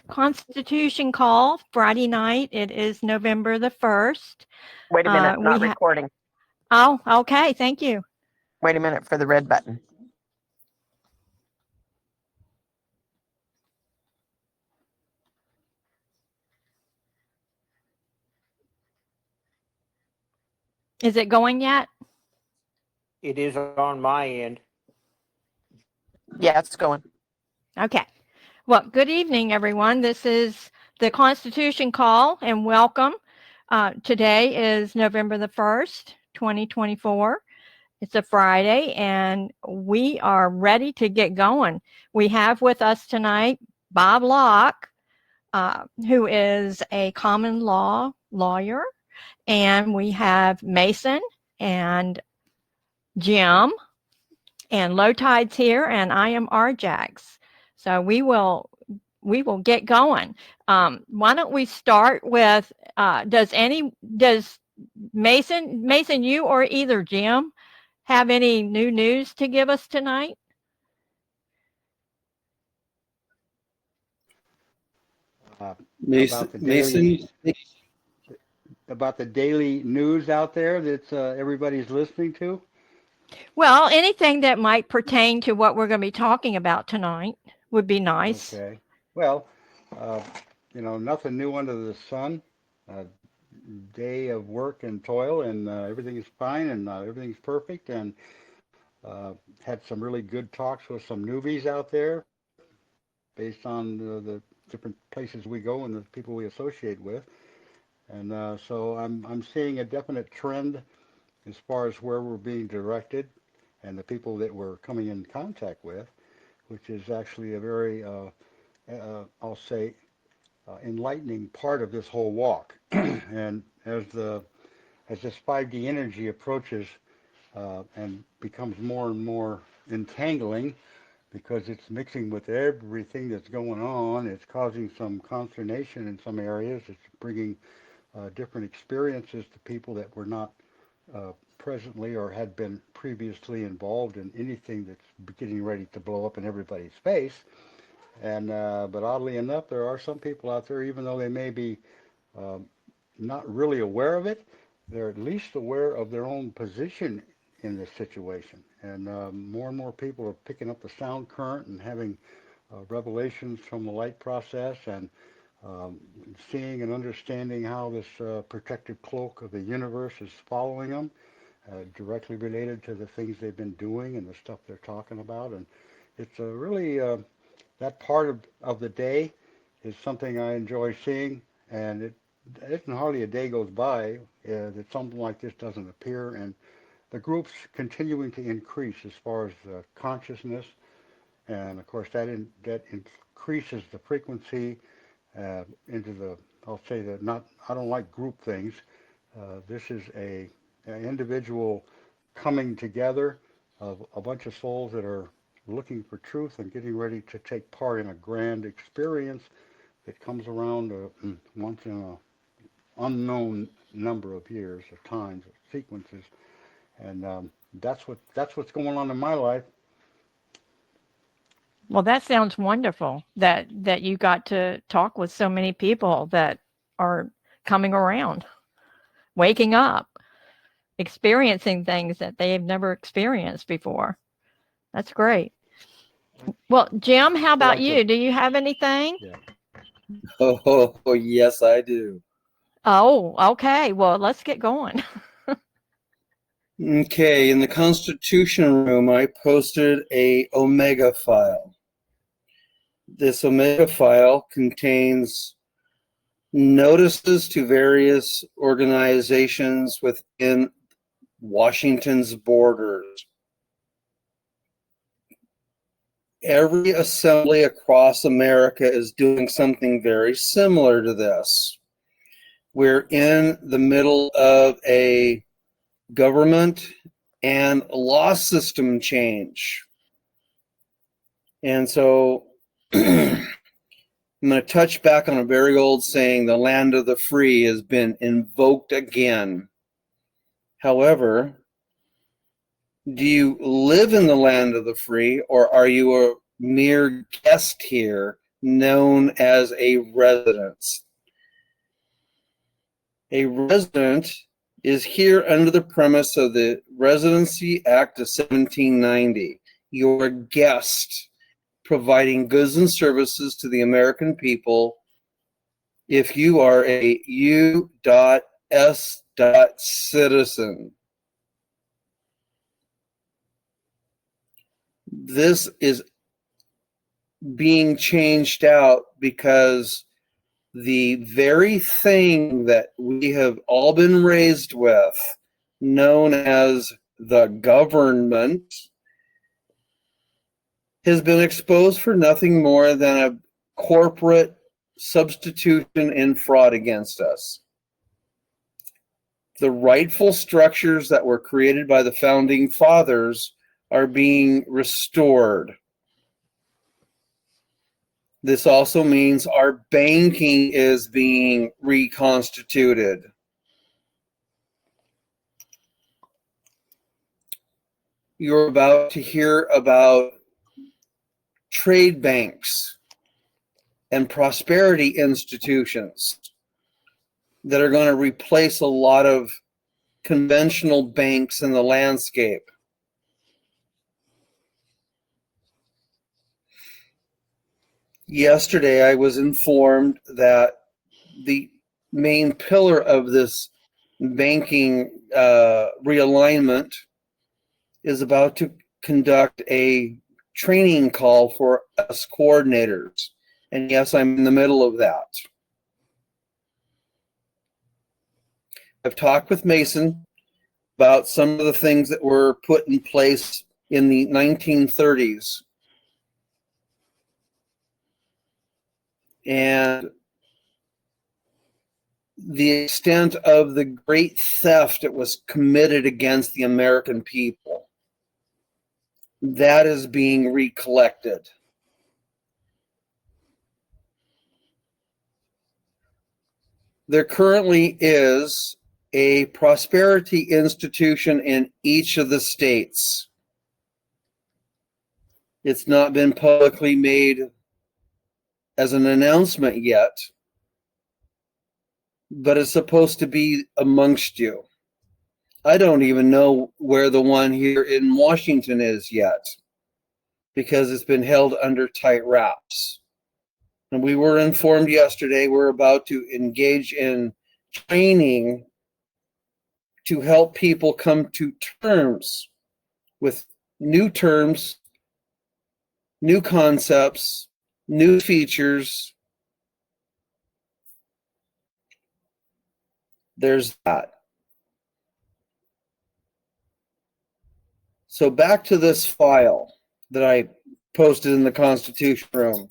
Constitution call Friday night. It is November the 1st. Wait a minute, not recording. Oh, okay. Thank you. Wait a minute for the red button. Is it going yet? It is on my end. Yeah, it's going. Okay. Well, good evening, everyone. This is the Constitution call, and welcome. Today is November the 1st, 2024. It's a Friday, and we are ready to get going. We have with us tonight Bob Locke, who is a common law lawyer, and we have Mason and Jim, and Low Tide's here, and I am Arjax. So we will get going. Why don't we start with does Mason, you or either Jim have any new news to give us tonight? Mason, about the daily news out there that everybody's listening to? Well, anything that might pertain to what we're going to be talking about tonight would be nice. Okay. Well, nothing new under the sun. Day of work and toil, and everything is fine, and everything's perfect, and had some really good talks with some newbies out there based on the different places we go and the people we associate with. And so I'm seeing a definite trend as far as where we're being directed and the people that we're coming in contact with, which is actually a very, I'll say, enlightening part of this whole walk. And as this 5D energy approaches and becomes more and more entangling, because it's mixing with everything that's going on, it's causing some consternation in some areas. It's bringing different experiences to people that were not presently or had been previously involved in anything that's getting ready to blow up in everybody's face. And but oddly enough, there are some people out there, even though they may be not really aware of it, they're at least aware of their own position in this situation. And more and more people are picking up the sound current and having revelations from the light process, and seeing and understanding how this protective cloak of the universe is following them, directly related to the things they've been doing and the stuff they're talking about. And it's really that part of the day is something I enjoy seeing, and it isn't hardly a day goes by that something like this doesn't appear, and the group's continuing to increase as far as consciousness, and of course that increases the frequency into the, I'll say that I don't like group things. This is an individual coming together of a bunch of souls that are looking for truth and getting ready to take part in a grand experience that comes around once in an unknown number of years or times or sequences. And that's what's going on in my life. Well, that sounds wonderful that you got to talk with so many people that are coming around, waking up, experiencing things that they've never experienced before. That's great. Well, Jim, how about you? Do you have anything? Yeah. Oh, yes, I do. Oh, okay. Well, let's get going. Okay, in the Constitution room, I posted a Omega file. This Omega file contains notices to various organizations within Washington's borders. Every assembly across America is doing something very similar to this. We're in the middle of a government and law system change. And so I'm going to touch back on a very old saying, the land of the free has been invoked again. However, do you live in the land of the free, or are you a mere guest here known as a residence. A resident is here under the premise of the Residency Act of 1790. You're a guest providing goods and services to the American people if you are a U.S. citizen. This is being changed out because the very thing that we have all been raised with, known as the government, has been exposed for nothing more than a corporate substitution and fraud against us. The rightful structures that were created by the founding fathers are being restored. This also means our banking is being reconstituted. You're about to hear about trade banks and prosperity institutions that are going to replace a lot of conventional banks in the landscape. Yesterday, I was informed that the main pillar of this banking realignment is about to conduct a training call for us coordinators. And yes, I'm in the middle of that. I've talked with Mason about some of the things that were put in place in the 1930s. And the extent of the great theft that was committed against the American people. That is being recollected. There currently is a prosperity institution in each of the states. It's not been publicly made as an announcement yet, but it's supposed to be amongst you. I don't even know where the one here in Washington is yet, because it's been held under tight wraps. And we were informed yesterday we're about to engage in training to help people come to terms with new terms, new concepts, new features. There's that. So back to this file that I posted in the Constitution room.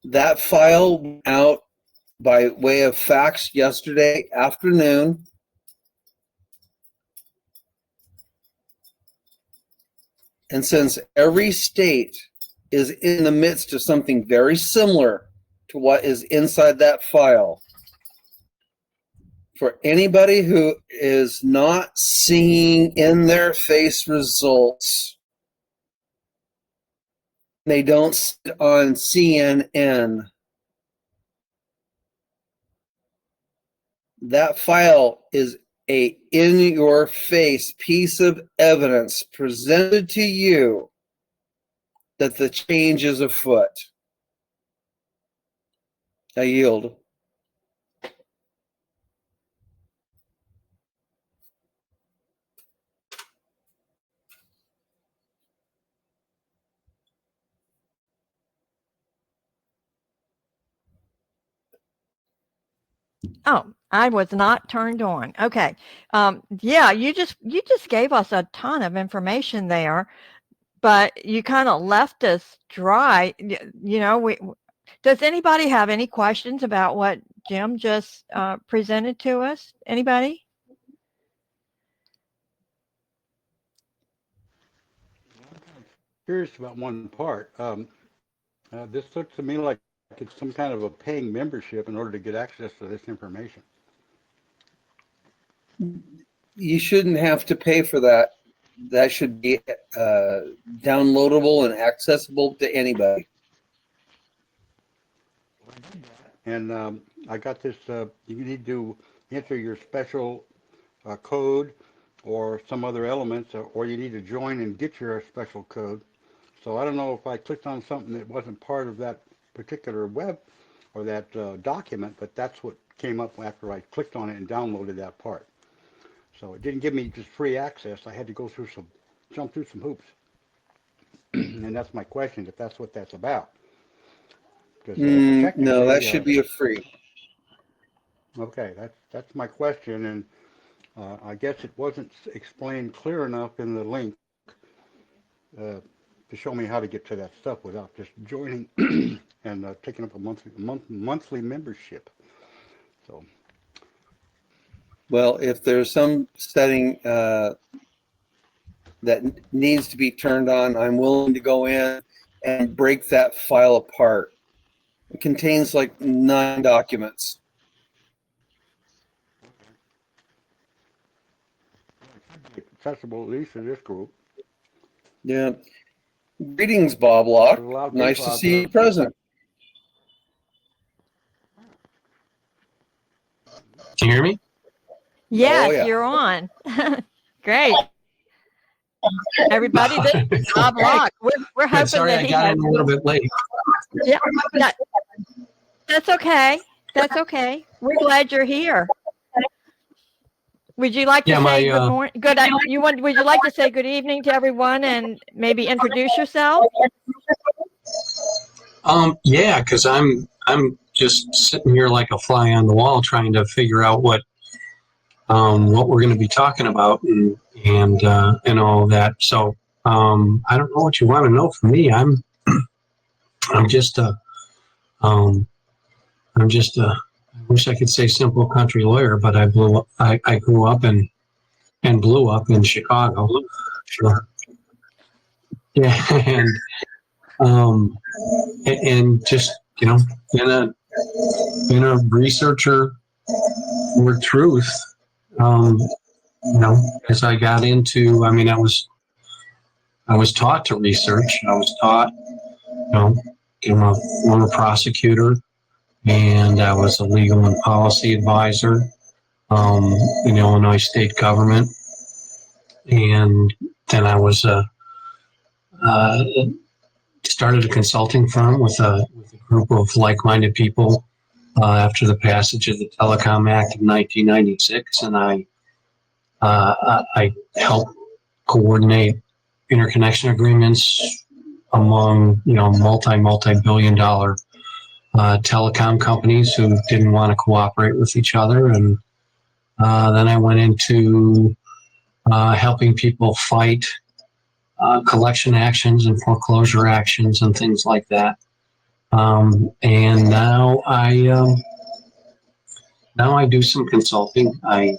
That file went out by way of fax yesterday afternoon. And since every state is in the midst of something very similar to what is inside that file, for anybody who is not seeing in their face results, they don't sit on CNN. That file is a in-your-face piece of evidence presented to you that the change is afoot. I yield. Oh, I was not turned on. Okay. Yeah, you just gave us a ton of information there, but you kind of left us dry. You know, does anybody have any questions about what Jim just presented to us? Anybody? Curious about one part. This looks to me like it's some kind of a paying membership in order to get access to this information. You shouldn't have to pay for that. that should be downloadable and accessible to anybody. And I got this, you need to enter your special code or some other elements, or you need to join and get your special code. So I don't know if I clicked on something that wasn't part of that particular web or that document, but that's what came up after I clicked on it and downloaded that part. So it didn't give me just free access. I had to go through jump through some hoops. And that's my question, if that's what that's about. Because No, that should be a free. Okay, that's my question, and I guess it wasn't explained clear enough in the link to show me how to get to that stuff without just joining and taking up a monthly membership. So, well, if there's some setting that needs to be turned on, I'm willing to go in and break that file apart. It contains like 9 documents. accessible at least to this group. Yeah. Greetings, Bob Locke. Nice to see you present. Can you hear me? Yes, Oh, yeah. you're on. Great. Everybody, this is Bob Locke. We're hoping Sorry, that I he got has. in a little bit late. Yeah, that's okay. That's okay. We're glad you're here. Would you like to say good morning? Would you like to say good evening to everyone and maybe introduce yourself? Yeah, because I'm just sitting here like a fly on the wall trying to figure out what we're going to be talking about and all that. So I don't know what you want to know from me. I'm just a I wish I could say simple country lawyer, but I grew up and blew up in Chicago. Sure. Yeah, and just in a researcher for truth. As I got into, I was taught to research. I was taught, I'm a former prosecutor, and I was a legal and policy advisor in Illinois state government. And then I was started a consulting firm with a group of like-minded people after the passage of the Telecom Act of 1996, and I helped coordinate interconnection agreements among multi-billion-dollar telecom companies who didn't want to cooperate with each other, and then I went into helping people fight collection actions and foreclosure actions and things like that. And now I do some consulting. I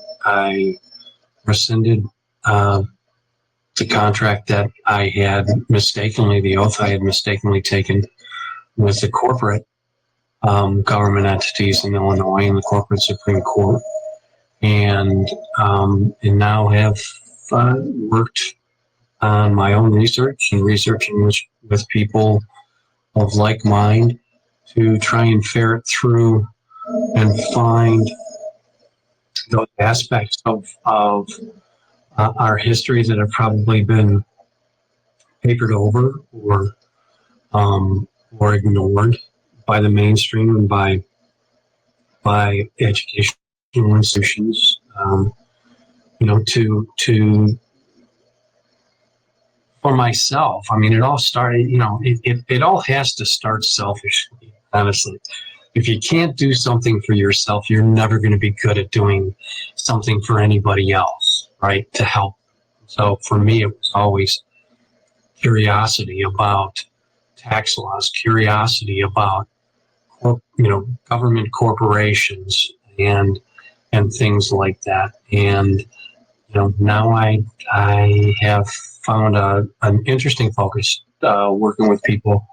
rescinded the contract that I had the oath I had mistakenly taken with the corporate government entities in Illinois and the corporate Supreme Court, and now have worked on my own research and researching with people of like mind to try and ferret through and find those aspects of our history that have probably been papered over or ignored by the mainstream and by educational institutions. To for myself, it all started. It all has to start selfishly. Honestly, if you can't do something for yourself, you're never going to be good at doing something for anybody else, right? To help. So for me, it was always curiosity about tax laws, curiosity about government corporations and things like that. And now I have found an interesting focus working with people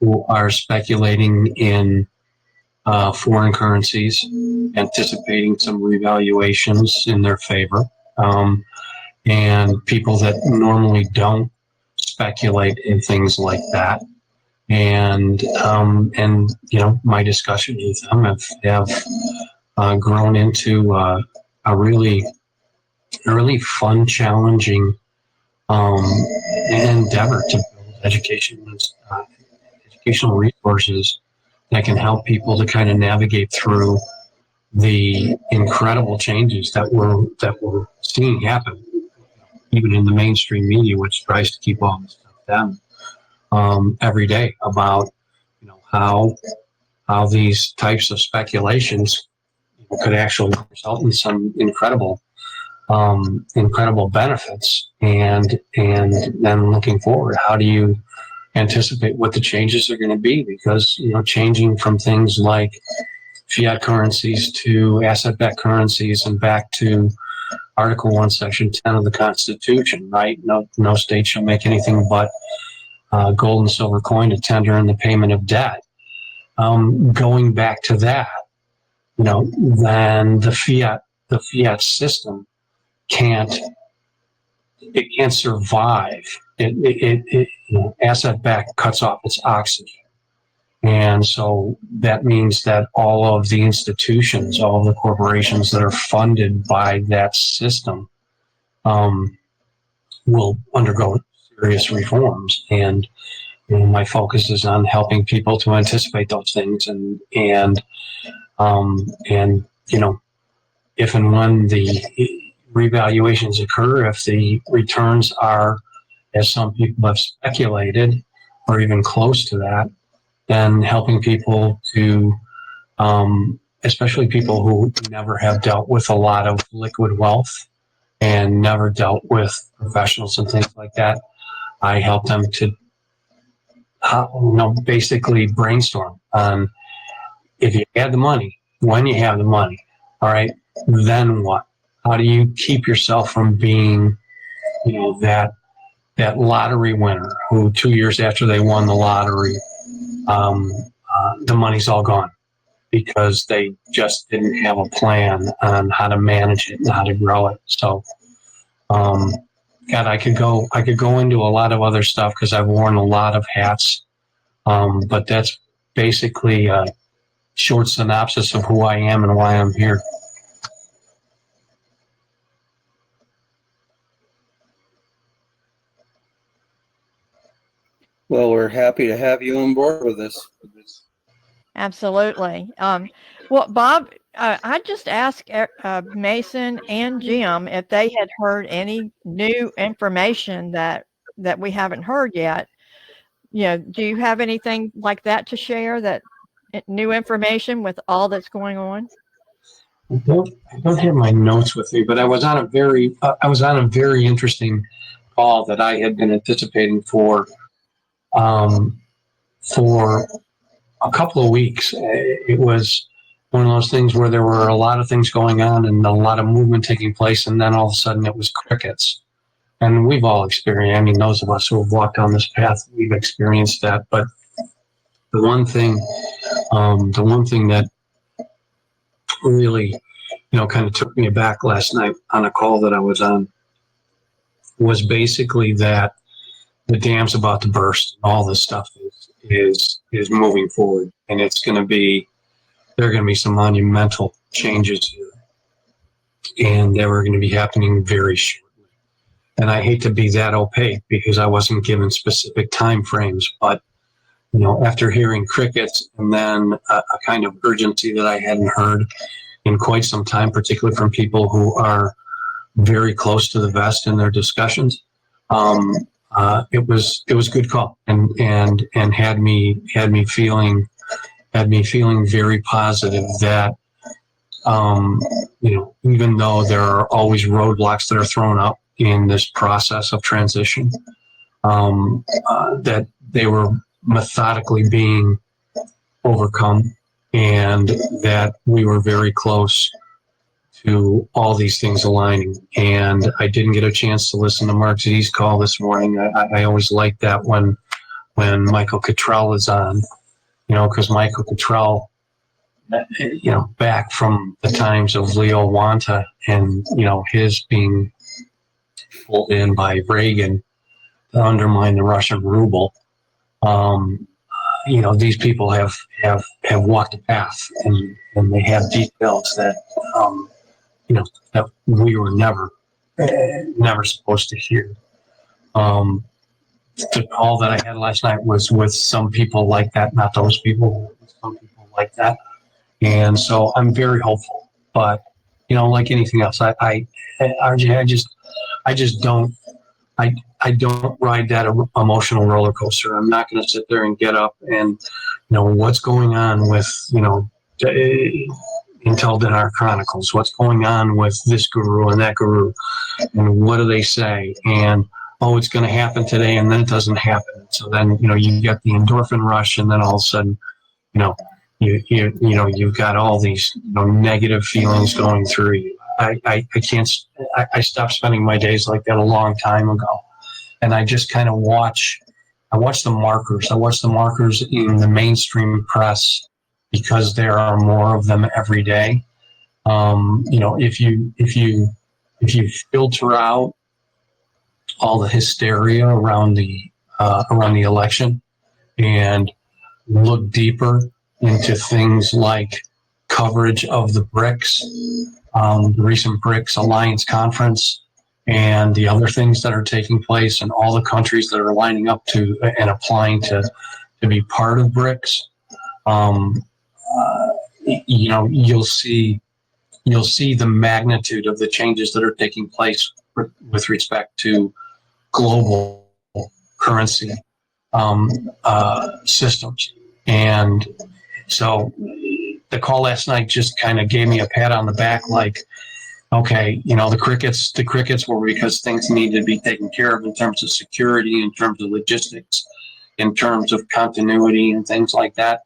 who are speculating in foreign currencies, anticipating some revaluations in their favor, and people that normally don't speculate in things like that. And my discussion with them have grown into a really fun, challenging endeavor to build educational resources that can help people to kind of navigate through the incredible changes that we're seeing happen, even in the mainstream media, which tries to keep all this stuff down every day about how these types of speculations could actually result in some incredible benefits. And then looking forward, how do you anticipate what the changes are going to be? Because changing from things like fiat currencies to asset-backed currencies and back to Article 1, Section 10 of the Constitution, right? No state shall make anything but gold and silver coin to tender in the payment of debt. Going back to that, then the fiat system can't survive. Asset-backed cuts off its oxygen. And so that means that all of the institutions, all of the corporations that are funded by that system will undergo serious reforms. And my focus is on helping people to anticipate those things and if and when the revaluations occur, if the returns are, as some people have speculated, or even close to that, then helping people to, especially people who never have dealt with a lot of liquid wealth and never dealt with professionals and things like that, I help them to basically brainstorm on if you have the money, when you have the money, all right, then what? How do you keep yourself from being, that lottery winner who 2 years after they won the lottery, the money's all gone because they just didn't have a plan on how to manage it and how to grow it. So, God, I could go into a lot of other stuff because I've worn a lot of hats. But that's basically a short synopsis of who I am and why I'm here. Well, we're happy to have you on board with us. Absolutely. Well, Bob, I just asked Mason and Jim if they had heard any new information that we haven't heard yet. Do you have anything like that to share, that new information with all that's going on? I don't have my notes with me, but I was on a very interesting call that I had been anticipating for a couple of weeks. It was one of those things where there were a lot of things going on and a lot of movement taking place, and then all of a sudden it was crickets. And we've all experienced, those of us who have walked down this path, we've experienced that. But the one thing that really, kind of took me aback last night on a call that I was on was basically that the dam's about to burst. All this stuff is moving forward, and there are going to be some monumental changes here, and they were going to be happening very shortly. And I hate to be that opaque because I wasn't given specific time frames, but after hearing crickets and then a kind of urgency that I hadn't heard in quite some time, particularly from people who are very close to the vest in their discussions, it was a good call and had me feeling very positive that even though there are always roadblocks that are thrown up in this process of transition, that they were methodically being overcome, and that we were very close to all these things aligning. And I didn't get a chance to listen to Mark Z's call this morning. I always like that when Michael Cottrell is on, because Michael Cottrell, back from the times of Leo Wanta and, his being pulled in by Reagan to undermine the Russian ruble. These people have walked a path, and they have details that that we were never supposed to hear. The call that I had last night was with some people like that, not those people, some people like that. And so I'm very hopeful, but like anything else, RJ, I just don't, I don't ride that emotional roller coaster. I'm not going to sit there and get up and, what's going on with, Intel Dinar Chronicles, what's going on with this guru and that guru, and what do they say? And, oh, it's going to happen today, and then it doesn't happen. So then, you get the endorphin rush, and then all of a sudden, you've got all these negative feelings going through you. I stopped spending my days like that a long time ago, and I just kind of watch the markers. I watch the markers in the mainstream press because there are more of them every day. If you filter out all the hysteria around the election and look deeper into things like coverage of the BRICS, the recent BRICS Alliance Conference, and the other things that are taking place, and all the countries that are lining up to and applying to be part of BRICS. You'll see the magnitude of the changes that are taking place with respect to global currency systems. And so the call last night just kind of gave me a pat on the back, like, okay, the crickets were because things needed to be taken care of in terms of security, in terms of logistics, in terms of continuity and things like that,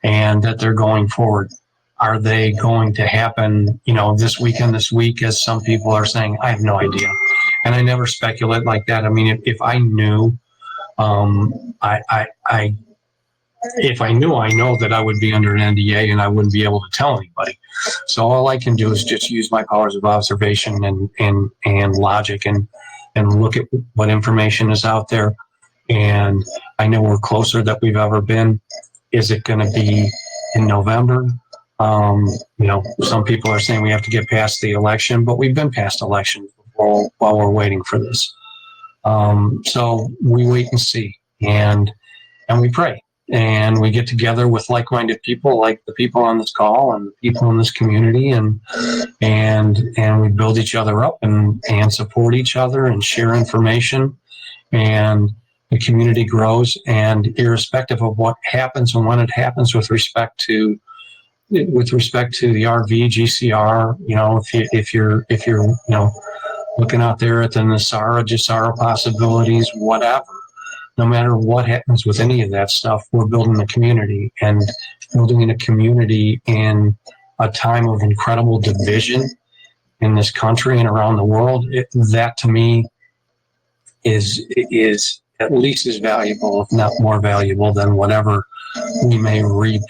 and that they're going forward. Are they going to happen, this weekend, this week, as some people are saying? I have no idea. And I never speculate like that. I mean, if I knew, if I knew, I know that I would be under an NDA and I wouldn't be able to tell anybody. So all I can do is just use my powers of observation and logic and look at what information is out there. And I know we're closer than we've ever been. Is it going to be in November? Some people are saying we have to get past the election, but we've been past elections while we're waiting for this. So we wait and see, and we pray, and we get together with like-minded people, like the people on this call and the people in this community, and we build each other up and support each other and share information, and the community grows. And irrespective of what happens and when it happens with respect to the RV, GCR, if you're looking out there at the NESARA, GESARA possibilities, whatever, no matter what happens with any of that stuff, we're building a community, and building in a community in a time of incredible division in this country and around the world. That to me is at least as valuable, if not more valuable, than whatever we may reap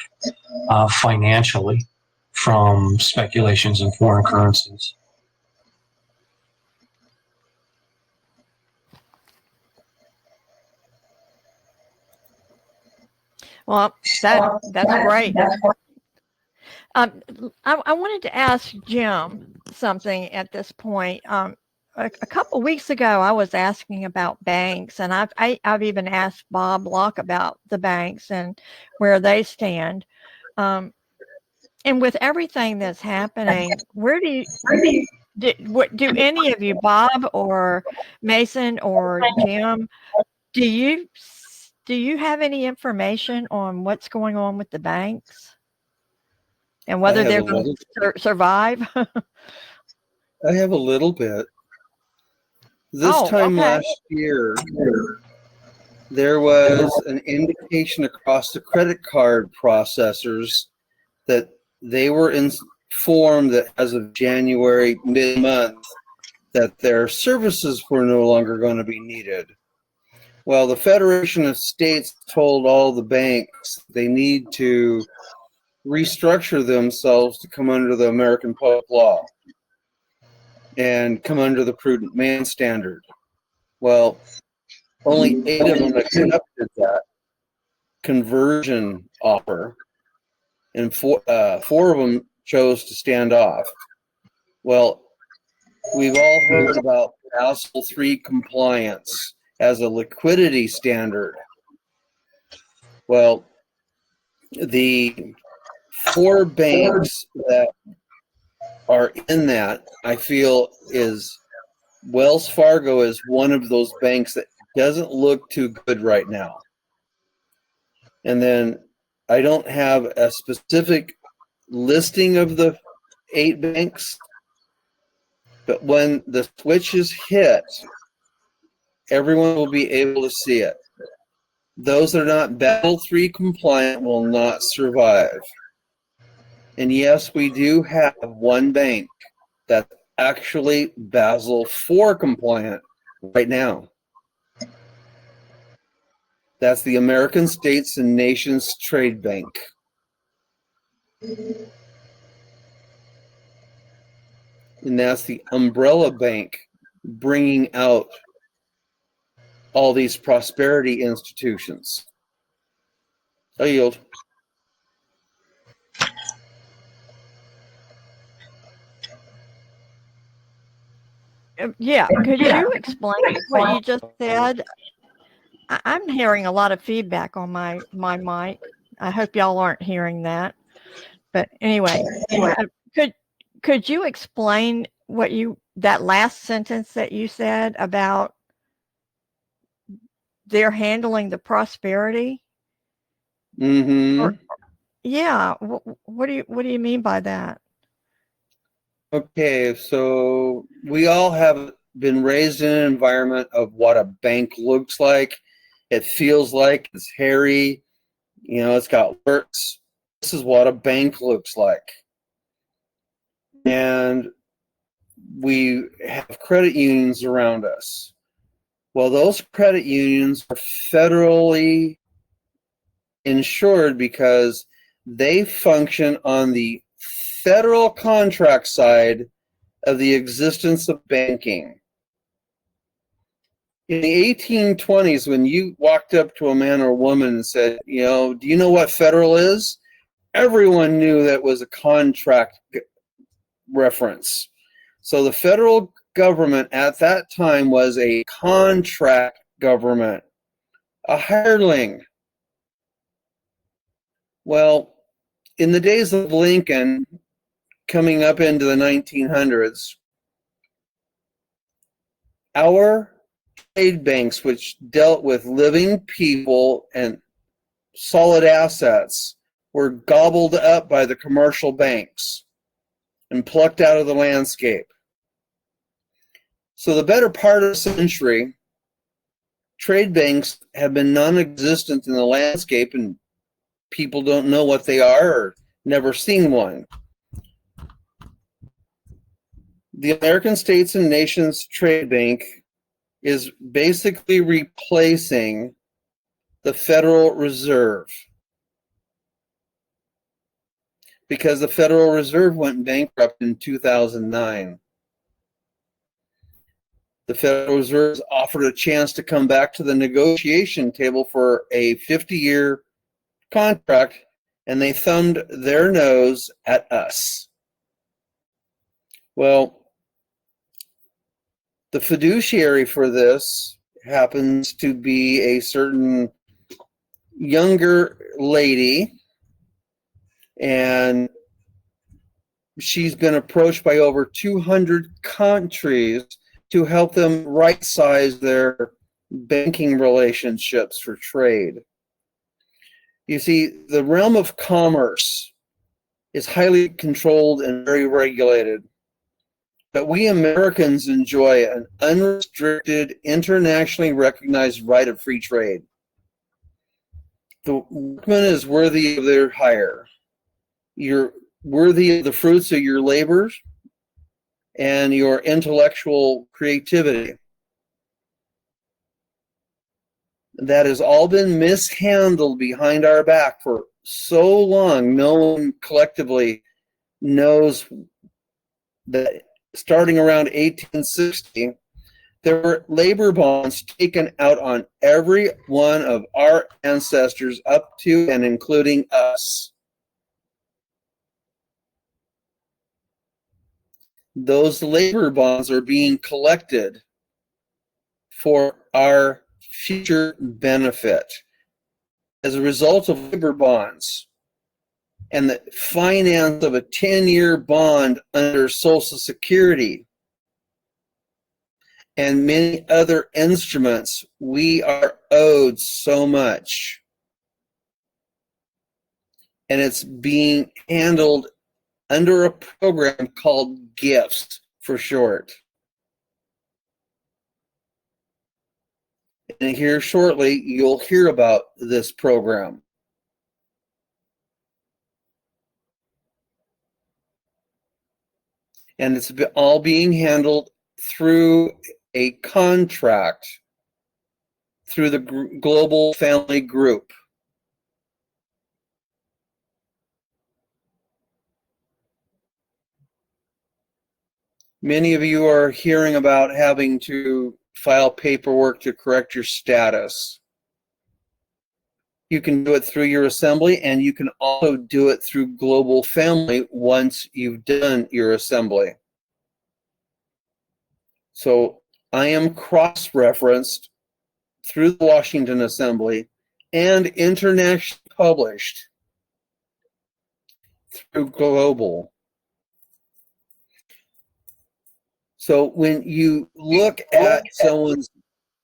financially from speculations in foreign currencies. Well, that's great. I wanted to ask Jim something at this point. A couple of weeks ago, I was asking about banks, and I've even asked Bob Locke about the banks and where they stand. And with everything that's happening, do any of you, Bob or Mason or Jim, do you have any information on what's going on with the banks and whether they're going to survive? I have a little bit. This time last year, there was an indication across the credit card processors that they were informed that as of January mid-month that their services were no longer going to be needed. Well, the Federation of States told all the banks they need to restructure themselves to come under the American public law. and come under the prudent man standard. Well, only 8 of them accepted that conversion offer, and 4 of them chose to stand off. Well, we've all heard about Basel III compliance as a liquidity standard. Well, the 4 banks that are in that, I feel, is Wells Fargo is one of those banks that doesn't look too good right now. And then I don't have a specific listing of the 8 banks, but when the switch is hit, everyone will be able to see it. Those that are not Basel III compliant will not survive. And yes, we do have one bank that's actually Basel IV compliant right now. That's the American States and Nations Trade Bank. And that's the umbrella bank bringing out all these prosperity institutions. I yield. Yeah, could you explain what you just said? I'm hearing a lot of feedback on my mic. I hope y'all aren't hearing that. But anyway, could you explain what that last sentence that you said about they're handling the prosperity? Mm-hmm. Yeah, what do you mean by that? Okay, so we all have been raised in an environment of what a bank looks like. It feels like it's hairy, it's got works. This is what a bank looks like. And we have credit unions around us. Well, those credit unions are federally insured because they function on the federal contract side of the existence of banking. In the 1820s, when you walked up to a man or woman and said, do you know what federal is? Everyone knew that was a contract reference. So the federal government at that time was a contract government, a hireling. Well, in the days of Lincoln, coming up into the 1900s, our trade banks, which dealt with living people and solid assets, were gobbled up by the commercial banks and plucked out of the landscape. So the better part of a century, trade banks have been non-existent in the landscape, and people don't know what they are or never seen one. The American States and Nations Trade Bank is basically replacing the Federal Reserve, because the Federal Reserve went bankrupt in 2009. The Federal Reserve offered a chance to come back to the negotiation table for a 50-year contract, and they thumbed their nose at us. Well, the fiduciary for this happens to be a certain younger lady, and she's been approached by over 200 countries to help them right-size their banking relationships for trade. You see, the realm of commerce is highly controlled and very regulated. But we Americans enjoy an unrestricted, internationally recognized right of free trade. The workman is worthy of their hire. You're worthy of the fruits of your labors and your intellectual creativity. That has all been mishandled behind our back for so long. No one collectively knows that starting around 1860, there were labor bonds taken out on every one of our ancestors up to and including us. Those labor bonds are being collected for our future benefit as a result of labor bonds and the finance of a 10-year bond under Social Security and many other instruments. We are owed so much. And it's being handled under a program called GIFts for short. And here shortly, you'll hear about this program. And it's all being handled through a contract through the Global Family Group. Many of you are hearing about having to file paperwork to correct your status. You can do it through your assembly, and you can also do it through Global Family once you've done your assembly. So I am cross-referenced through the Washington Assembly and internationally published through Global. So when you look at someone's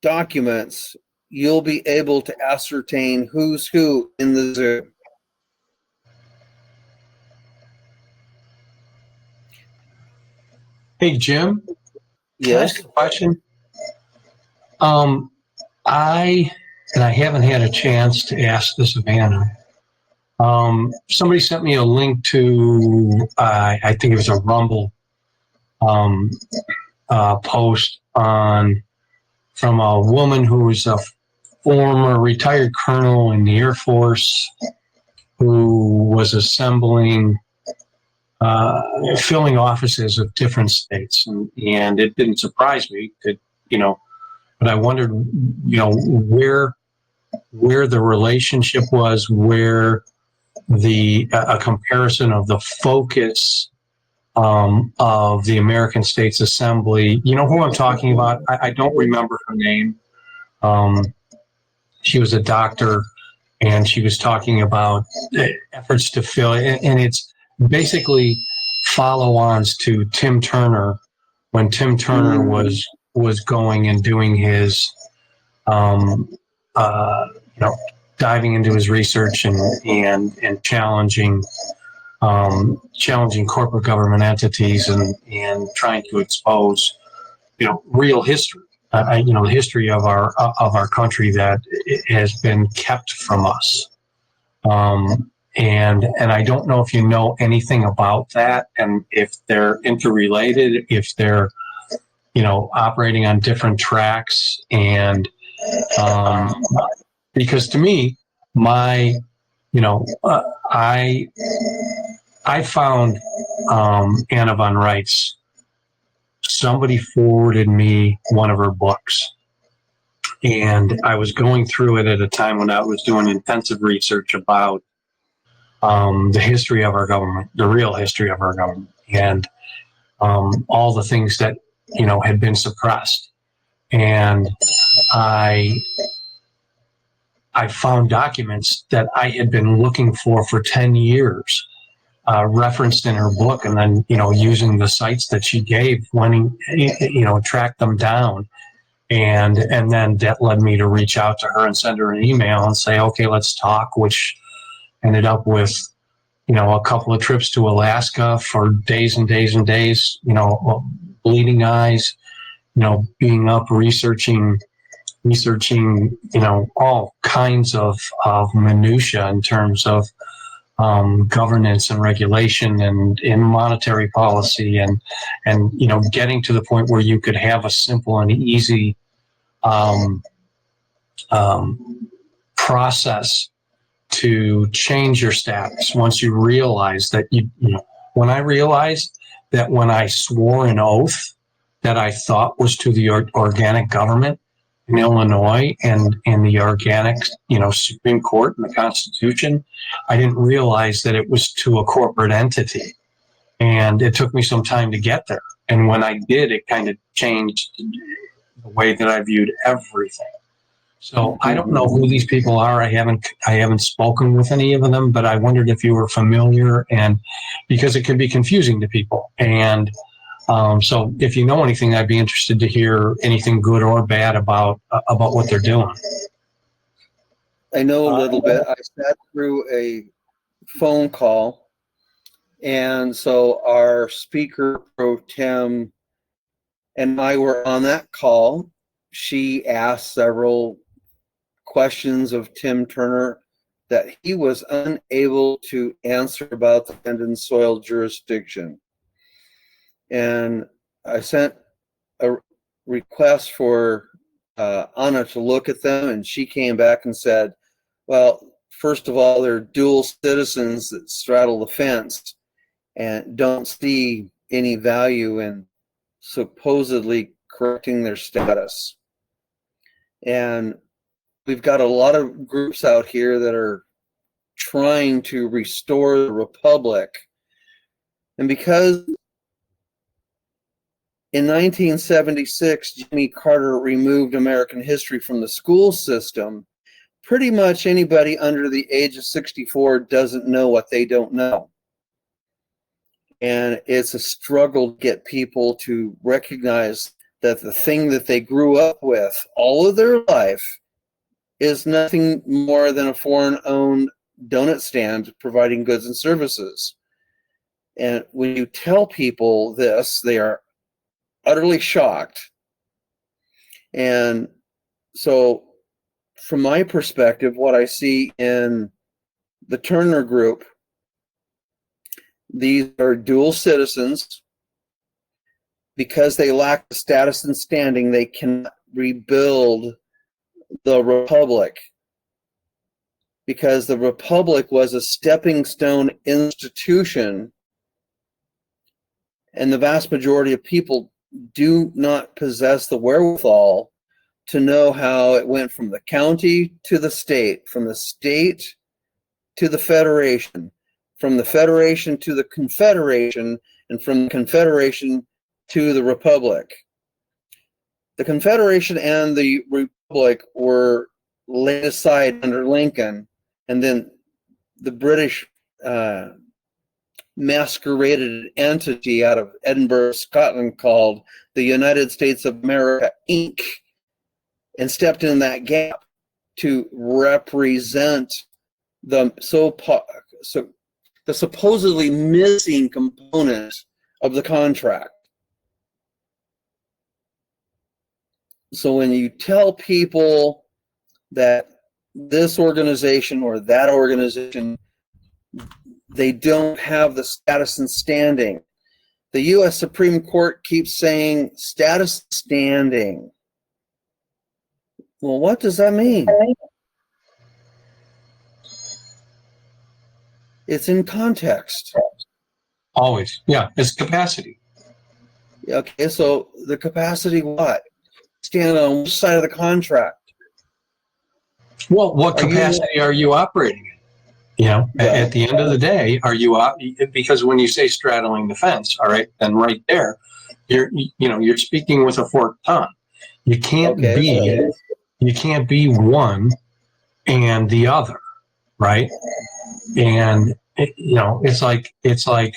documents, you'll be able to ascertain who's who in the zoo. Hey, Jim. Can I Yes. ask a question? I haven't had a chance to ask this of Anna. Somebody sent me a link to, I think it was a Rumble post from a woman who was a former retired colonel in the Air Force who was assembling, filling offices of different states. And it didn't surprise me that, but I wondered, where the relationship was, where a comparison of the focus of the American States Assembly. You know who I'm talking about? I don't remember her name. She was a doctor, and she was talking about efforts to fill, and it's basically follow-ons to Tim Turner, when Tim Turner was going and doing his, diving into his research and challenging corporate government entities and trying to expose, real history, the history of our country that has been kept from us. And I don't know if you know anything about that, and if they're interrelated, if they're, operating on different tracks, and because to me, I found Anna von Reitz. Somebody forwarded me one of her books, and I was going through it at a time when I was doing intensive research about the history of our government, the real history of our government, and all the things that had been suppressed. And I found documents that I had been looking for 10 years, referenced in her book, and then, using the sites that she gave, track them down. And then that led me to reach out to her and send her an email and say, okay, let's talk, which ended up with, a couple of trips to Alaska for days and days and days, bleeding eyes, being up researching, all kinds of minutia in terms of governance and regulation and in monetary policy and getting to the point where you could have a simple and easy process to change your status once you realize that when I realized that when I swore an oath that I thought was to the organic government in Illinois and the organic, Supreme Court and the Constitution, I didn't realize that it was to a corporate entity. And it took me some time to get there. And when I did, it kind of changed the way that I viewed everything. So I don't know who these people are. I haven't spoken with any of them, but I wondered if you were familiar, and because it can be confusing to people. And so if you know anything, I'd be interested to hear anything good or bad about what they're doing. I know a little bit. I sat through a phone call, and so our speaker pro tem and I were on that call. She asked several questions of Tim Turner that he was unable to answer about the land and soil jurisdiction. And I sent a request for Anna to look at them, and she came back and said, well, first of all, they're dual citizens that straddle the fence and don't see any value in supposedly correcting their status. And we've got a lot of groups out here that are trying to restore the republic. And because in 1976, Jimmy Carter removed American history from the school system, pretty much anybody under the age of 64 doesn't know what they don't know. And it's a struggle to get people to recognize that the thing that they grew up with all of their life is nothing more than a foreign-owned donut stand providing goods and services. And when you tell people this, they are utterly shocked. And so from my perspective, what I see in the Turner Group, these are dual citizens. Because they lack the status and standing, they cannot rebuild the republic. Because the republic was a stepping stone institution, and the vast majority of people do not possess the wherewithal to know how it went from the county to the state, from the state to the federation, from the federation to the confederation, and from the confederation to the republic. The Confederation and the Republic were laid aside under Lincoln, and then the British masqueraded an entity out of Edinburgh, Scotland, called the United States of America, Inc., and stepped in that gap to represent the supposedly missing component of the contract. So when you tell people that this organization or that organization, they don't have the status and standing. The U.S. Supreme Court keeps saying status standing. Well, what does that mean? It's in context. Always. Yeah, it's capacity. Okay, so the capacity what? Stand on which side of the contract? Well, what capacity are you operating in? At the end of the day, are you because when you say straddling the fence, all right, then right there, you're speaking with a forked tongue. You can't be one and the other, right? And it's like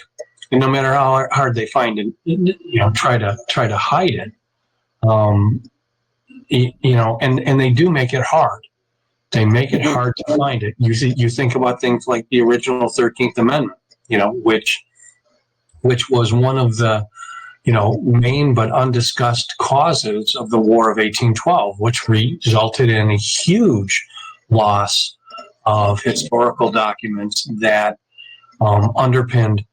no matter how hard they find it, try to hide it. And they do make it hard. They make it hard to find it. You think about things like the original 13th Amendment, which was one of the, main but undiscussed causes of the War of 1812, which resulted in a huge loss of historical documents that underpinned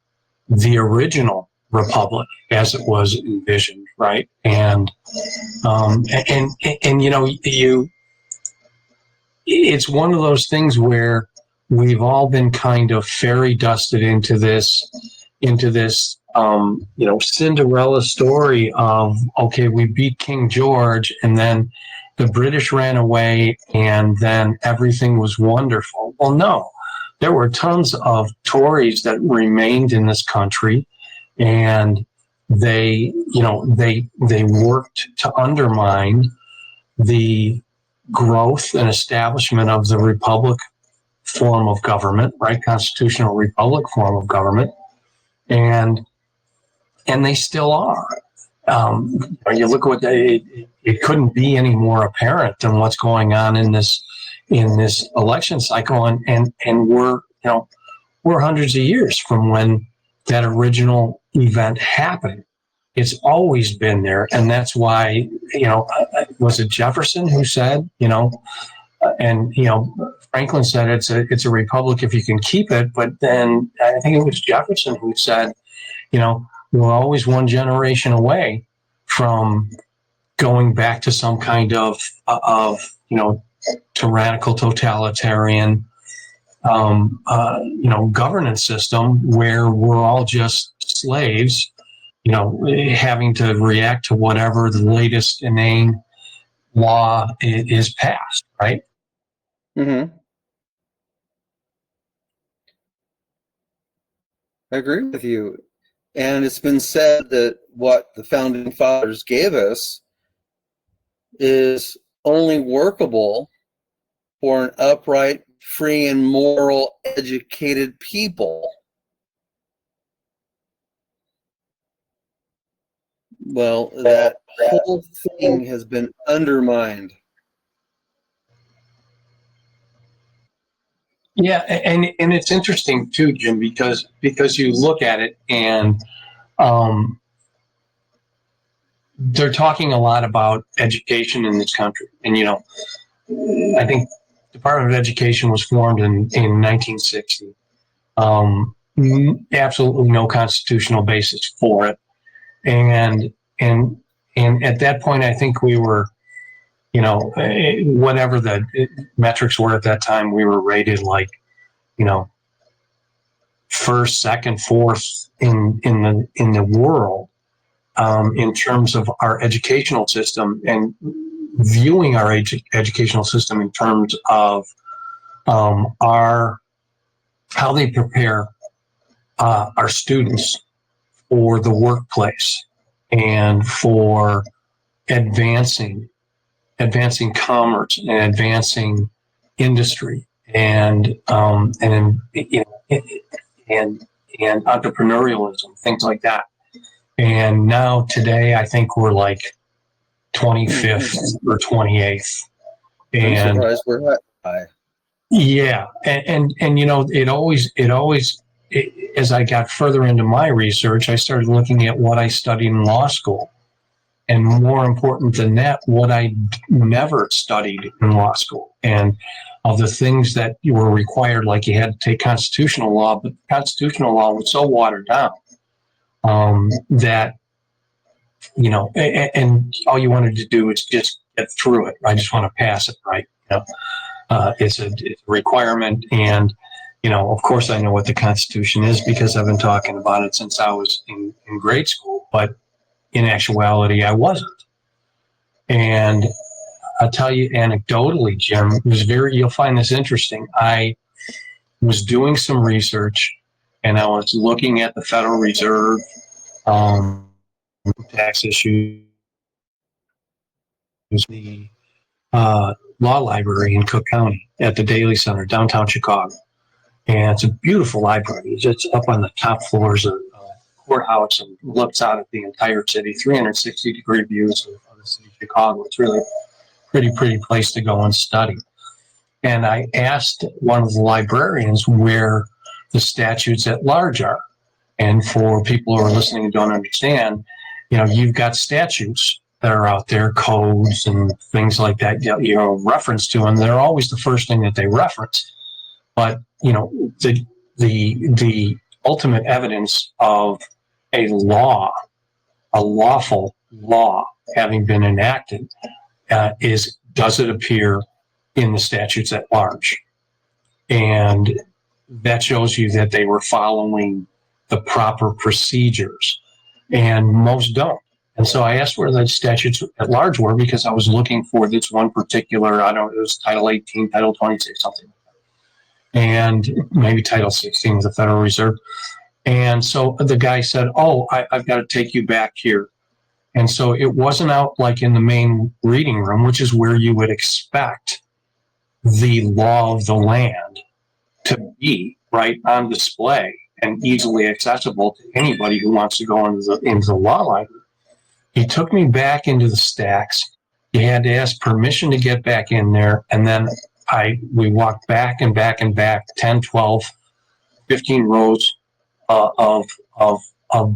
the original republic as it was envisioned, right? And it's one of those things where we've all been kind of fairy dusted into this Cinderella story of, okay, we beat King George and then the British ran away and then everything was wonderful. Well, no, there were tons of Tories that remained in this country, and they worked to undermine the growth and establishment of the republic form of government, right? Constitutional republic form of government. And they still are. You look at what it couldn't be any more apparent than what's going on in this election cycle, and we're hundreds of years from when that original event happened. It's always been there, and that's why was it Jefferson who said Franklin said it's a republic if you can keep it, but then I think it was Jefferson who said we're always one generation away from going back to some kind of tyrannical, totalitarian, governance system where we're all just slaves, having to react to whatever the latest inane law is passed, right? Mm-hmm. I agree with you. And it's been said that what the founding fathers gave us is only workable for an upright, free, and moral, educated people. Well, that whole thing has been undermined. Yeah, and it's interesting too, Jim, because you look at it and they're talking a lot about education in this country, and I think Department of Education was formed in 1960. Absolutely no constitutional basis for it, and at that point, I think we were, whatever the metrics were at that time, we were rated like, first, second, fourth in the world in terms of our educational system, and viewing our educational system in terms of how they prepare our students for the workplace and for advancing commerce and advancing industry and entrepreneurialism, things like that. And now today, I think we're like 25th or 28th. And I'm surprised we're that high. Yeah, and it always as I got further into my research, I started looking at what I studied in law school, and more important than that, what I never studied in law school, and of the things that you were required, like you had to take constitutional law, but constitutional law was so watered down that and all you wanted to do is just get through it. I just want to pass it, right? It's a requirement, and of course I know what the Constitution is because I've been talking about it since I was in grade school, but in actuality I wasn't. And I'll tell you anecdotally, Jim, you'll find this interesting. I was doing some research and I was looking at the Federal Reserve tax issues, the law library in Cook County at the Daly Center, downtown Chicago. And it's a beautiful library. It's up on the top floors of courthouse and looks out at the entire city, 360-degree views of the city of Chicago. It's really a pretty place to go and study. And I asked one of the librarians where the statutes at large are. And for people who are listening and don't understand, you've got statutes that are out there, codes and things like that, reference to them. They're always the first thing that they reference. But, the ultimate evidence of a lawful law having been enacted does it appear in the statutes at large? And that shows you that they were following the proper procedures, and most don't. And so I asked where the statutes at large were, because I was looking for this one particular, I don't know, it was Title 18, Title 26, something, and maybe Title 16 of the Federal Reserve. And so the guy said, oh, I've got to take you back here. And so it wasn't out like in the main reading room, which is where you would expect the law of the land to be, right on display and easily accessible to anybody who wants to go into the law library. He took me back into the stacks. You had to ask permission to get back in there. And then we walked back and back and back 10, 12, 15 rows of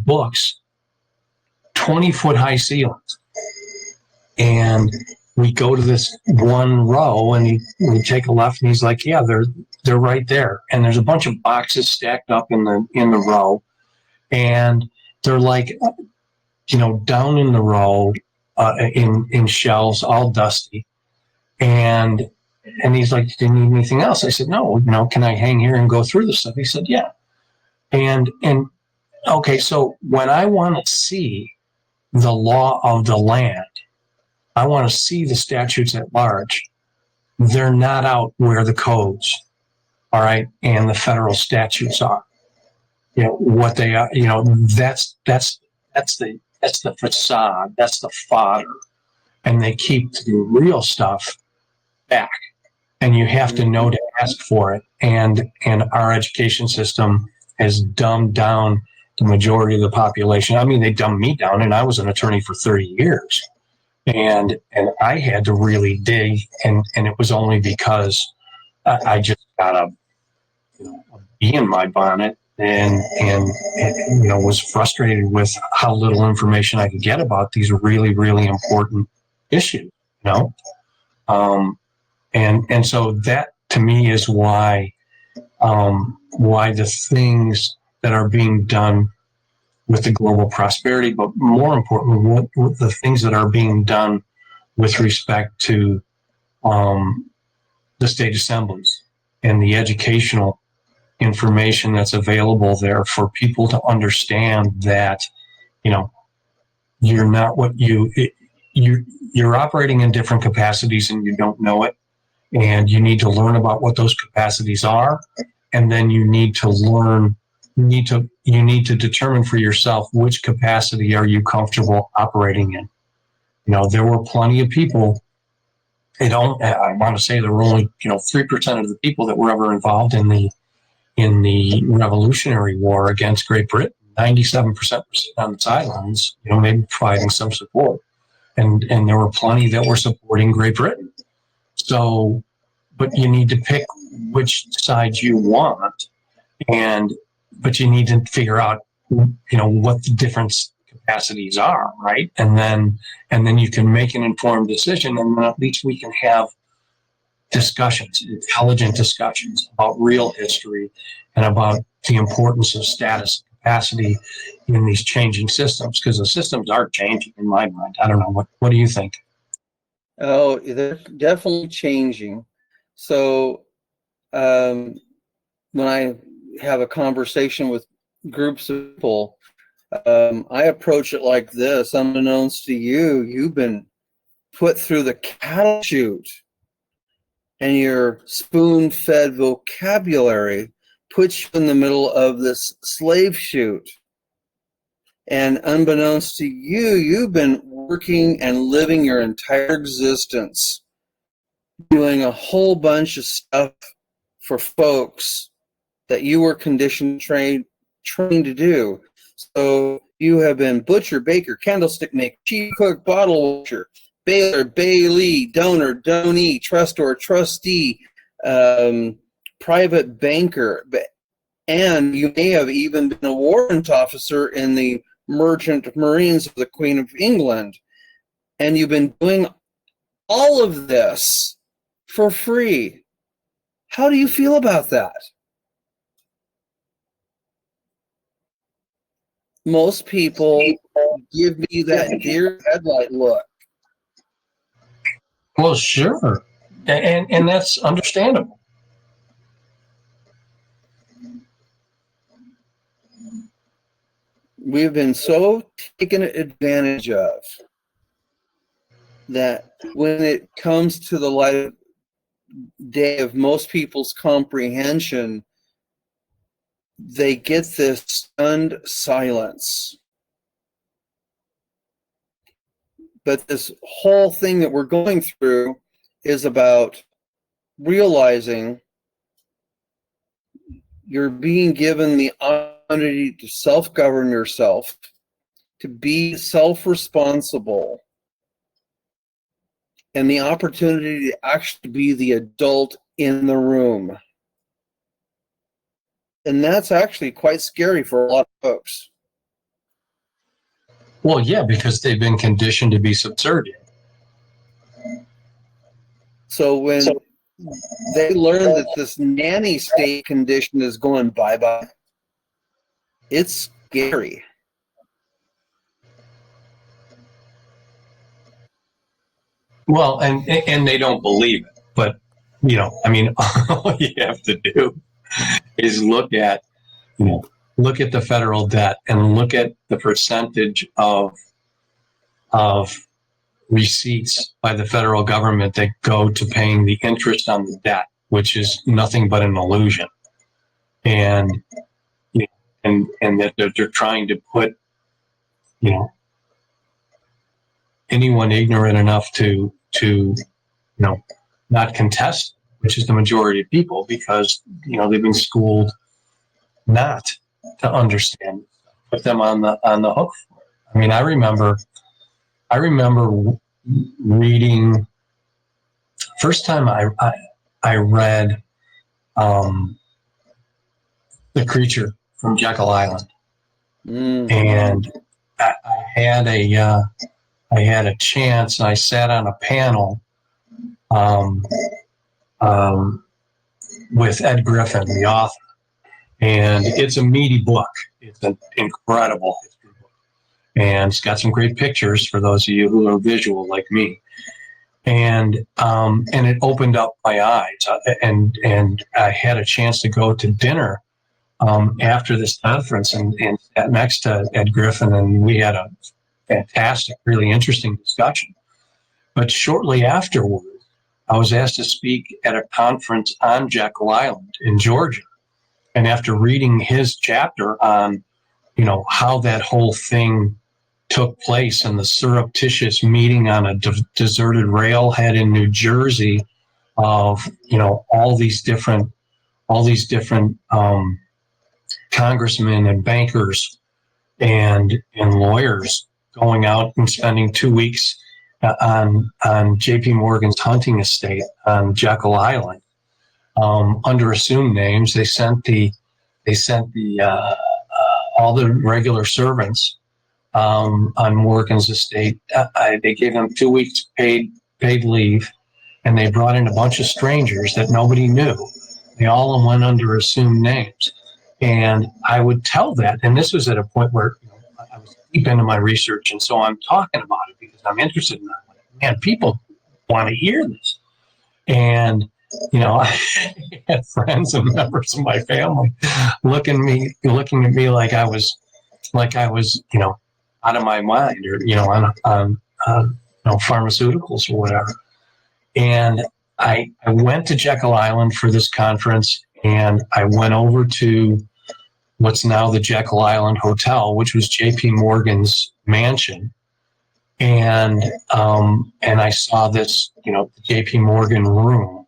books, 20-foot high ceilings. And we go to this one row, and we take a left, and he's like, yeah, they're right there. And there's a bunch of boxes stacked up in the row, and they're like, down in the row, in shelves, all dusty. And he's like, do you need anything else? I said, no, can I hang here and go through this stuff? He said, yeah. And okay, so when I want to see the law of the land, I want to see the statutes at large. They're not out where the codes, all right, and the federal statutes are. What they are. That's the facade. That's the fodder, and they keep the real stuff back. And you have to know to ask for it. And our education system has dumbed down the majority of the population. I mean, they dumbed me down, and I was an attorney for 30 years. And I had to really dig, and it was only because I just got a bee in my bonnet and was frustrated with how little information I could get about these really, really important issues, And so that to me is why the things that are being done with the global prosperity, but more importantly, what the things that are being done with respect to the state assemblies and the educational information that's available there for people to understand that, you're not what you're operating in different capacities and you don't know it. And you need to learn about what those capacities are. And then you need to learn, you need to determine for yourself which capacity are you comfortable operating in. There were plenty of people. I want to say there were only 3% of the people that were ever involved in the Revolutionary War against Great Britain. 97% were sitting on the sidelines, maybe providing some support, and there were plenty that were supporting Great Britain. So, but you need to pick which side you want, but you need to figure out, what the different capacities are, right? And then you can make an informed decision, and then at least we can have discussions, intelligent discussions about real history and about the importance of status and capacity in these changing systems, because the systems are changing in my mind. I don't know. What do you think? Oh, they're definitely changing. So when I have a conversation with groups of people, I approach it like this. Unbeknownst to you, you've been put through the cattle chute, and your spoon-fed vocabulary puts you in the middle of this slave chute. And unbeknownst to you, you've been working and living your entire existence doing a whole bunch of stuff for folks that you were conditioned, trained to do. So you have been butcher, baker, candlestick maker, chief cook, bottle washer, baler, bailee, donor, donee, trustor, trustee, private banker, and you may have even been a warrant officer in the Merchant Marines of the Queen of England. And you've been doing all of this for free. How do you feel about that? Most people give me that deer headlight look. Well, sure. And that's understandable. we've been so taken advantage of that when it comes to the light of day of most people's comprehension, they get this stunned silence. But this whole thing that we're going through is about realizing you're being given the opportunity to self-govern yourself, to be self-responsible, and the opportunity to actually be the adult in the room. And that's actually quite scary for a lot of folks. Well, yeah, because they've been conditioned to be subservient. So when they learn that this nanny state condition is going bye-bye, it's scary. Well, and they don't believe it. But, you know, I mean, all you have to do is look at the federal debt and look at the percentage of receipts by the federal government that go to paying the interest on the debt, which is nothing but an illusion. And that they're trying to put, anyone ignorant enough to not contest, which is the majority of people, because they've been schooled not to understand, put them on the hook. I mean, I remember reading first time I read The Creature from Jekyll Island, and I had a chance, and I sat on a panel with Ed Griffin, the author, and it's a meaty book. It's an incredible history book, and it's got some great pictures for those of you who are visual like me. And it opened up my eyes, and I had a chance to go to dinner after this conference, and sat next to Ed Griffin, and we had a fantastic, really interesting discussion. But shortly afterwards, I was asked to speak at a conference on Jekyll Island in Georgia. And after reading his chapter on, how that whole thing took place, and the surreptitious meeting on a deserted railhead in New Jersey of, all these different congressmen and bankers and lawyers going out and spending 2 weeks on J.P. Morgan's hunting estate on Jekyll Island under assumed names. They sent all the regular servants on Morgan's estate. They gave them 2 weeks paid leave, and they brought in a bunch of strangers that nobody knew. They all went under assumed names. And I would tell that, and this was at a point where I was deep into my research, and so I'm talking about it because I'm interested in that. Man, people want to hear this. And, I had friends and members of my family looking at me like I was, out of my mind, or, on pharmaceuticals or whatever. And I went to Jekyll Island for this conference, and I went over to what's now the Jekyll Island Hotel, which was J.P. Morgan's mansion. And I saw this, the J.P. Morgan room,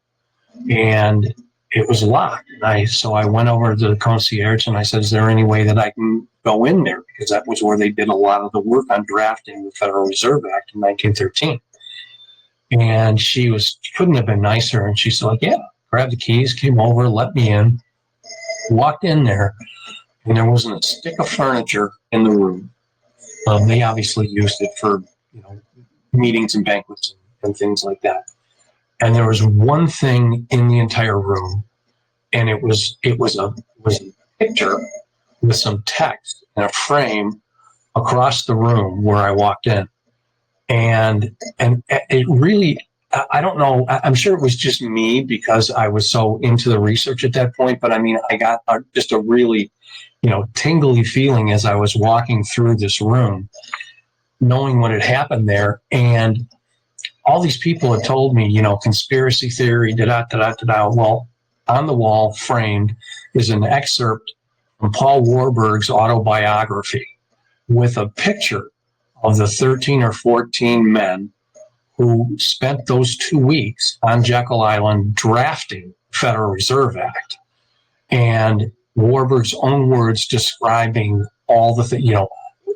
and it was locked. So I went over to the concierge, and I said, "Is there any way that I can go in there?" Because that was where they did a lot of the work on drafting the Federal Reserve Act in 1913. And she couldn't have been nicer. And she said, like, "Yeah," grabbed the keys, came over, let me in, walked in there, and there wasn't a stick of furniture in the room. They obviously used it for, meetings and banquets and things like that. And there was one thing in the entire room, and it was a picture with some text in a frame across the room where I walked in. And it really, I don't know, I'm sure it was just me because I was so into the research at that point, but I mean, I got just a really, tingly feeling as I was walking through this room, knowing what had happened there. And all these people had told me, conspiracy theory, da-da-da-da-da. Well, on the wall, framed, is an excerpt from Paul Warburg's autobiography with a picture of the 13 or 14 men who spent those 2 weeks on Jekyll Island drafting Federal Reserve Act. And Warburg's own words describing all the things,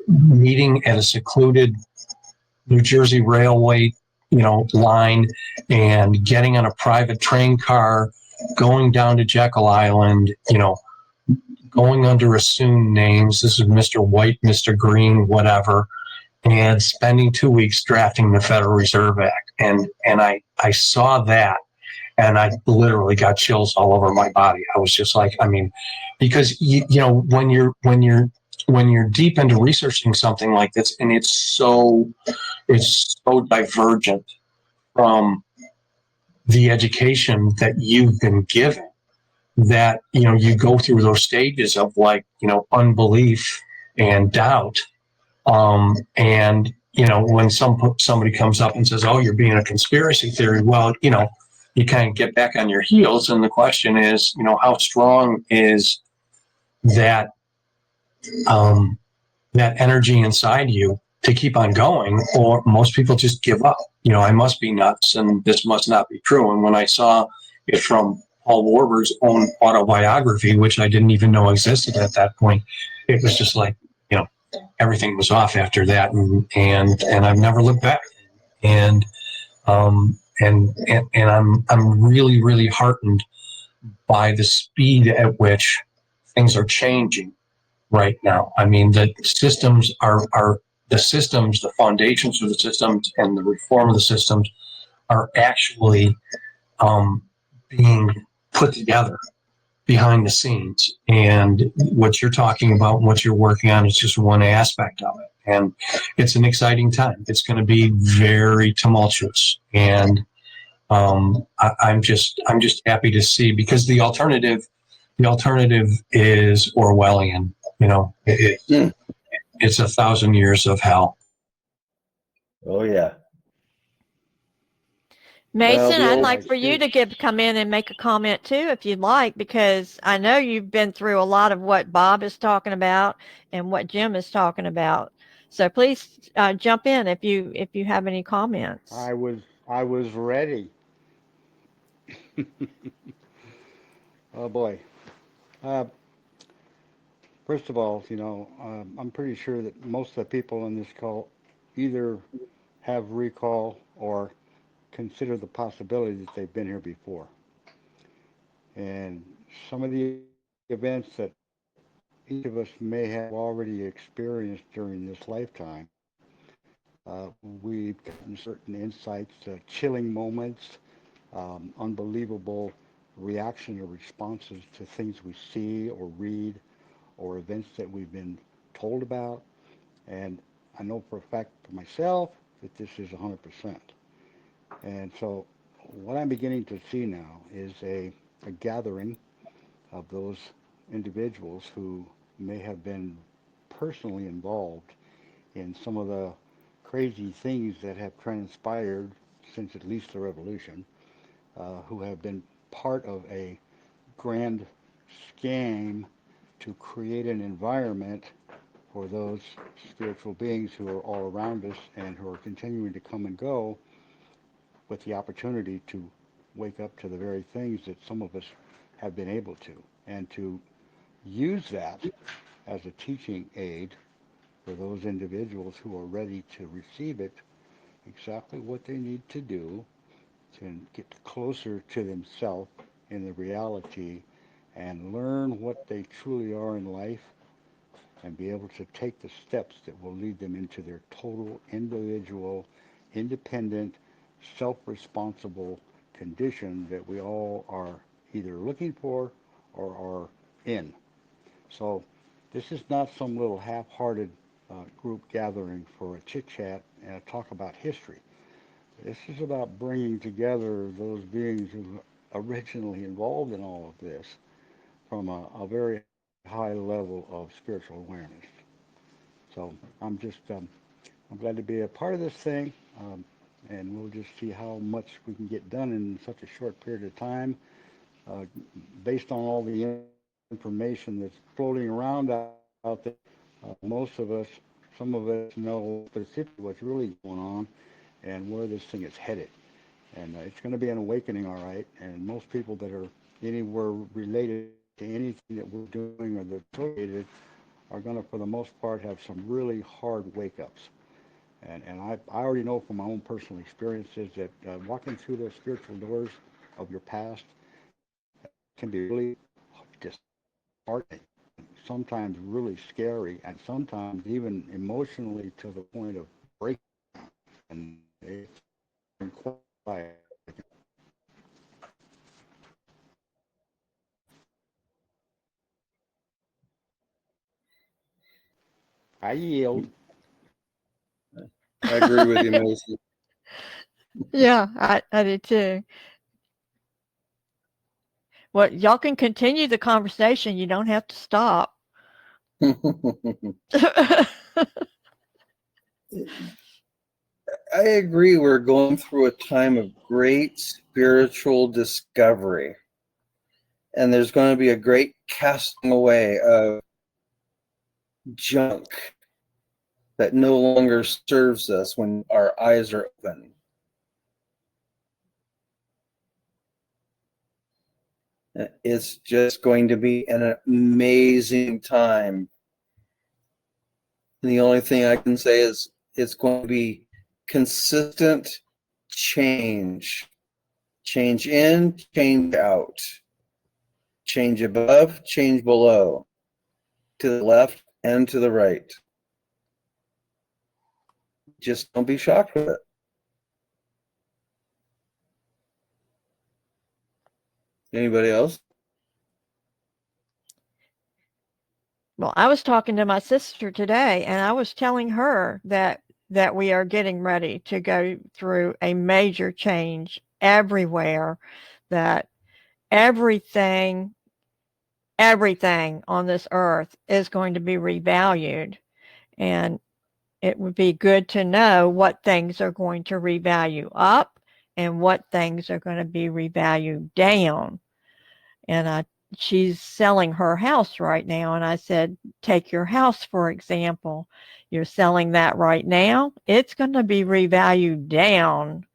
meeting at a secluded New Jersey Railway, line, and getting on a private train car, going down to Jekyll Island, going under assumed names. This is Mr. White, Mr. Green, whatever, and spending 2 weeks drafting the Federal Reserve Act. And I saw that, and I literally got chills all over my body. I was just like, because when you're deep into researching something like this, and it's so divergent from the education that you've been given, that you go through those stages of unbelief and doubt, and when somebody comes up and says, "Oh, you're being a conspiracy theory," well, you kind of get back on your heels, and the question is, how strong is that that energy inside you to keep on going? Or most people just give up. I must be nuts, and this must not be true. And when I saw it from Paul Warburg's own autobiography, which I didn't even know existed at that point, it was just like, everything was off after that, and I've never looked back. And I'm really, really heartened by the speed at which things are changing right now. The systems the foundations of the systems and the reform of the systems are actually being put together behind the scenes. And what you're talking about and what you're working on is just one aspect of it. And it's an exciting time. It's going to be very tumultuous. And I'm just happy to see, because the alternative is Orwellian. It's 1,000 years of hell. Oh yeah. Mason, I'd like for you to come in and make a comment too, if you'd like, because I know you've been through a lot of what Bob is talking about and what Jim is talking about. So please jump in if you have any comments. I was ready. Oh boy. Uh, First of all, I'm pretty sure that most of the people on this call either have recall or consider the possibility that they've been here before. And some of the events that each of us may have already experienced during this lifetime, we've gotten certain insights, chilling moments, unbelievable reaction or responses to things we see or read or events that we've been told about. And I know for a fact for myself that this is 100%. And so what I'm beginning to see now is a gathering of those individuals who may have been personally involved in some of the crazy things that have transpired since at least the revolution, who have been part of a grand scheme to create an environment for those spiritual beings who are all around us and who are continuing to come and go, with the opportunity to wake up to the very things that some of us have been able to, and to use that as a teaching aid for those individuals who are ready to receive it, exactly what they need to do to get closer to themselves in the reality and learn what they truly are in life, and be able to take the steps that will lead them into their total individual, independent, self-responsible condition that we all are either looking for or are in. So this is not some little half-hearted group gathering for a chit-chat and a talk about history. This is about bringing together those beings who originally involved in all of this from a very high high level of spiritual awareness. So I'm just I'm glad to be a part of this thing, and we'll just see how much we can get done in such a short period of time, based on all the information that's floating around out there. Most of us, some of us know specifically what's really going on and where this thing is headed. And it's going to be an awakening, all right. And most people that are anywhere related to anything that we're doing or that's associated are going to, for the most part, have some really hard wake-ups. And I already know from my own personal experiences that walking through those spiritual doors of your past can be really disheartening, sometimes really scary, and sometimes even emotionally to the point of breaking. And it's quiet. I yield. I agree with you, Macy. Yeah, I did too. Well, y'all can continue the conversation. You don't have to stop. I agree. We're going through a time of great spiritual discovery. And there's going to be a great casting away of junk that no longer serves us when our eyes are open. It's just going to be an amazing time. And the only thing I can say is it's going to be consistent change. Change in, change out. Change above, change below. To the left and to the right. Just don't be shocked with it. Anybody else? Well, I was talking to my sister today, and I was telling her that we are getting ready to go through a major change everywhere, that everything on this earth is going to be revalued. And it would be good to know what things are going to revalue up and what things are going to be revalued down. And she's selling her house right now. And I said, take your house, for example. You're selling that right now. It's going to be revalued down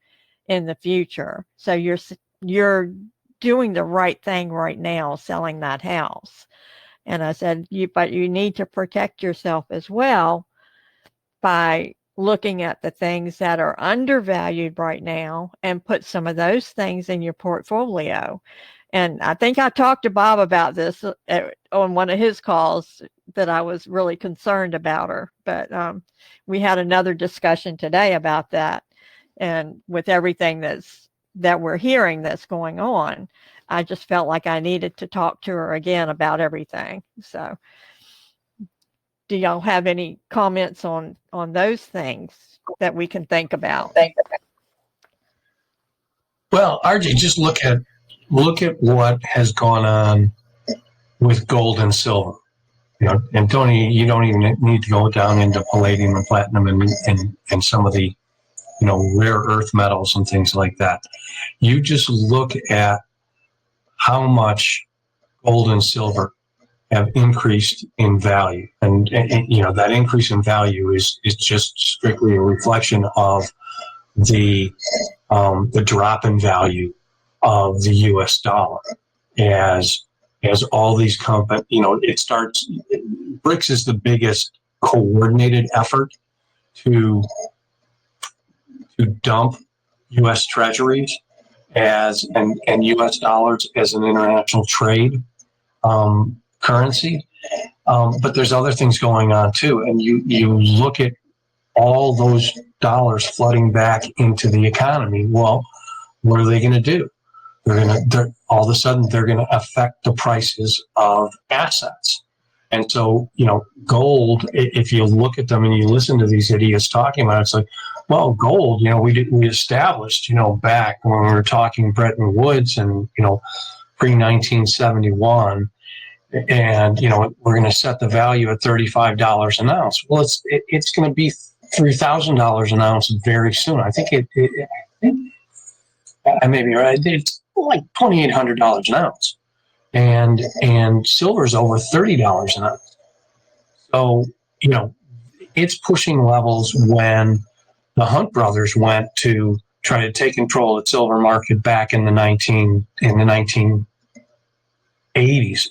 in the future. So you're doing the right thing right now, selling that house. And I said, but you need to protect yourself as well by looking at the things that are undervalued right now and put some of those things in your portfolio. And I think I talked to Bob about this on one of his calls, that I was really concerned about her. But we had another discussion today about that. And with everything that we're hearing that's going on, I just felt like I needed to talk to her again about everything. So do y'all have any comments on those things that we can think about? Well, RJ, just look at what has gone on with gold and silver. You know, and you don't even need to go down into palladium and platinum and some of the, you know, rare earth metals and things like that. You just look at how much gold and silver have increased in value, and you know, that increase in value is just strictly a reflection of the drop in value of the U.S. dollar as all these companies, you know, BRICS is the biggest coordinated effort to dump U.S. treasuries and U.S. dollars as an international trade currency. But there's other things going on too. And you look at all those dollars flooding back into the economy. Well, what are they going to do? They're all of a sudden they're going to affect the prices of assets. And so, you know, gold, if you look at them and you listen to these idiots talking about it, it's like, well, gold, you know, we established, you know, back when we were talking Bretton Woods and, you know, pre-1971, and we're going to set the value at $35 an ounce. Well, it's going to be $3,000 an ounce very soon. I think I may be right. It's like $2,800 an ounce, and silver's over $30 an ounce. So it's pushing levels when the Hunt brothers went to try to take control of the silver market back in the 1980s,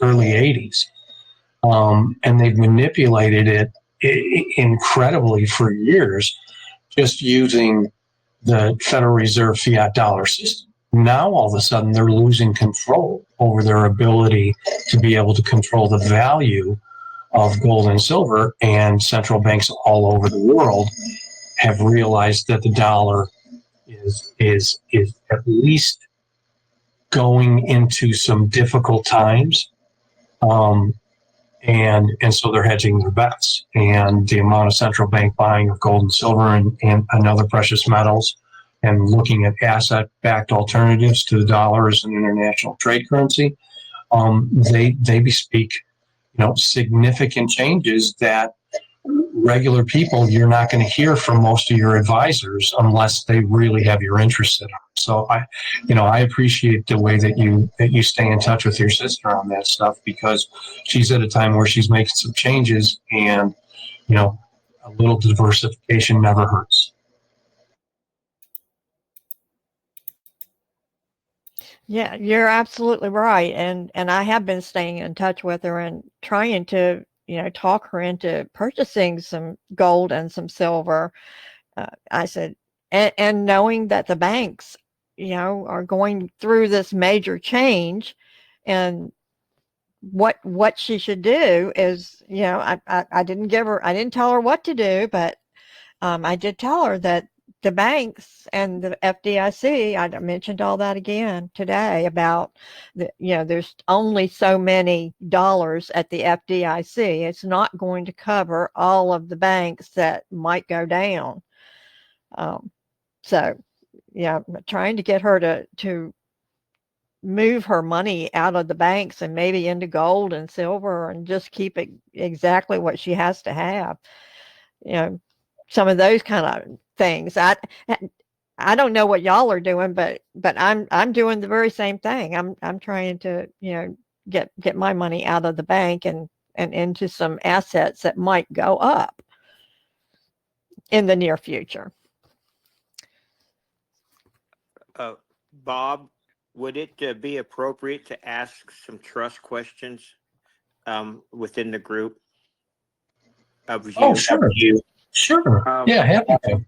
early 80s. And they've manipulated it incredibly for years, just using the Federal Reserve fiat dollar system. Now, all of a sudden, they're losing control over their ability to be able to control the value of gold and silver, and central banks all over the world have realized that the dollar is at least going into some difficult times. And so they're hedging their bets, and the amount of central bank buying of gold and silver and other precious metals, and looking at asset-backed alternatives to the dollar as an international trade currency, they bespeak significant changes that regular people, you're not going to hear from most of your advisors unless they really have your interest in it. So I appreciate the way that you stay in touch with your sister on that stuff, because she's at a time where she's making some changes, and a little diversification never hurts. Yeah, you're absolutely right. And I have been staying in touch with her and trying to, talk her into purchasing some gold and some silver. I said, and knowing that the banks, are going through this major change, and what she should do is, I didn't tell her what to do, but I did tell her that the banks and the FDIC, I mentioned all that again today about there's only so many dollars at the FDIC. It's not going to cover all of the banks that might go down. So yeah, I'm trying to get her to move her money out of the banks and maybe into gold and silver, and just keep it exactly what she has to have. Some of those kind of things. I don't know what y'all are doing, but I'm doing the very same thing. I'm trying to get my money out of the bank and into some assets that might go up in the near future. Bob, would it be appropriate to ask some trust questions within the group of you? Oh, sure. Sure. Yeah, happy to.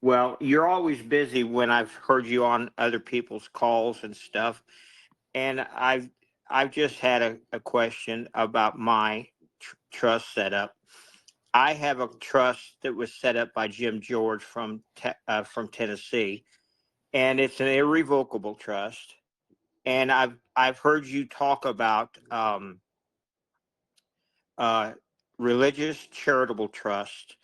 Well, you're always busy when I've heard you on other people's calls and stuff. And I've just had a question about my trust setup. I have a trust that was set up by Jim George from Tennessee, and it's an irrevocable trust. And I've heard you talk about religious charitable trust,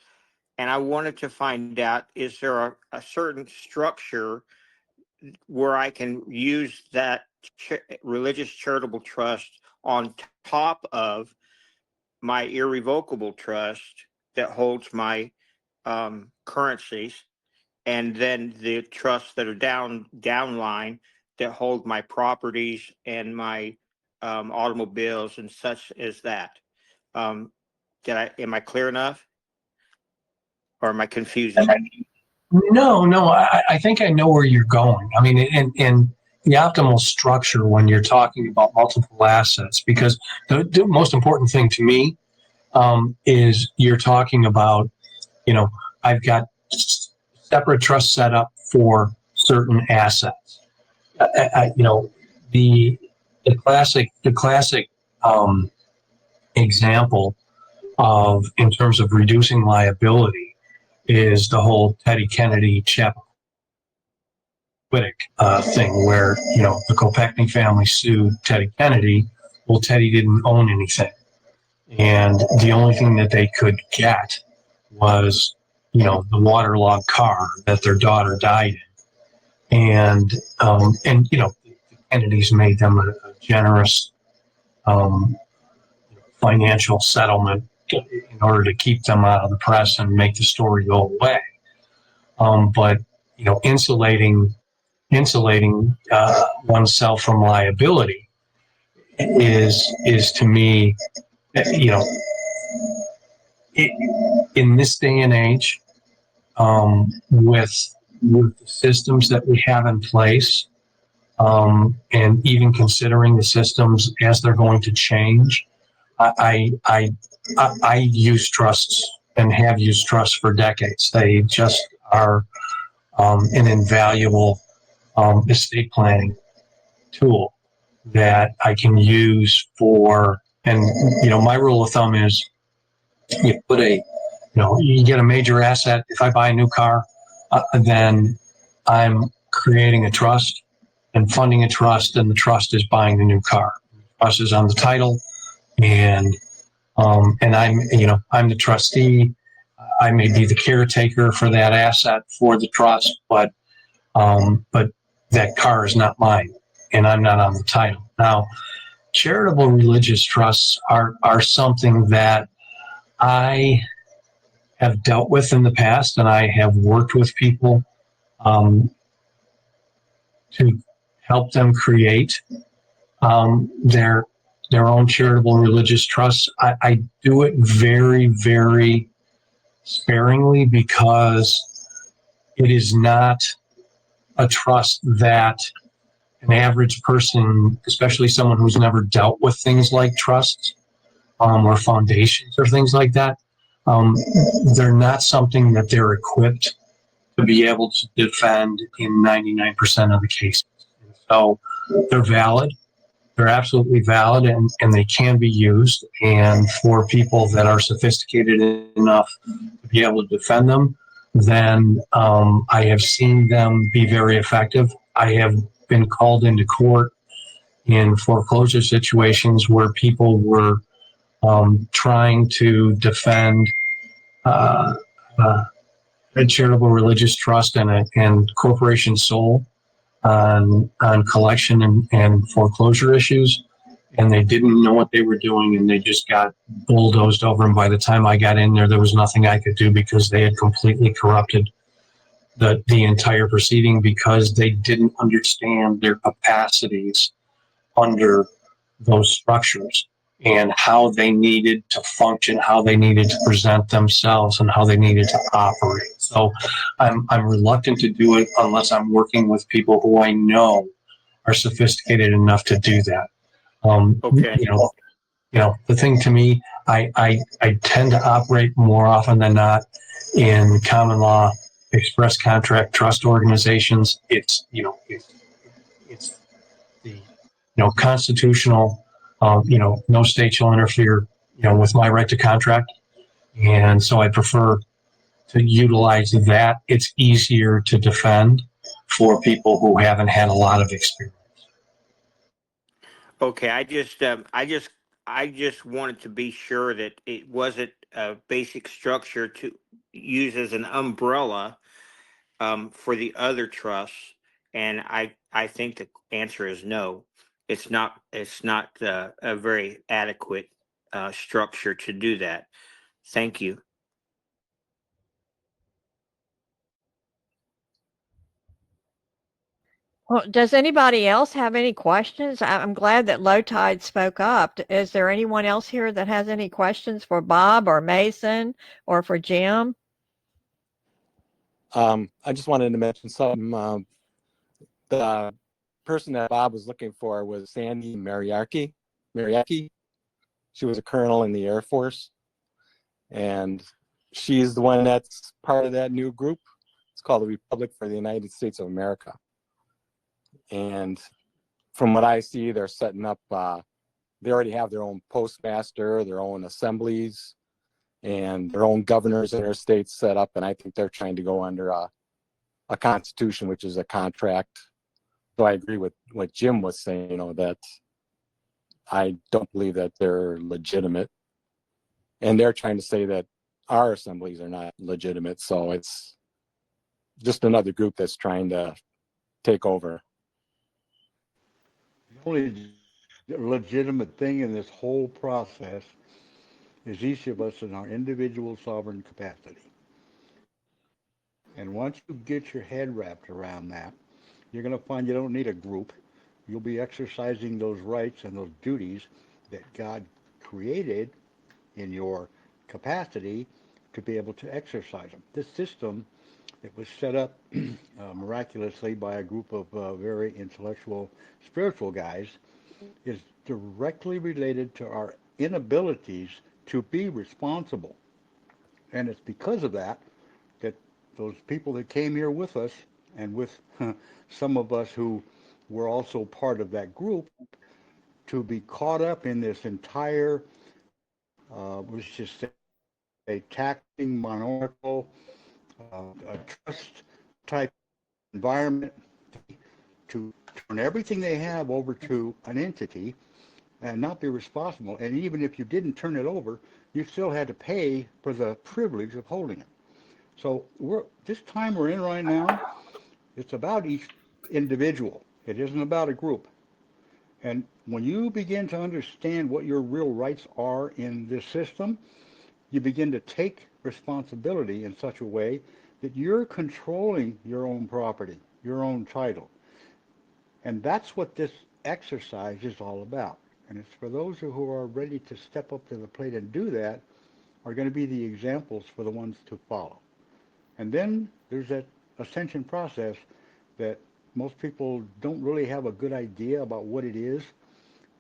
and I wanted to find out, is there a certain structure where I can use that religious charitable trust on top of my irrevocable trust that holds my currencies, and then the trusts that are downline that hold my properties and my automobiles and such as that? Am I clear enough, or am I confusing? No, I think I know where you're going. I mean, and the optimal structure when you're talking about multiple assets, because the most important thing to me is you're talking about, I've got separate trust set up for certain assets. The classic example of, in terms of reducing liability, is the whole Teddy Kennedy Chappaquiddick thing, where the Kopechne family sued Teddy Kennedy. Well, Teddy didn't own anything, and the only thing that they could get was the waterlogged car that their daughter died in, and the Kennedys made them a generous financial settlement in order to keep them out of the press and make the story go away. But insulating oneself from liability is to me, in this day and age, with the systems that we have in place, and even considering the systems as they're going to change, I use trusts and have used trusts for decades. They just are an invaluable estate planning tool that I can use for. And my rule of thumb is you put you get a major asset. If I buy a new car, then I'm creating a trust and funding a trust, and the trust is buying the new car. The trust is on the title, and I'm the trustee. I may be the caretaker for that asset for the trust, but that car is not mine, and I'm not on the title. Now, charitable religious trusts are something that I have dealt with in the past, and I have worked with people to help them create their own charitable religious trusts. I do it very, very sparingly because it is not a trust that an average person, especially someone who's never dealt with things like trusts or foundations or things like that, they're not something that they're equipped to be able to defend in 99% of the cases. So they're valid. They're absolutely valid, and they can be used. And for people that are sophisticated enough to be able to defend them, then I have seen them be very effective. I have been called into court in foreclosure situations where people were trying to defend a charitable religious trust and corporation sole on collection and foreclosure issues, and they didn't know what they were doing, and they just got bulldozed over. And by the time I got in there was nothing I could do because they had completely corrupted the entire proceeding because they didn't understand their capacities under those structures and how they needed to function, how they needed to present themselves, and how they needed to operate. So I'm reluctant to do it unless I'm working with people who I know are sophisticated enough to do that. Okay. The thing to me, I tend to operate more often than not in common law, express contract trust organizations. It's the constitutional. No state shall interfere, with my right to contract. And so I prefer to utilize that. It's easier to defend for people who haven't had a lot of experience. Okay. I just wanted to be sure that it wasn't a basic structure to use as an umbrella for the other trusts, and I think the answer is no. It's not. It's not a very adequate structure to do that. Thank you. Well, does anybody else have any questions? I'm glad that Low Tide spoke up. Is there anyone else here that has any questions for Bob or Mason or for Jim? I just wanted to mention something. The person that Bob was looking for was Sandy Mariarki. She was a colonel in the Air Force, and she's the one that's part of that new group. It's called the Republic for the United States of America. And from what I see, they're setting up, they already have their own postmaster, their own assemblies, and their own governors in their states set up. And I think they're trying to go under a constitution, which is a contract. So I agree with what Jim was saying, that I don't believe that they're legitimate. And they're trying to say that our assemblies are not legitimate. So it's just another group that's trying to take over. The only legitimate thing in this whole process is each of us in our individual sovereign capacity. And once you get your head wrapped around that, you're going to find you don't need a group. You'll be exercising those rights and those duties that God created in your capacity to be able to exercise them. This system, it was set up miraculously by a group of very intellectual, spiritual guys, is directly related to our inabilities to be responsible. And it's because of that that those people that came here with us and with some of us who were also part of that group to be caught up in this entire, let's just say, taxing, monarchical, a trust type environment to turn everything they have over to an entity and not be responsible. And even if you didn't turn it over, you still had to pay for the privilege of holding it. So this time we're in right now, it's about each individual. It isn't about a group. And when you begin to understand what your real rights are in this system, you begin to take responsibility in such a way that you're controlling your own property, your own title. And that's what this exercise is all about. And it's for those who are ready to step up to the plate and do that are going to be the examples for the ones to follow. And then there's that ascension process that most people don't really have a good idea about what it is,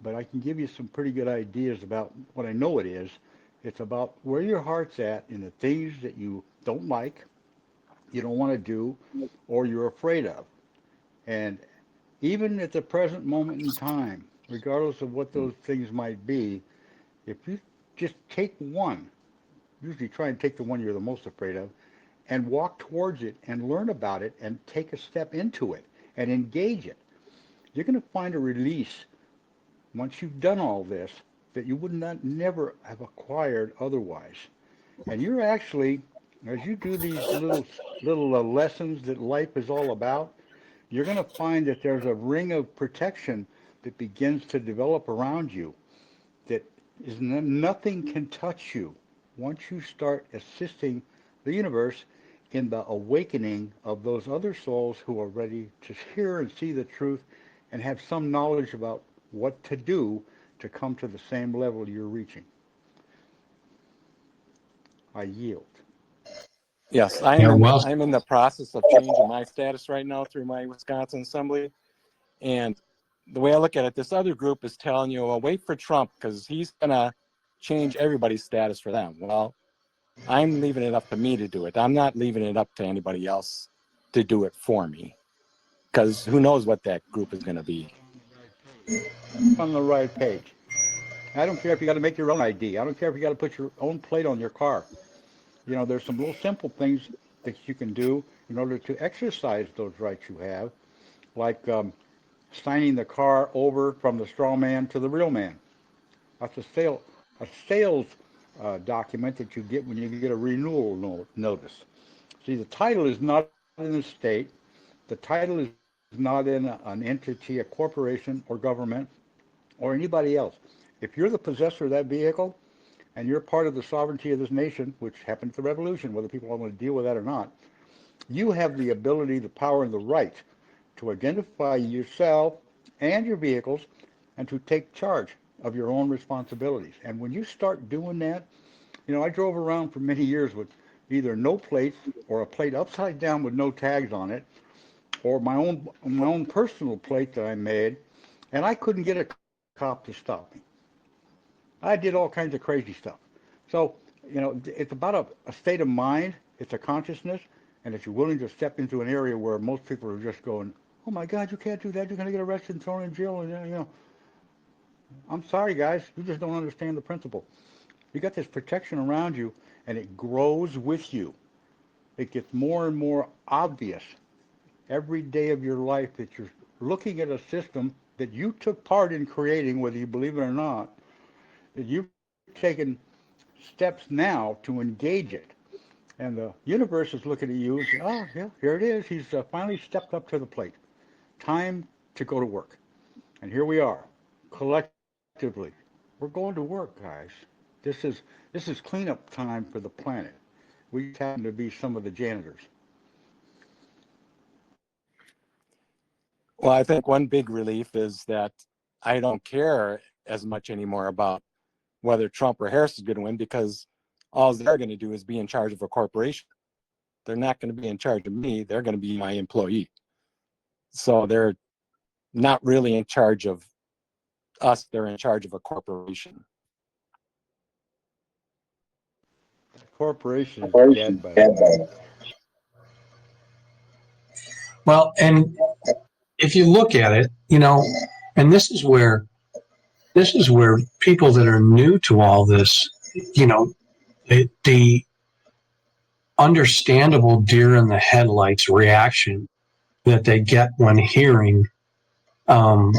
but I can give you some pretty good ideas about what I know it is. It's about where your heart's at in the things that you don't like, you don't want to do, or you're afraid of. And even at the present moment in time, regardless of what those things might be, if you just take one, usually try and take the one you're the most afraid of, and walk towards it and learn about it and take a step into it and engage it, you're going to find a release once you've done all this that you would not never have acquired otherwise. And you're actually, as you do these little lessons that life is all about, you're going to find that there's a ring of protection that begins to develop around you that is nothing can touch you once you start assisting the universe in the awakening of those other souls who are ready to hear and see the truth and have some knowledge about what to do to come to the same level you're reaching. I yield. Yes, Yeah, well, I'm in the process of changing my status right now through my Wisconsin Assembly. And the way I look at it, this other group is telling you, well, wait for Trump because he's going to change everybody's status for them. Well, I'm leaving it up to me to do it. I'm not leaving it up to anybody else to do it for me because who knows what that group is going to be. On the right page. I don't care if you got to make your own ID. I don't care if you got to put your own plate on your car. You know, there's some little simple things that you can do in order to exercise those rights you have, like signing the car over from the straw man to the real man. That's a sales document that you get when you get a renewal notice. See, the title is not in the state. The title is not in an entity, a corporation, or government, or anybody else. If you're the possessor of that vehicle and you're part of the sovereignty of this nation, which happened at the revolution, whether people want to deal with that or not, you have the ability, the power, and the right to identify yourself and your vehicles and to take charge of your own responsibilities. And when you start doing that, you know, I drove around for many years with either no plates or a plate upside down with no tags on it, or my own personal plate that I made, and I couldn't get a cop to stop me. I did all kinds of crazy stuff. So, you know, it's about a state of mind, it's a consciousness, and if you're willing to step into an area where most people are just going, oh my God, you can't do that, you're going to get arrested and thrown in jail, and you know, I'm sorry guys, you just don't understand the principle. You got this protection around you, and it grows with you. It gets more and more obvious every day of your life that you're looking at a system that you took part in creating, whether you believe it or not, that you've taken steps now to engage it. And the universe is looking at you and saying, oh, yeah, here it is. He's finally stepped up to the plate. Time to go to work. And here we are, collectively. We're going to work, guys. this is cleanup time for the planet. We just happen to be some of the janitors. Well, I think one big relief is that I don't care as much anymore about whether Trump or Harris is going to win, because all they're going to do is be in charge of a corporation. They're not going to be in charge of me. They're going to be my employee. So they're not really in charge of us. They're in charge of a corporation. Corporation is dead by the way. Well, and if you look at it, and this is where people that are new to all this, the understandable deer in the headlights reaction that they get when hearing, what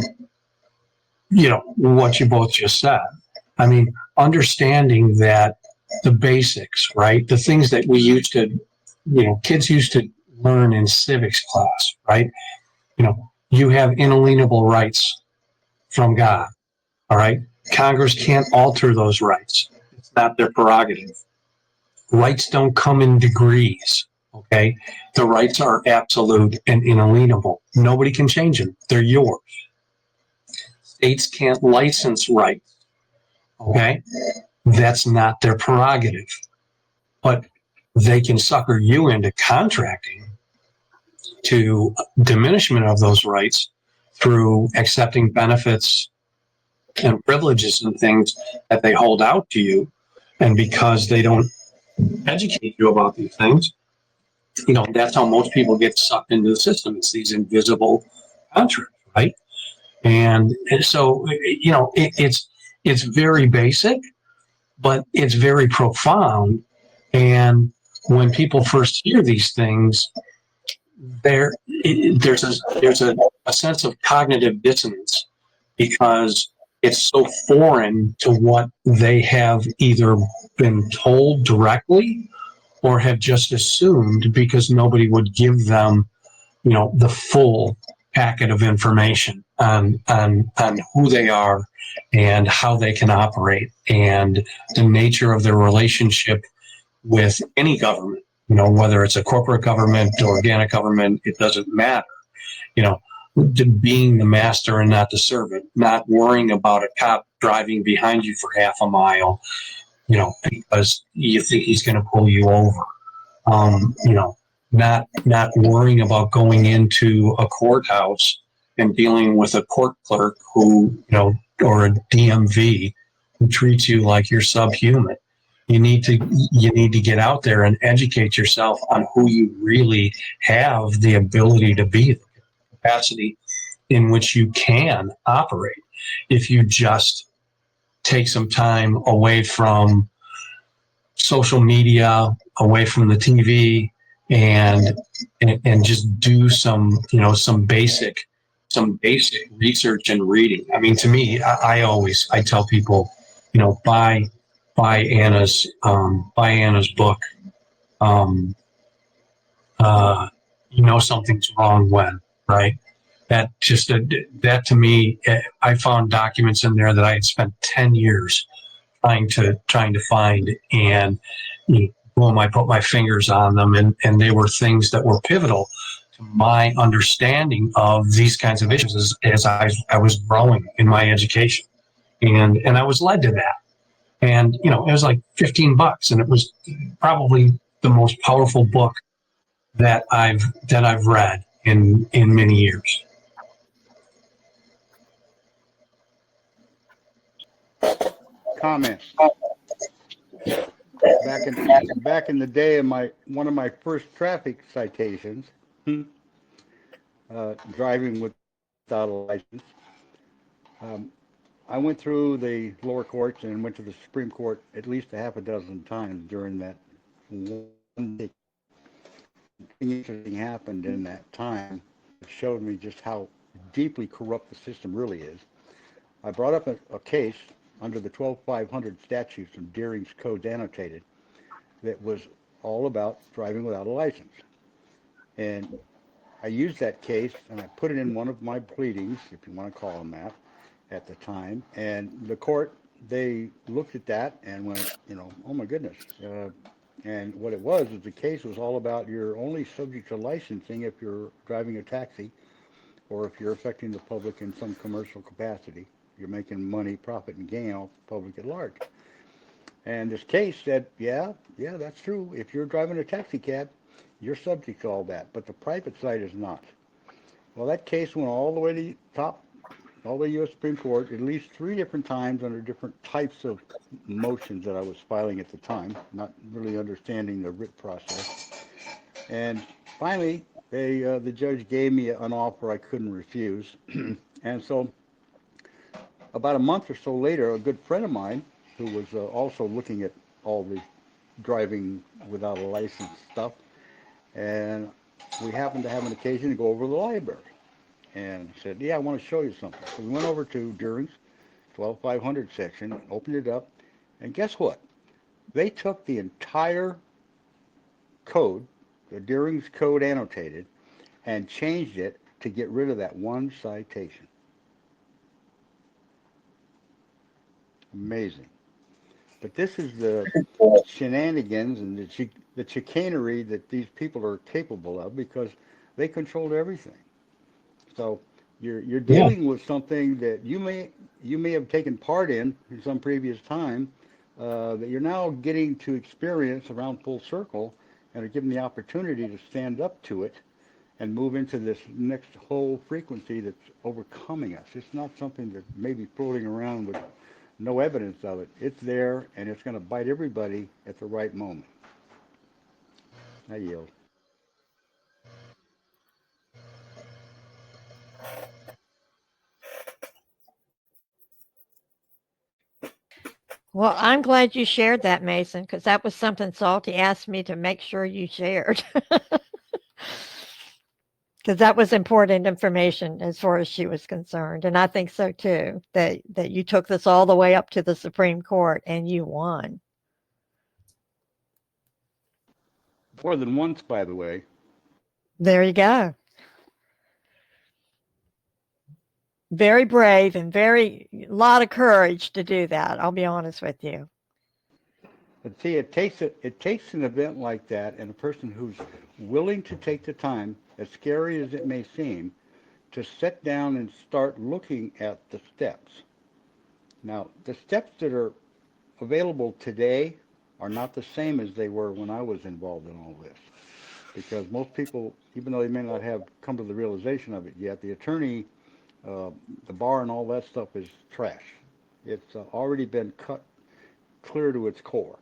you both just said. I mean, understanding that the basics, right? The things that we used to, kids used to learn in civics class, right? You have inalienable rights from God, all right? Congress can't alter those rights. It's not their prerogative. Rights don't come in degrees, okay? The rights are absolute and inalienable. Nobody can change them. They're yours. States can't license rights, okay? That's not their prerogative. But they can sucker you into contracting to diminishment of those rights through accepting benefits and privileges and things that they hold out to you. And because they don't educate you about these things, that's how most people get sucked into the system. It's these invisible contracts, right? And so, it's very basic, but it's very profound. And when people first hear these things, there's a sense of cognitive dissonance because it's so foreign to what they have either been told directly or have just assumed because nobody would give them, the full packet of information on who they are and how they can operate and the nature of their relationship with any government, whether it's a corporate government, organic government, it doesn't matter, being the master and not the servant, not worrying about a cop driving behind you for half a mile, because you think he's going to pull you over. Not worrying about going into a courthouse and dealing with a court clerk who, or a DMV who treats you like you're subhuman. You need to get out there and educate yourself on who you really have the ability to be, the capacity in which you can operate. If you just take some time away from social media, away from the TV, and just do some basic research and reading. I mean, to me, I tell people, buy Anna's book. Something's wrong when, right? That to me, I found documents in there that I had spent 10 years trying to find, and boom, I put my fingers on them, and they were things that were pivotal to my understanding of these kinds of issues as I was growing in my education, and I was led to that. And it was like $15, and it was probably the most powerful book that I've read in many years. Comments. Back in the day of one of my first traffic citations, driving without a license, I went through the lower courts and went to the Supreme Court at least a half a dozen times during that one day. Interesting happened in that time. It showed me just how deeply corrupt the system really is. I brought up a case under the 12500 statutes of Deering's Codes Annotated that was all about driving without a license. And I used that case and I put it in one of my pleadings, if you want to call them that, at the time. And the court they looked at that and went, oh my goodness. And what it was is the case was all about you're only subject to licensing if you're driving a taxi or if you're affecting the public in some commercial capacity. You're making money, profit, and gain off the public at large. And this case said, yeah, that's true. If you're driving a taxi cab, you're subject to all that, but the private side is not. Well, that case went all the way to the top, all the way to U.S. Supreme Court, at least 3 different times under different types of motions that I was filing at the time, not really understanding the writ process. And finally, the judge gave me an offer I couldn't refuse. And so about a month or so later, a good friend of mine who was also looking at all the driving without a license stuff, and we happened to have an occasion to go over to the library. And said, yeah, I want to show you something. So we went over to Deering's 12500 section, opened it up, and guess what? They took the entire code, the Deering's code annotated, and changed it to get rid of that one citation. Amazing. But this is the shenanigans and the chicanery that these people are capable of because they controlled everything. So you're dealing with something that you may have taken part in some previous time that you're now getting to experience around full circle and are given the opportunity to stand up to it and move into this next whole frequency that's overcoming us. It's not something that may be floating around with no evidence of it. It's there, and it's going to bite everybody at the right moment. I yield. Well, I'm glad you shared that, Mason, because that was something Salty asked me to make sure you shared. Because that was important information as far as she was concerned. And I think so too, that you took this all the way up to the Supreme Court and you won. More than once, by the way. There you go. Very brave and a lot of courage to do that. I'll be honest with you. But see, it takes an event like that and a person who's willing to take the time, as scary as it may seem, to sit down and start looking at the steps. Now, the steps that are available today are not the same as they were when I was involved in all this. Because most people, even though they may not have come to the realization of it yet, the attorney, the bar and all that stuff is trash. It's already been cut clear to its core.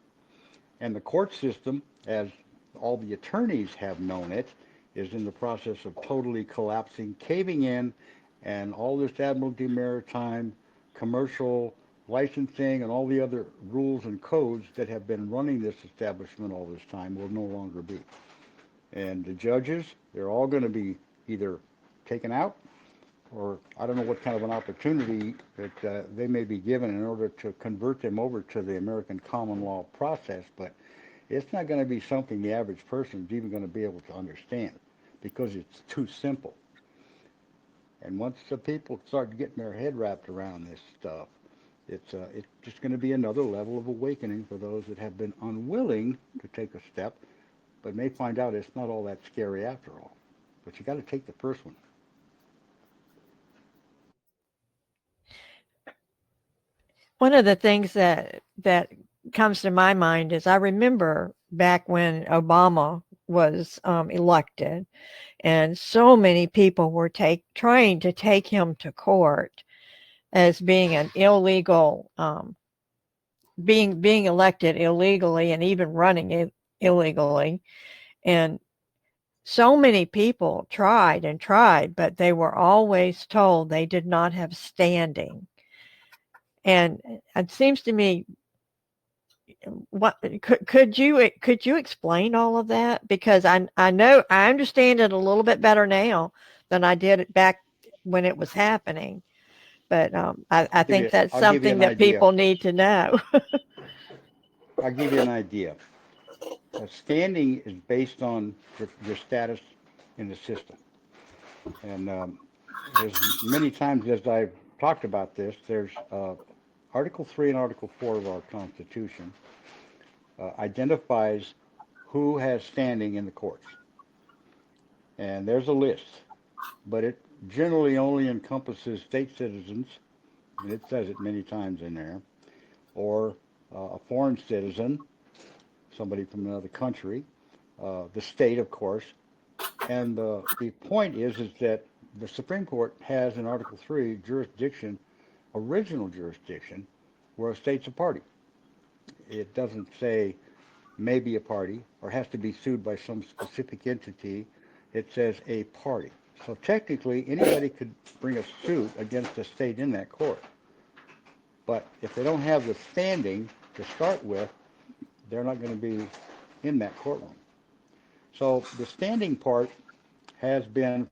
And the court system, as all the attorneys have known it, is in the process of totally collapsing, caving in, and all this admiralty maritime, commercial licensing, and all the other rules and codes that have been running this establishment all this time will no longer be. And the judges, they're all going to be either taken out or I don't know what kind of an opportunity that they may be given in order to convert them over to the American common law process, but it's not going to be something the average person is even going to be able to understand because it's too simple. And once the people start getting their head wrapped around this stuff, it's just going to be another level of awakening for those that have been unwilling to take a step, but may find out it's not all that scary after all. But you got to take the first one. One of the things that comes to my mind is I remember back when Obama was elected, and so many people were trying to take him to court as being an illegal, being elected illegally, and even running it illegally, and so many people tried and tried, but they were always told they did not have standing. And it seems to me, what could you explain all of that? Because I know I understand it a little bit better now than I did it back when it was happening. But I think that's I'll give you something an that idea. people need to know. I'll give you an idea. Standing is based on your status in the system. And as many times as I've talked about this, there's Article 3 and Article 4 of our Constitution identifies who has standing in the courts. And there's a list, but it generally only encompasses state citizens, and it says it many times in there, or a foreign citizen, somebody from another country, the state, of course. And the point is that the Supreme Court has in Article 3 jurisdiction, original jurisdiction, where a state's a party. It doesn't say may be a party or has to be sued by some specific entity. It says a party. So technically, anybody could bring a suit against a state in that court. But if they don't have the standing to start with, they're not going to be in that courtroom. So the standing part has been,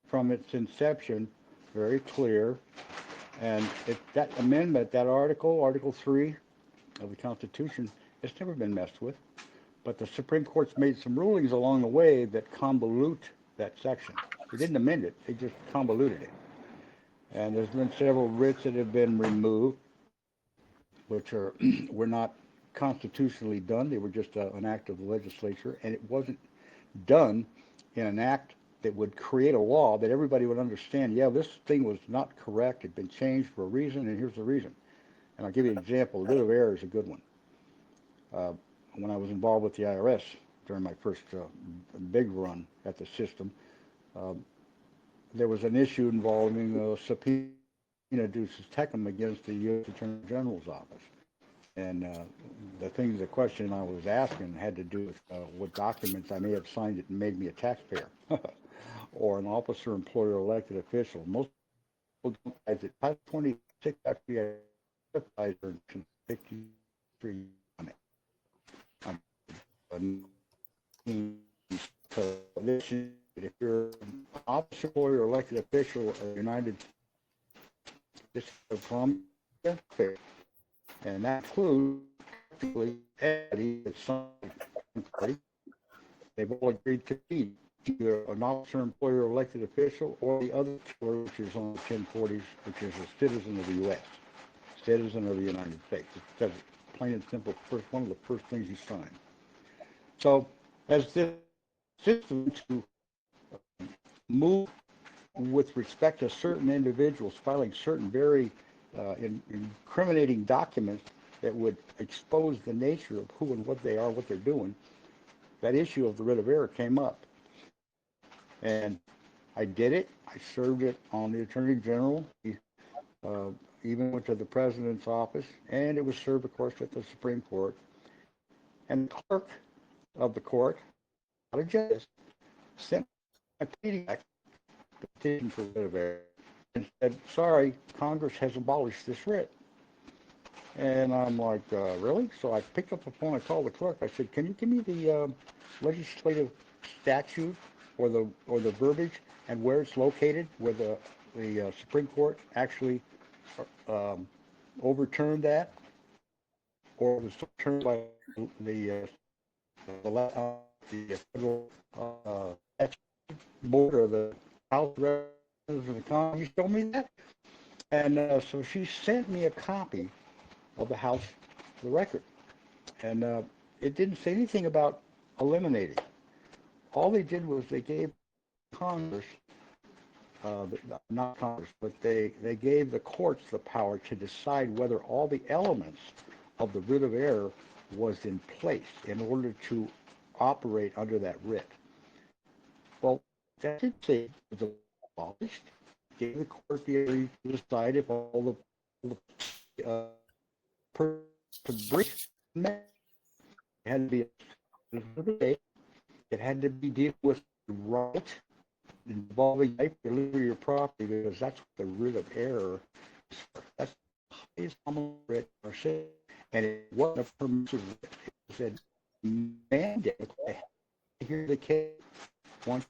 from its inception, very clear. And that amendment, that Article 3 of the Constitution, it's never been messed with. But the Supreme Court's made some rulings along the way that convolute that section. They didn't amend it, they just convoluted it. And there's been several writs that have been removed, which were not constitutionally done. They were just an act of the legislature, and it wasn't done in an act that would create a law that everybody would understand, yeah, this thing was not correct, it'd been changed for a reason, and here's the reason. And I'll give you an example. Writ of error is a good one. When I was involved with the IRS during my first big run at the system, there was an issue involving subpoena duces tecum against the U.S. Attorney General's office. And the question I was asking had to do with what documents I may have signed it and made me a taxpayer or an officer, employer, elected official. Most people don't realize that Title 26 actually identifies her 53 on it. If you're an officer, employer, or elected official of the United States of Colombia, and that includes anybody that's somebody they've all agreed to be either an officer, employer, elected official, or the other category, which is on the 1040s, which is a citizen of the U.S., citizen of the United States. It says it plain and simple, one of the first things you sign. So as this system to move with respect to certain individuals filing certain very incriminating documents that would expose the nature of who and what they are, what they're doing, that issue of the writ of error came up. And I did it. I served it on the Attorney General. Even went to the President's office, and it was served, of course, at the Supreme Court. And the clerk of the court, not a judge, sent a petition for writ of error and said, sorry, Congress has abolished this writ. And I'm like, really? So I picked up the phone, I called the clerk, I said, can you give me the legislative statute or the verbiage and where it's located, where the Supreme Court actually overturned that, or was overturned by the federal board or the House of Representatives of the Congress. You show me that? And so she sent me a copy of the House, the record. And it didn't say anything about eliminating. All they did was they gave Congress, not Congress, but they gave the courts the power to decide whether all the elements of the writ of error was in place in order to operate under that writ. Well, that didn't say it was abolished. It gave the court the ability to decide if all the breach met. It had to be it had to be dealt with the right involving life, delivery, or property, because that's what the writ of error is for. That's the highest common writ or sin, and it wasn't a permissive writ. It said mandate to hear the case once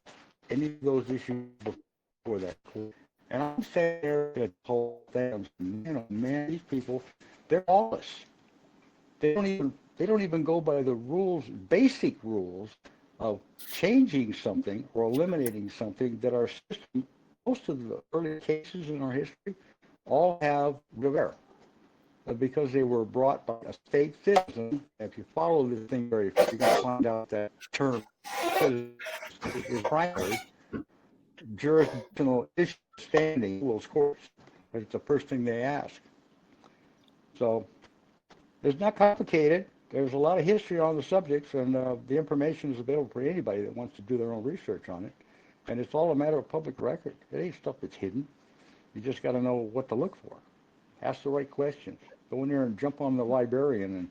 any of those issues before that court. And I'm saying there the whole thing, man, these people, they're lawless. They don't even go by the rules, basic rules of changing something or eliminating something that our system, most of the early cases in our history, all have writ of error. because they were brought by a state citizen. If you follow this thing very, you're going to find out that term is primary jurisdictional issue standing rules courts. It's the first thing they ask. So it's not complicated. There's a lot of history on the subjects, and the information is available for anybody that wants to do their own research on it. And it's all a matter of public record. It ain't stuff that's hidden. You just got to know what to look for. Ask the right questions. Go in there and jump on the librarian and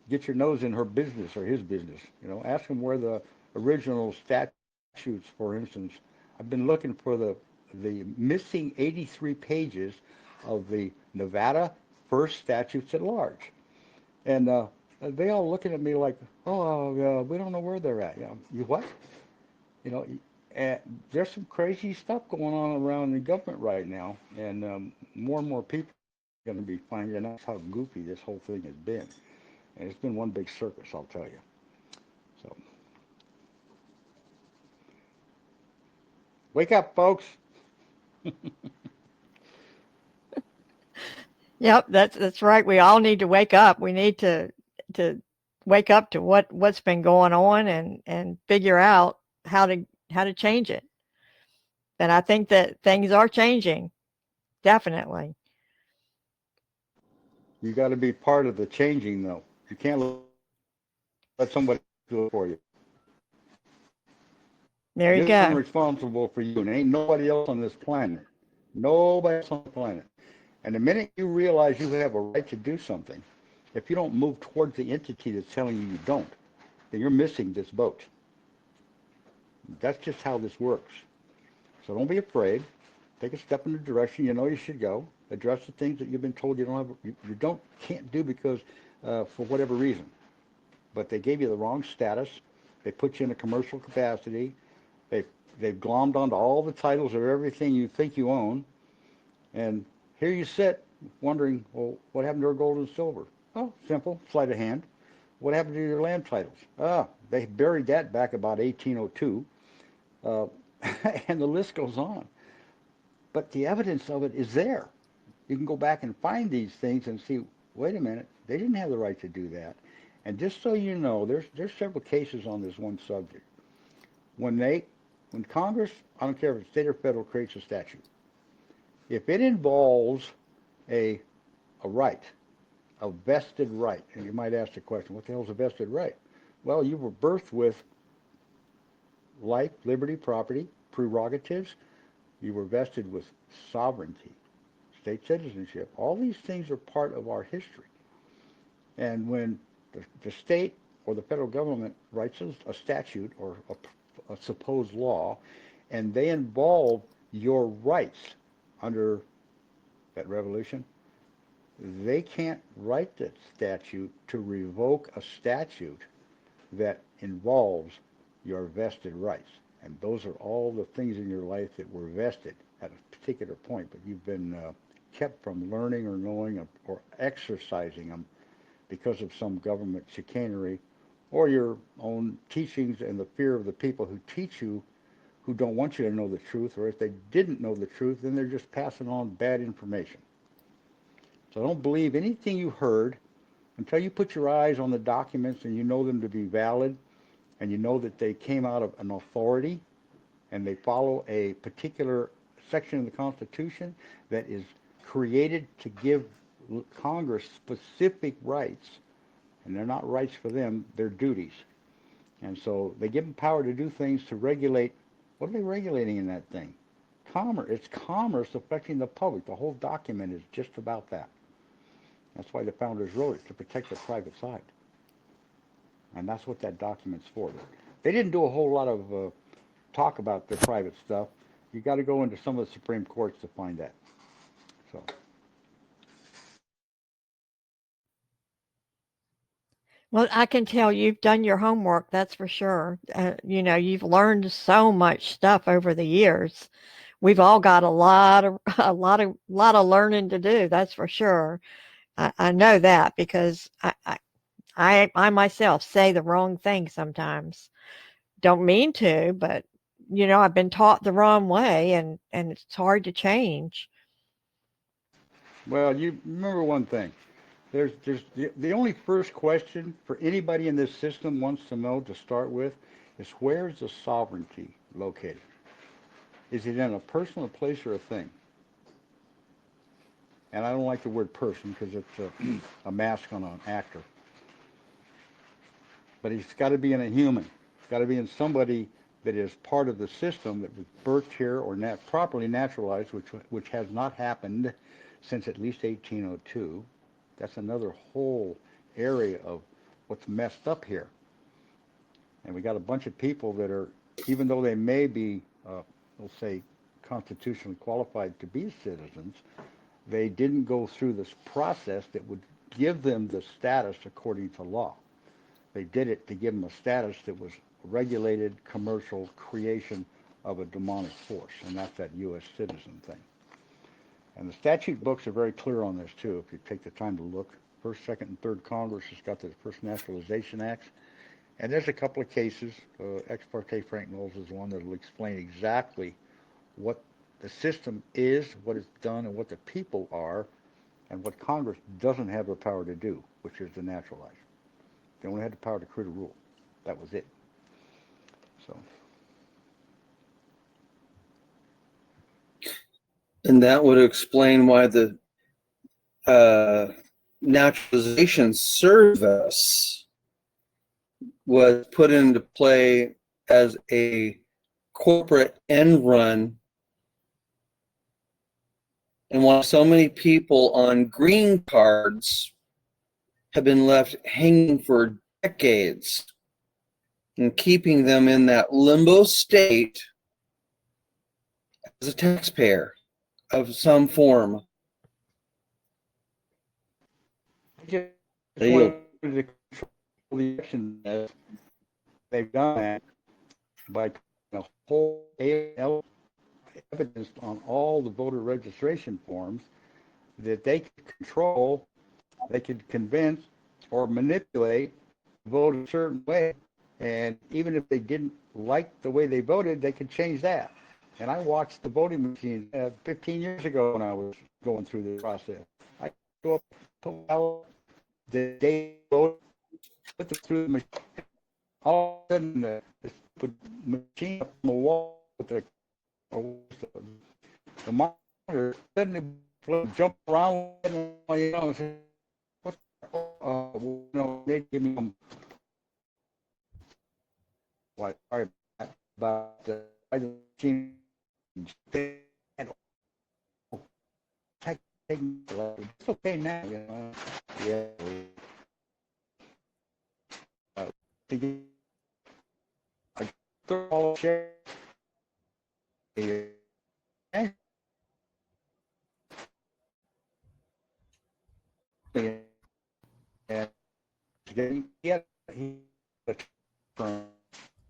get your nose in her business or his business. You know, ask them where the original statutes, for instance. I've been looking for the missing 83 pages of the Nevada first statutes at large. And they all looking at me like, oh, we don't know where they're at. You know, you what? You know, and there's some crazy stuff going on around the government right now, and more and more people are going to be finding out how goofy this whole thing has been. And it's been one big circus, I'll tell you. So, wake up, folks. Yep, that's right. We all need to wake up. We need to wake up to what's been going on and figure out how to change it. And I think that things are changing, definitely. You got to be part of the changing, though. You can't let somebody do it for you. There you You're go. responsible for you, and ain't nobody else on this planet. Nobody else on the planet. And the minute you realize you have a right to do something, if you don't move towards the entity that's telling you don't, then you're missing this boat. That's just how this works. So don't be afraid. Take a step in the direction you know you should go. Address the things that you've been told you can't do because for whatever reason. But they gave you the wrong status. They put you in a commercial capacity. They've glommed onto all the titles of everything you think you own. And here you sit wondering, well, what happened to our gold and silver? Oh, simple, sleight of hand. What happened to your land titles? They buried that back about 1802. And the list goes on. But the evidence of it is there. You can go back and find these things and see, wait a minute, they didn't have the right to do that. And just so you know, there's several cases on this one subject. When Congress, I don't care if it's state or federal, creates a statute, if it involves a right, a vested right, and you might ask the question, what the hell is a vested right? Well, you were birthed with life, liberty, property, prerogatives. You were vested with sovereignty, state citizenship. All these things are part of our history. And when the state or the federal government writes a statute or a supposed law, and they involve your rights under that revolution, they can't write that statute to revoke a statute that involves your vested rights. And those are all the things in your life that were vested at a particular point, but you've been kept from learning or knowing or exercising them because of some government chicanery or your own teachings and the fear of the people who teach you, who don't want you to know the truth, or if they didn't know the truth, then they're just passing on bad information. So don't believe anything you heard until you put your eyes on the documents and you know them to be valid, and you know that they came out of an authority and they follow a particular section of the Constitution that is created to give Congress specific rights. And they're not rights for them, they're duties. And so they give them power to do things to regulate. What are they regulating in that thing? Commerce. It's commerce affecting the public. The whole document is just about that. That's why the founders wrote it, to protect the private side. And that's what that document's for. They didn't do a whole lot of talk about the private stuff. You got to go into some of the Supreme Courts to find that. So. Well, I can tell you've done your homework, that's for sure. You've learned so much stuff over the years. We've all got a lot of learning to do, that's for sure. I know that because I myself say the wrong thing sometimes. Don't mean to, but I've been taught the wrong way, and it's hard to change. Well, you remember one thing. The only first question for anybody in this system wants to know to start with is where's the sovereignty located? Is it in a person, a place, or a thing? And I don't like the word person because it's a mask on an actor. But it's got to be in a human. It's got to be in somebody that is part of the system that was birthed here or properly naturalized, which has not happened since at least 1802. That's another whole area of what's messed up here. And we got a bunch of people that are, even though they may be, we'll say, constitutionally qualified to be citizens, they didn't go through this process that would give them the status according to law. They did it to give them a status that was regulated commercial creation of a demonic force, and that's that U.S. citizen thing. And the statute books are very clear on this too, if you take the time to look. First, Second, and Third Congress has got the First Naturalization Acts, and there's a couple of cases. Ex parte Frank Knowles is one that will explain exactly what the system is, what it's done, and what the people are, and what Congress doesn't have the power to do, which is to naturalize. They only had the power to create a rule. That was it. So. And that would explain why the naturalization service was put into play as a corporate end run, and why so many people on green cards have been left hanging for decades, and keeping them in that limbo state as a taxpayer of some form. I just wanted to control the election as they've done that by a whole evidence on all the voter registration forms that they could control, they could convince or manipulate vote a certain way, and even if they didn't like the way they voted, they could change that. And I watched the voting machine 15 years ago when I was going through this process. I go up, put ballot, the day vote, put them through the machine. All of a sudden, the machine up on the wall with the monitor suddenly jump around, you know, and say, what, you know, they give me like, sorry about the machine. It's okay now, you know. Yeah. I throw all share. And getting he from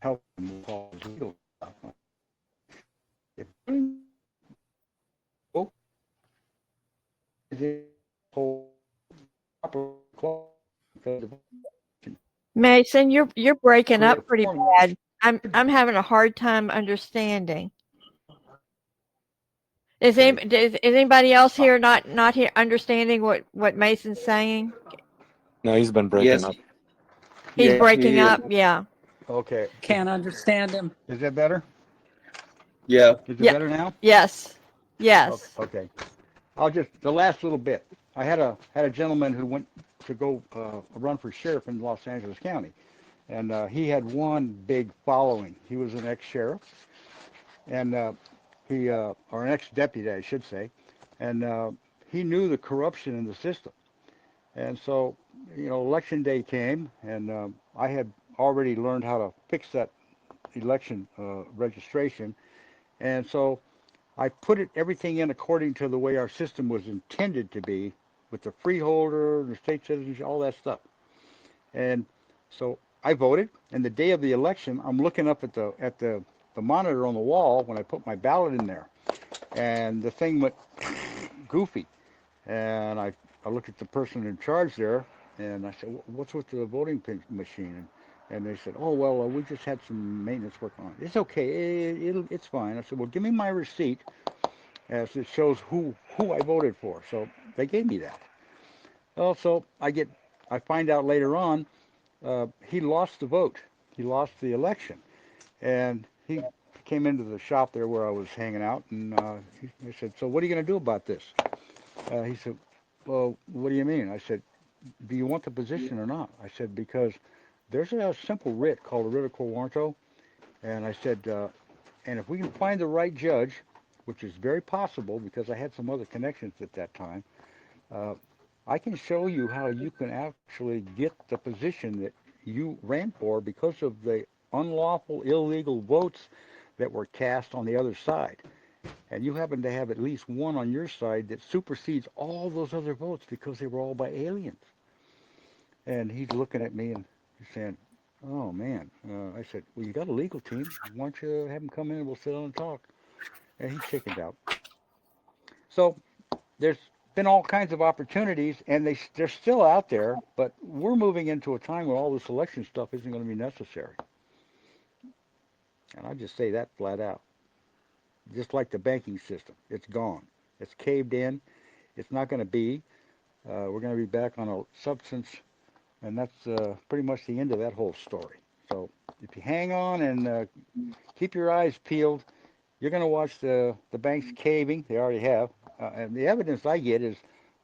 help him with all his legal stuff. If whole proper Mason, you're breaking up pretty bad. I'm having a hard time understanding. Is anybody else here not here understanding what Mason's saying? No, he's been breaking up. He's breaking up. Yeah. Okay. Can't understand him. Is that better? Yeah. Is it better now? Yes. Yes. Okay. I'll just the last little bit. I had a gentleman who went to go run for sheriff in Los Angeles County, and he had one big following. He was an ex-sheriff, and he or an ex-deputy, I should say, and he knew the corruption in the system. And so, you know, election day came, and I had already learned how to fix that election registration, and so I put everything in according to the way our system was intended to be, with the freeholder, the state citizenship, all that stuff. And so I voted, and the day of the election, I'm looking up at the monitor on the wall when I put my ballot in there, and the thing went goofy. And I looked at the person in charge there, and I said, "What's with the voting machine?" And they said, "Oh, well, we just had some maintenance work on it. It's okay. It's fine." I said, "Well, give me my receipt as it shows who I voted for." So they gave me that. Well, so I find out later on, he lost the vote. He lost the election, and he came into the shop there where I was hanging out, and I said, "So what are you going to do about this?" He said, "Well, what do you mean?" I said, "Do you want the position or not?" I said, "Because there's a simple writ called a writ of quo warranto," and I said, "And if we can find the right judge, which is very possible because I had some other connections at that time, uh, I can show you how you can actually get the position that you ran for because of the unlawful, illegal votes that were cast on the other side. And you happen to have at least one on your side that supersedes all those other votes because they were all by aliens." And he's looking at me and he's saying, "Oh, man." I said, "Well, you got a legal team. Why don't you have them come in and we'll sit down and talk?" And he chickened out. So there's been all kinds of opportunities, and they're still out there. But we're moving into a time where all this election stuff isn't going to be necessary, and I just say that flat out. Just like the banking system, it's gone. It's caved in. It's not going to be. We're going to be back on a substance, and that's pretty much the end of that whole story. So if you hang on and keep your eyes peeled, you're going to watch the banks caving. They already have, and the evidence I get is,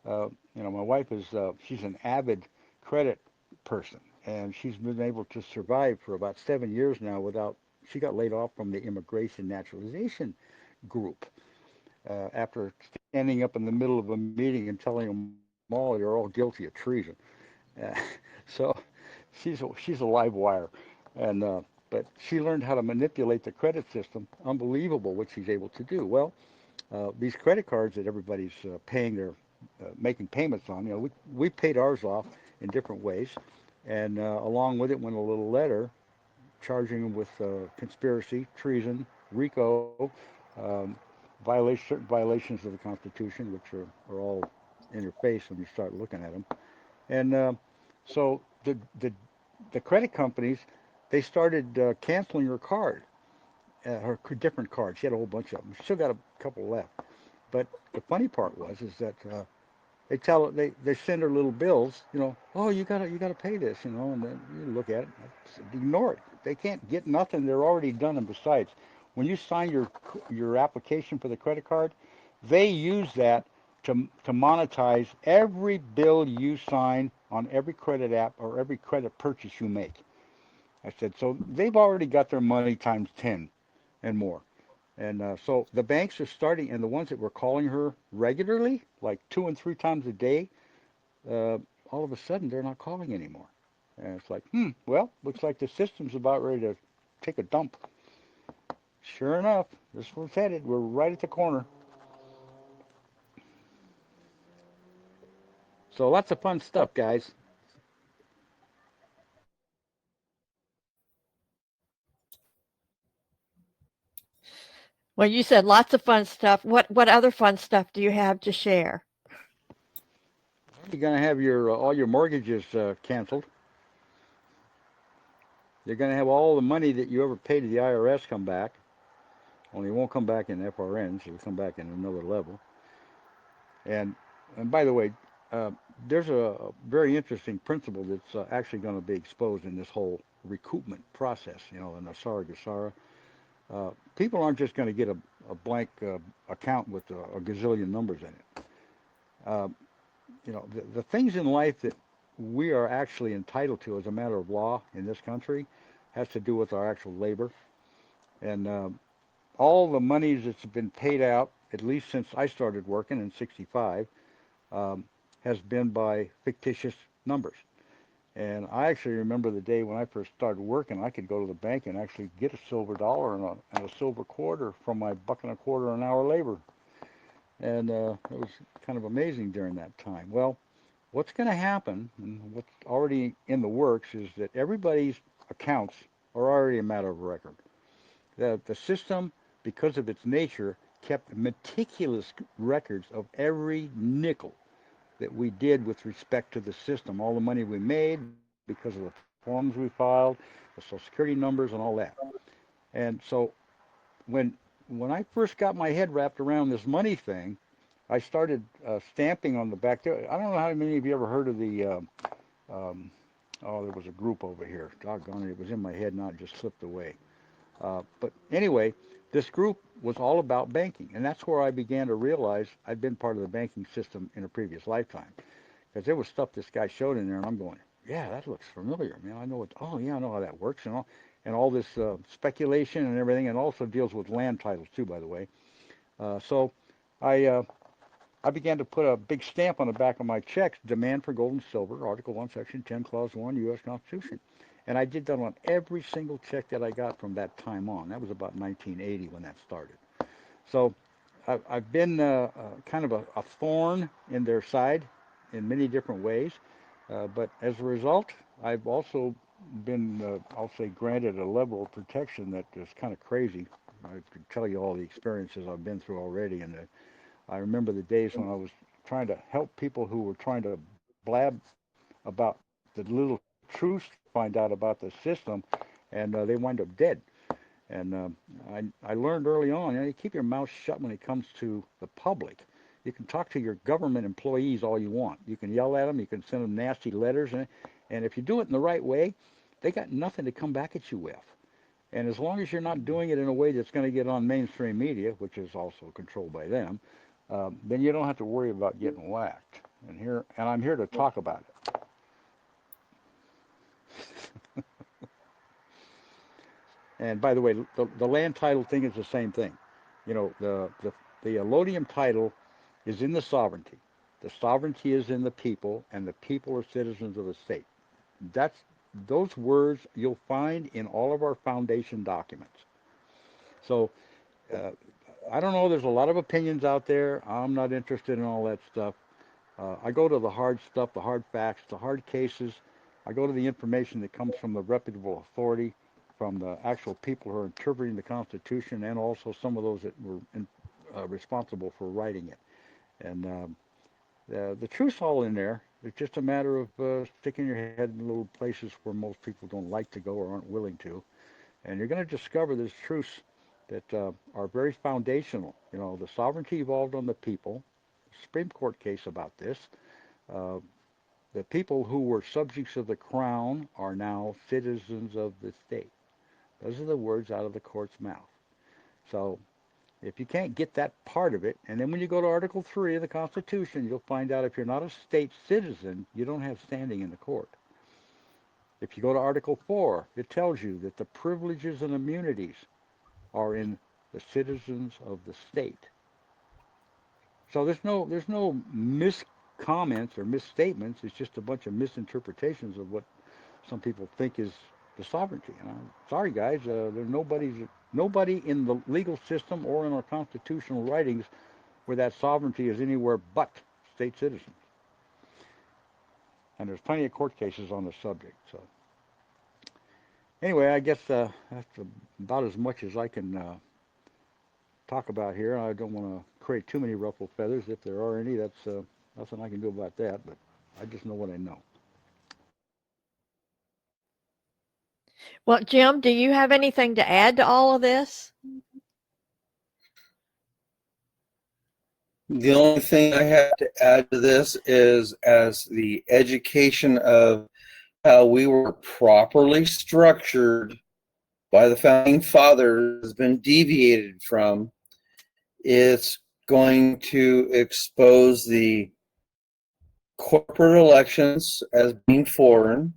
my wife is she's an avid credit person, and she's been able to survive for about 7 years now without. She got laid off from the immigration naturalization group after standing up in the middle of a meeting and telling them all you're all guilty of treason. Uh, so she's a live wire, and but she learned how to manipulate the credit system. Unbelievable what she's able to do. Well, these credit cards that everybody's paying their making payments on, we paid ours off in different ways, and along with it went a little letter charging them with conspiracy, treason, RICO, um, certain violations of the Constitution, which are all in your face when you start looking at them. And so the credit companies, they started canceling her card, her different cards. She had a whole bunch of them. She still got a couple left. But the funny part was is that they send her little bills. Oh, you gotta pay this. And then you look at it, ignore it. They can't get nothing. They're already done. And besides, when you sign your application for the credit card, they use that to monetize every bill you sign on every credit app or every credit purchase you make. I said, so they've already got their money times 10 and more. And so the banks are starting, and the ones that were calling her regularly, like 2 and 3 times a day, uh, all of a sudden they're not calling anymore. And it's like, well, looks like the system's about ready to take a dump. Sure enough, this is where it's headed. We're right at the corner. So lots of fun stuff, guys. Well, you said lots of fun stuff. What other fun stuff do you have to share? You're going to have your all your mortgages canceled. You're going to have all the money that you ever paid to the IRS come back. Only it won't come back in FRNs. It'll come back in another level. And and by the way, uh, there's a very interesting principle that's actually going to be exposed in this whole recoupment process. The Nasara Gasara. People aren't just going to get a blank account with a gazillion numbers in it. Uh, the things in life that we are actually entitled to as a matter of law in this country has to do with our actual labor. And all the monies that's been paid out, at least since I started working in '65, um, has been by fictitious numbers. And I actually remember the day when I first started working, I could go to the bank and actually get a silver dollar and a silver quarter from my buck and a quarter an hour labor. And it was kind of amazing during that time. Well, what's going to happen, and what's already in the works, is that everybody's accounts are already a matter of record. The system, because of its nature, kept meticulous records of every nickel that we did with respect to the system, all the money we made because of the forms we filed, the Social Security numbers, and all that. And so when when I first got my head wrapped around this money thing, I started stamping on the back there. I don't know how many of you ever heard of the, there was a group over here. Doggone it, it was in my head, now it just slipped away. But anyway, this group was all about banking, and that's where I began to realize I'd been part of the banking system in a previous lifetime. Because there was stuff this guy showed in there, and I'm going, yeah, that looks familiar, man. I know what. Oh, yeah, I know how that works, and all this speculation and everything, and also deals with land titles too, by the way. So I I began to put a big stamp on the back of my checks: demand for gold and silver, Article 1, Section 10, Clause 1, U.S. Constitution. And I did that on every single check that I got from that time on. That was about 1980 when that started. So I've been kind of a thorn in their side in many different ways. But as a result, I've also been, I'll say, granted a level of protection that is kind of crazy. I could tell you all the experiences I've been through already. And I remember the days when I was trying to help people who were trying to blab about the little truths to find out about the system, and they wind up dead. And I learned early on, you keep your mouth shut when it comes to the public. You can talk to your government employees all you want. You can yell at them. You can send them nasty letters. And if you do it in the right way, they got nothing to come back at you with. And as long as you're not doing it in a way that's going to get on mainstream media, which is also controlled by them, then you don't have to worry about getting whacked. And I'm here to talk about it. And by the way, the land title thing is the same thing. You know, the allodium title is in the sovereignty. The sovereignty is in the people, and the people are citizens of the state. That's those words you'll find in all of our foundation documents. So uh, I don't know. There's a lot of opinions out there. I'm not interested in all that stuff. I go to the hard stuff, the hard facts, the hard cases. I go to the information that comes from the reputable authority, from the actual people who are interpreting the Constitution, and also some of those that were responsible for writing it. And the truth's all in there. It's just a matter of sticking your head in little places where most people don't like to go or aren't willing to. And you're going to discover there's truths that are very foundational. You know, the sovereignty evolved on the people. Supreme Court case about this. Uh, the people who were subjects of the crown are now citizens of the state. Those are the words out of the court's mouth. So if you can't get that part of it, and then when you go to Article 3 of the Constitution, you'll find out if you're not a state citizen, you don't have standing in the court. If you go to Article 4, it tells you that the privileges and immunities are in the citizens of the state. So there's no miscomments or misstatements. It's just a bunch of misinterpretations of what some people think is the sovereignty. And I'm sorry, guys, there's nobody in the legal system or in our constitutional writings where that sovereignty is anywhere but state citizens. And there's plenty of court cases on the subject. So anyway, I guess that's about as much as I can talk about here. I don't want to create too many ruffled feathers. If there are any, that's nothing I can do about that. But I just know what I know. Well, Jim, do you have anything to add to all of this? The only thing I have to add to this is, as the education of how we were properly structured by the founding fathers has been deviated from, it's going to expose the corporate elections as being foreign,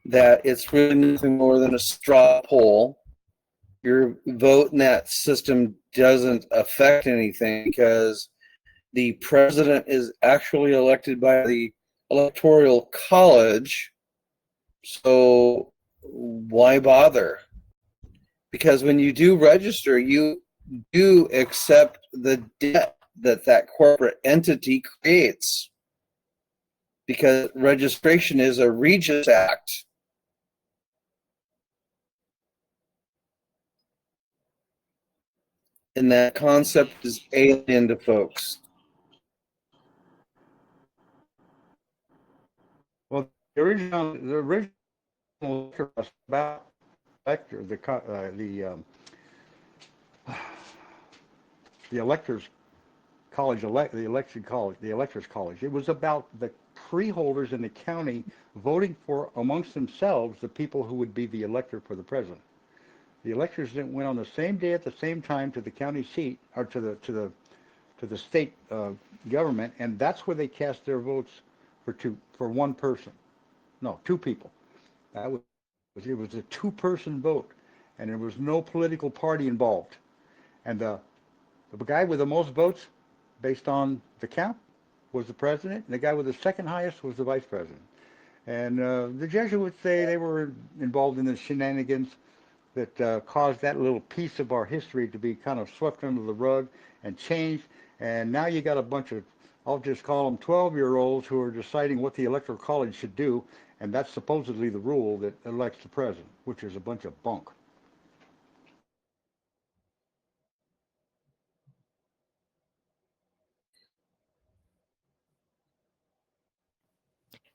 that it's really nothing more than a straw poll. Your vote in that system doesn't affect anything because the president is actually elected by the electoral college. So why bother? Because when you do register, you do accept the debt that that corporate entity creates, because registration is a Regis Act. And that concept is alien to folks. Well, the original about elector, the electors the election college, the electors college. It was about the freeholders in the county voting for amongst themselves the people who would be the elector for the president. The electors then went on the same day at the same time to the county seat or to the state government, and that's where they cast their votes for one person. No, two people. That was it was a two-person vote, and there was no political party involved. And the guy with the most votes, based on the count, was the president, and the guy with the second highest was the vice president. And the Jesuits say they were involved in the shenanigans that caused that little piece of our history to be kind of swept under the rug and changed. And now you got a bunch of, I'll just call them 12-year-olds who are deciding what the Electoral College should do, and that's supposedly the rule that elects the president, which is a bunch of bunk.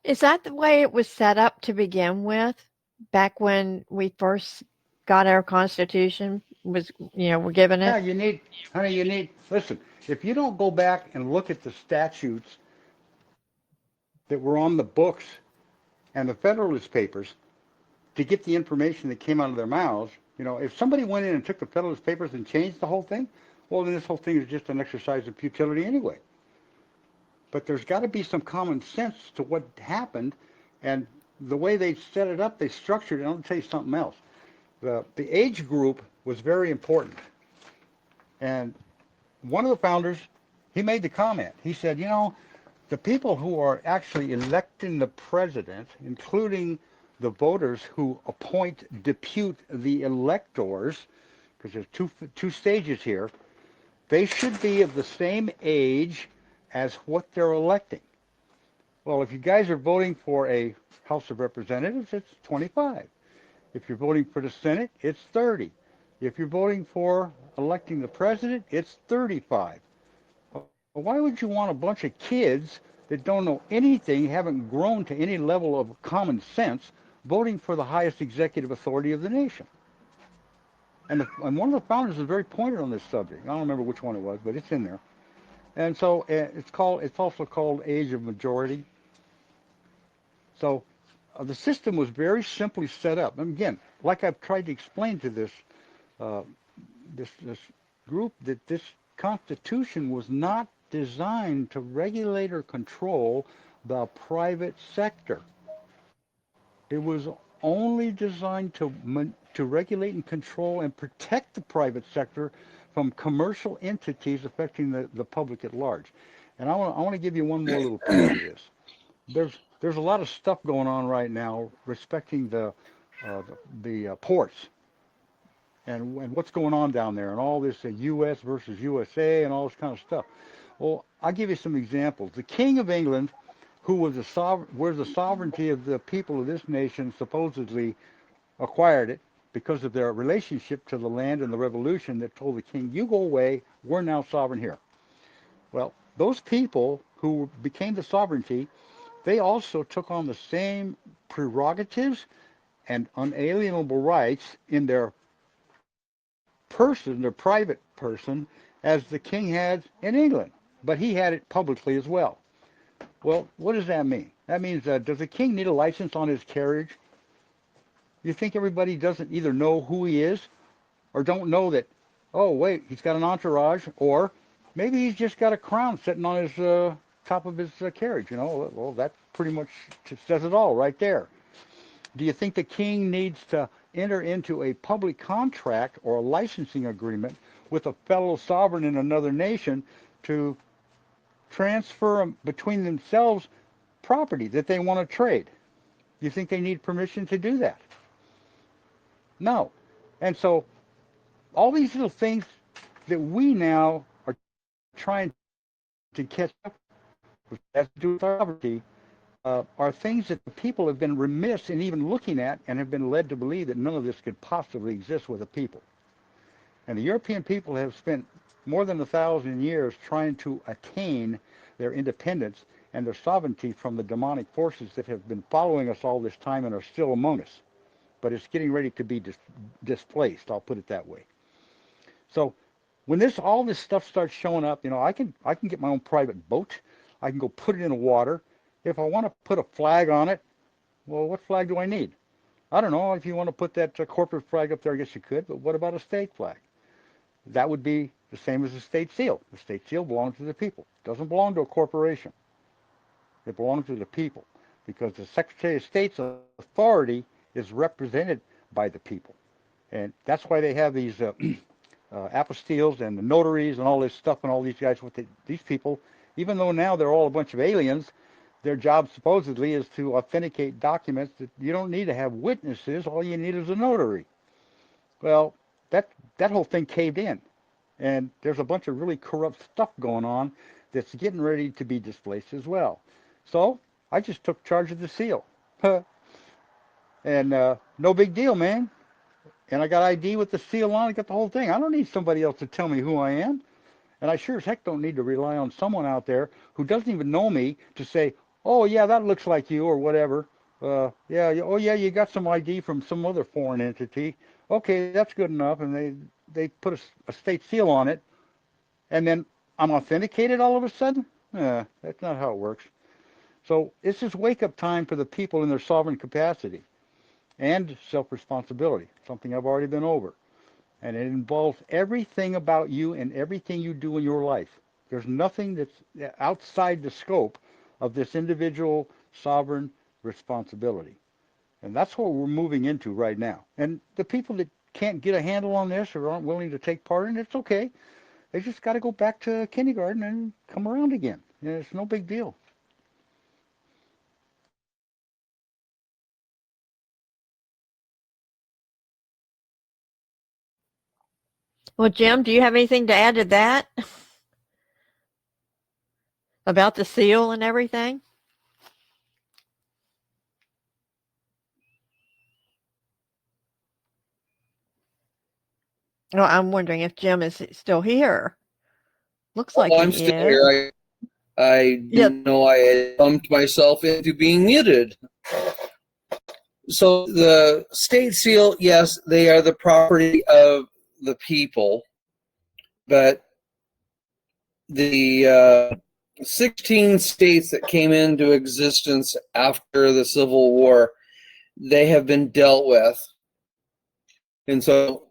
Is that the way it was set up to begin with? Back when we first got our Constitution, we're given Yeah, it? listen, if you don't go back and look at the statutes that were on the books and the Federalist Papers to get the information that came out of their mouths, if somebody went in and took the Federalist Papers and changed the whole thing, well, then this whole thing is just an exercise of futility anyway. But there's got to be some common sense to what happened, and the way they set it up, they structured it. I'll tell you something else. The age group was very important. And one of the founders, he made the comment. He said, the people who are actually electing the president, including the voters who depute the electors, because there's two stages here, they should be of the same age as what they're electing. Well, if you guys are voting for a House of Representatives, it's 25. If you're voting for the Senate, it's 30. If you're voting for electing the president, it's 35. Well, why would you want a bunch of kids that don't know anything, haven't grown to any level of common sense, voting for the highest executive authority of the nation? And one of the founders was very pointed on this subject. I don't remember which one it was, but it's in there. And so it's also called age of majority. So the system was very simply set up. And again, like I've tried to explain to this group, that this Constitution was not designed to regulate or control the private sector. It was only designed to regulate and control and protect the private sector from commercial entities affecting the public at large. And I want to give you one more little piece of this. There's a lot of stuff going on right now respecting the ports and what's going on down there, and all this U.S. versus USA and all this kind of stuff. Well, I'll give you some examples. The King of England, who was where the sovereignty of the people of this nation supposedly acquired it because of their relationship to the land and the revolution that told the king, you go away, we're now sovereign here. Well, those people who became the sovereignty, they also took on the same prerogatives and unalienable rights in their person, their private person, as the king had in England. But he had it publicly as well. Well, what does that mean? That means, does the king need a license on his carriage? You think everybody doesn't either know who he is or don't know that, oh, wait, he's got an entourage, or maybe he's just got a crown sitting on his top of his carriage, Well, that pretty much says it all right there. Do you think the king needs to enter into a public contract or a licensing agreement with a fellow sovereign in another nation to transfer between themselves property that they want to trade? Do you think they need permission to do that? No. And so all these little things that we now are trying to catch up with, as to do with our sovereignty, are things that the people have been remiss in even looking at, and have been led to believe that none of this could possibly exist with a people. And the European people have spent more than 1,000 years trying to attain their independence and their sovereignty from the demonic forces that have been following us all this time and are still among us. But it's getting ready to be displaced, I'll put it that way. So when all this stuff starts showing up, I can get my own private boat. I can go put it in the water. If I want to put a flag on it, well, what flag do I need? I don't know. If you want to put that corporate flag up there, I guess you could. But what about a state flag? That would be the same as a state seal. The state seal belongs to the people. It doesn't belong to a corporation. It belongs to the people because the Secretary of State's authority is represented by the people. And that's why they have these apostilles and the notaries and all this stuff and all these guys with these people. Even though now they're all a bunch of aliens, their job supposedly is to authenticate documents that you don't need to have witnesses. All you need is a notary. Well, that whole thing caved in. And there's a bunch of really corrupt stuff going on that's getting ready to be displaced as well. So I just took charge of the seal. And no big deal, man. And I got ID with the seal on. I got the whole thing. I don't need somebody else to tell me who I am. And I sure as heck don't need to rely on someone out there who doesn't even know me to say, oh, yeah, that looks like you or whatever. Yeah, oh, yeah, you got some ID from some other foreign entity. Okay, that's good enough. And they put a state seal on it. And then I'm authenticated all of a sudden? That's not how it works. So it's just wake-up time for the people in their sovereign capacity and self-responsibility, something I've already been over. And it involves everything about you and everything you do in your life. There's nothing that's outside the scope of this individual sovereign responsibility. And that's what we're moving into right now. And the people that can't get a handle on this or aren't willing to take part in it, it's okay. They just got to go back to kindergarten and come around again. It's no big deal. Well, Jim, do you have anything to add to that about the seal and everything? Well, I'm wondering if Jim is still here. Looks like I'm he still is. here. I Yeah. didn't know I had bumped myself into being muted. So the state seal, yes, they are the property of the people, but the 16 states that came into existence after the Civil War, they have been dealt with. And so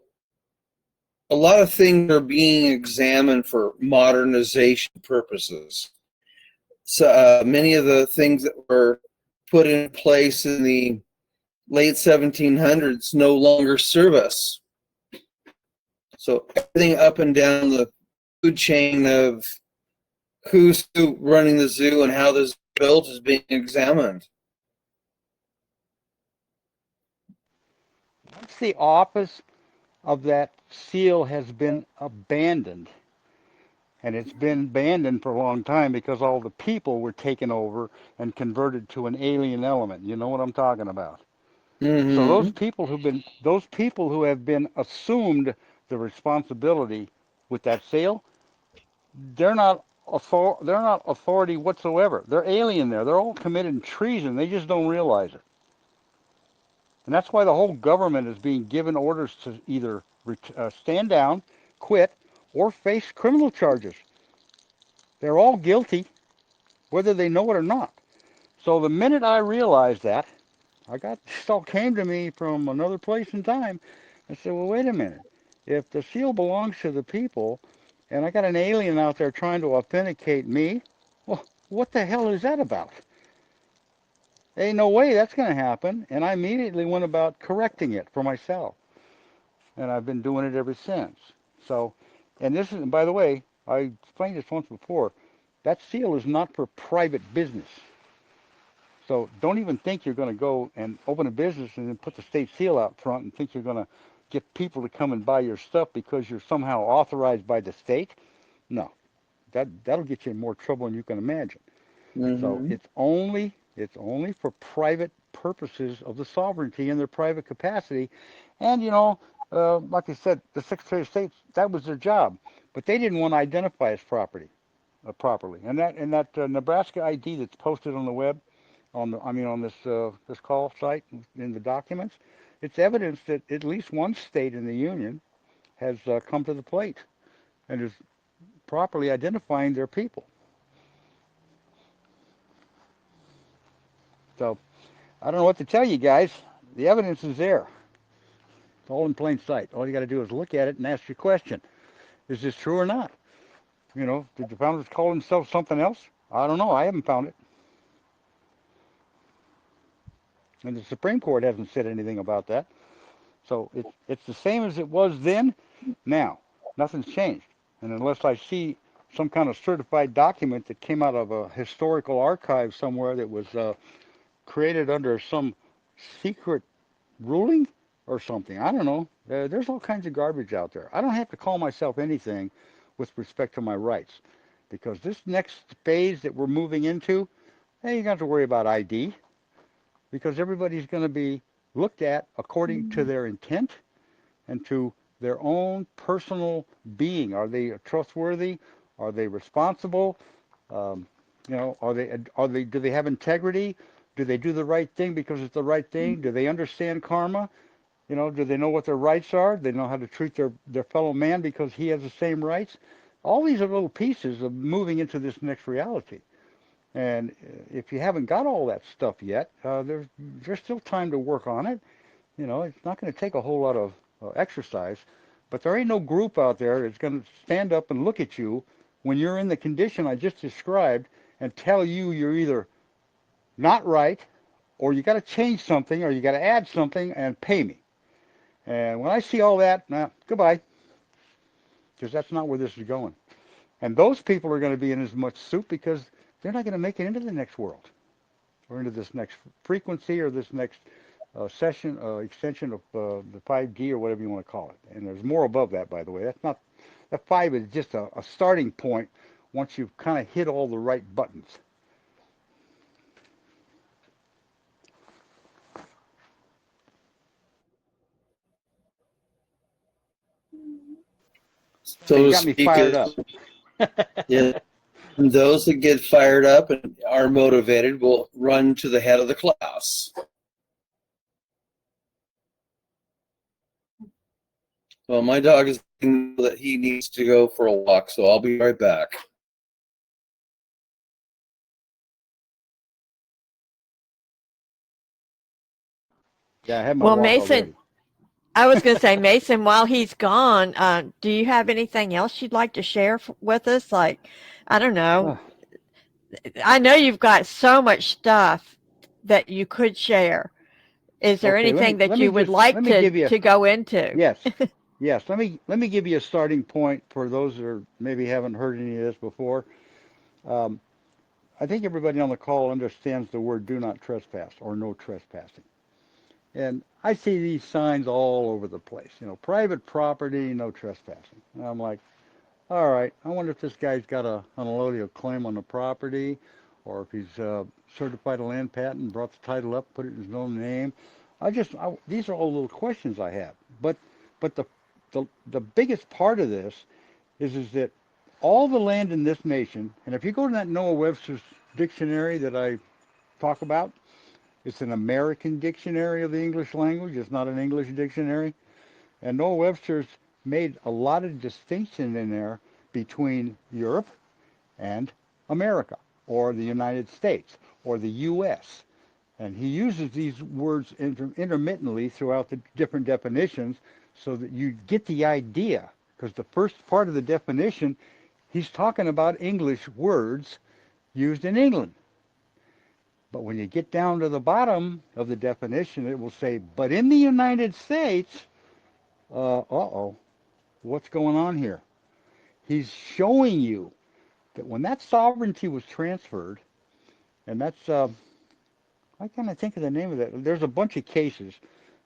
a lot of things are being examined for modernization purposes. So many of the things that were put in place in the late 1700s no longer serve us. So everything up and down the food chain of who's running the zoo and how this is built is being examined. Once the office of that seal has been abandoned, and it's been abandoned for a long time because all the people were taken over and converted to an alien element. You know what I'm talking about. So Mm-hmm. those people who have been assumed the responsibility with that seal, they're not they're not authority whatsoever. They're alien there. They're all committing treason. They just don't realize it. And that's why the whole government is being given orders to either stand down, quit, or face criminal charges. They're all guilty, whether they know it or not. So the minute I realized that, this all came to me from another place in time. I said, well, wait a minute. If the seal belongs to the people, and I got an alien out there trying to authenticate me, well, what the hell is that about? Ain't no way that's going to happen. And I immediately went about correcting it for myself. And I've been doing it ever since. So, and this is, and by the way, I explained this once before. That seal is not for private business. So don't even think you're going to go and open a business and then put the state seal out front and think you're going to get people to come and buy your stuff because you're somehow authorized by the state. No, that'll get you in more trouble than you can imagine. So Mm-hmm. it's only for private purposes of the sovereignty in their private capacity. And like I said, the Secretary of State, that was their job, but they didn't want to identify as property properly. And that Nebraska ID that's posted on the web, on this call site in the documents, it's evidence that at least one state in the union has come to the plate and is properly identifying their people. So I don't know what to tell you guys. The evidence is there. It's all in plain sight. All you got to do is look at it and ask your question. Is this true or not? You know, did the founders call themselves something else? I don't know. I haven't found it. And the Supreme Court hasn't said anything about that. So it's the same as it was then, now. Nothing's changed. And unless I see some kind of certified document that came out of a historical archive somewhere that was created under some secret ruling or something, I don't know. There's all kinds of garbage out there. I don't have to call myself anything with respect to my rights, because this next phase that we're moving into, hey, you don't have to worry about ID, because everybody's going to be looked at according to their intent and to their own personal being. Are they trustworthy? Are they responsible? You know, do they have integrity? Do they do the right thing because it's the right thing? Do they understand karma? You know, do they know what their rights are? Do they know how to treat their fellow man because he has the same rights? All these are little pieces of moving into this next reality. And if you haven't got all that stuff yet, there's still time to work on it. You know, it's not going to take a whole lot of exercise, but there ain't no group out there that's going to stand up and look at you when you're in the condition I just described and tell you you're either not right, or you got to change something, or you got to add something and pay me. And when I see all that, nah, goodbye, because that's not where this is going. And those people are going to be in as much soup because they're not going to make it into the next world or into this next frequency or this next session extension of the 5G or whatever you want to call it. And there's more above that, by the way. That's not, that 5 is just a starting point once you've kind of hit all the right buttons. So You to got me speak, fired up. yeah. And those that get fired up and are motivated will run to the head of the class. Well, my dog is that he needs to go for a walk, so I'll be right back. Yeah, I had my Well, walk Mason, already. I was going to say, Mason, while he's gone, do you have anything else you'd like to share with us? Like, I don't know. I know you've got so much stuff that you could share. Is there Okay, anything that you would like give you to go into? yes, yes. Let me give you a starting point for those that are maybe haven't heard any of this before. Um, I think everybody on the call understands the word "do not trespass" or "no trespassing." And I see these signs all over the place. You know, private property, no trespassing. And I'm like, all right, I wonder if this guy's got an allodial claim on the property, or if he's certified a land patent, brought the title up, put it in his own name. These are all little questions I have. But the biggest part of this is that all the land in this nation, and if you go to that Noah Webster's dictionary that I talk about, it's an American dictionary of the English language. It's not an English dictionary. And Noah Webster's made a lot of distinction in there between Europe and America, or the United States, or the U.S. And he uses these words intermittently throughout the different definitions so that you get the idea. Because the first part of the definition, he's talking about English words used in England. But when you get down to the bottom of the definition, it will say, but in the United States, uh-oh, what's going on here? He's showing you that when that sovereignty was transferred, and that's, I can't think of the name of that. There's a bunch of cases,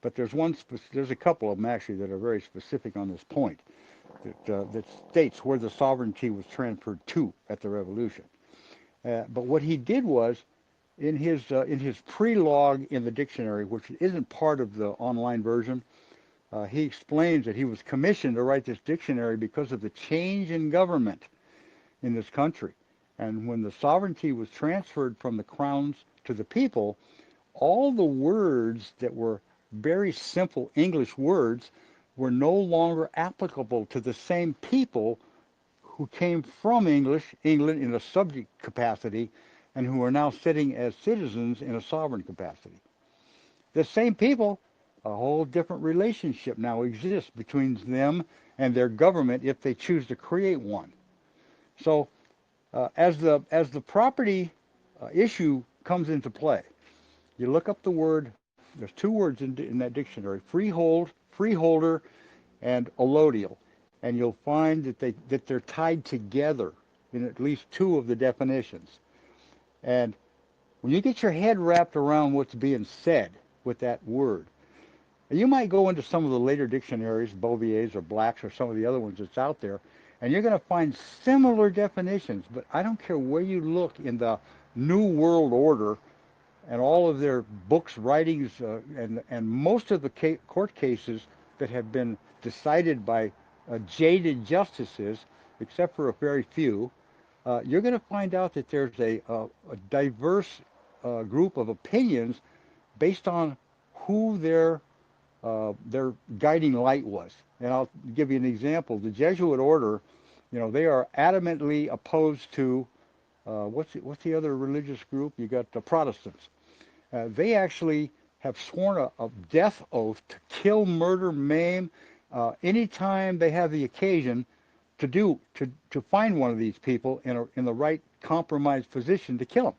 but there's a couple of them actually that are very specific on this point that states where the sovereignty was transferred to at the revolution. But what he did was, in his pre-log in the dictionary, which isn't part of the online version, he explains that he was commissioned to write this dictionary because of the change in government in this country. And when the sovereignty was transferred from the crowns to the people, all the words that were very simple English words were no longer applicable to the same people who came from England in a subject capacity and who are now sitting as citizens in a sovereign capacity. The same people, a whole different relationship now exists between them and their government if they choose to create one. So as the property issue comes into play, you look up the word. There's two words in that dictionary: freeholder, and allodial, and you'll find that they're tied together in at least two of the definitions. And when you get your head wrapped around what's being said with that word, you might go into some of the later dictionaries, Bovier's or Black's or some of the other ones that's out there, and you're going to find similar definitions. But I don't care where you look in the New World Order and all of their books, writings, and most of the court cases that have been decided by jaded justices, except for a very few, you're going to find out that there's a diverse group of opinions based on who their guiding light was. And I'll give you an example. The Jesuit order, they are adamantly opposed to what's the other religious group? You got the Protestants. They actually have sworn a death oath to kill, murder, maim, anytime they have the occasion to find one of these people in the right compromised position to kill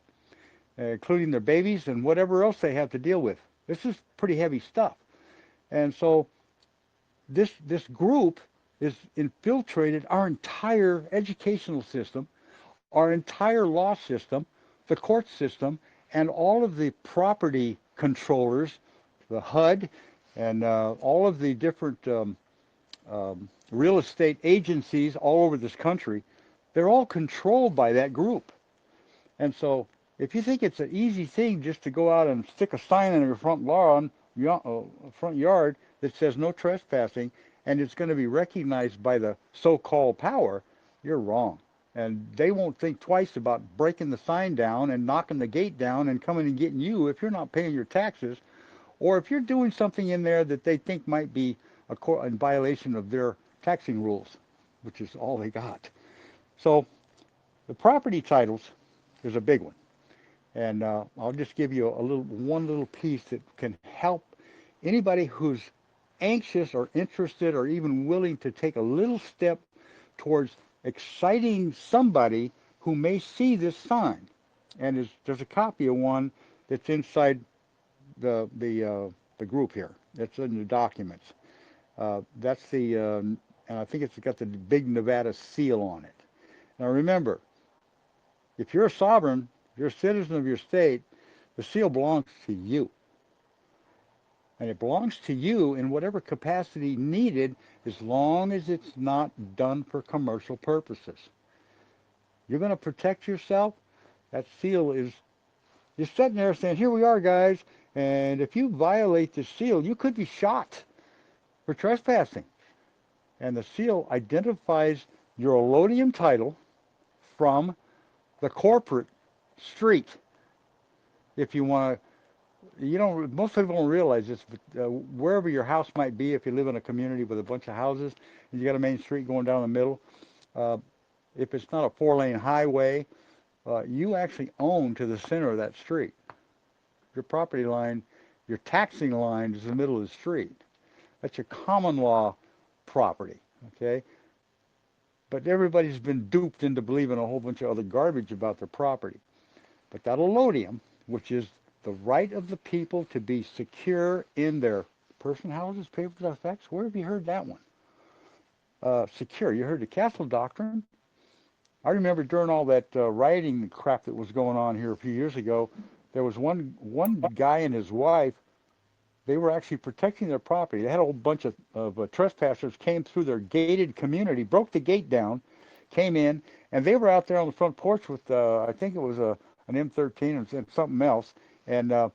them, including their babies and whatever else they have to deal with. This is pretty heavy stuff. And so this group is infiltrated our entire educational system, our entire law system, the court system, and all of the property controllers, the HUD, and all of the different real estate agencies all over this country. They're all controlled by that group. And so if you think it's an easy thing just to go out and stick a sign in your front lawn, front yard that says no trespassing, and it's going to be recognized by the so-called power, you're wrong. And they won't think twice about breaking the sign down and knocking the gate down and coming and getting you if you're not paying your taxes, or if you're doing something in there that they think might be in violation of their taxing rules, which is all they got. So the property titles is a big one. And I'll just give you one little piece that can help anybody who's anxious or interested or even willing to take a little step towards exciting somebody who may see this sign. And there's a copy of one that's inside the group here. That's in the documents. That's and I think it's got the big Nevada seal on it. Now remember, if you're a sovereign, you're a citizen of your state, the seal belongs to you. And it belongs to you in whatever capacity needed, as long as it's not done for commercial purposes. You're going to protect yourself. That seal is, you're sitting there saying, here we are, guys, and if you violate the seal, you could be shot for trespassing. And the seal identifies your allodium title from the corporate street. If you want to, most people don't realize this, but wherever your house might be, if you live in a community with a bunch of houses and you got a main street going down the middle, if it's not a 4-lane highway, you actually own to the center of that street. Your property line, your taxing line is the middle of the street. That's your common law property, okay? But everybody's been duped into believing a whole bunch of other garbage about their property. But that allodium, which is the right of the people to be secure in their person, houses, papers, effects. Where have you heard that one? Secure. You heard the castle doctrine. I remember during all that rioting crap that was going on here a few years ago, there was one guy and his wife. They were actually protecting their property. They had a whole bunch of trespassers came through their gated community, broke the gate down, came in, and they were out there on the front porch with, I think it was an M13 and something else. And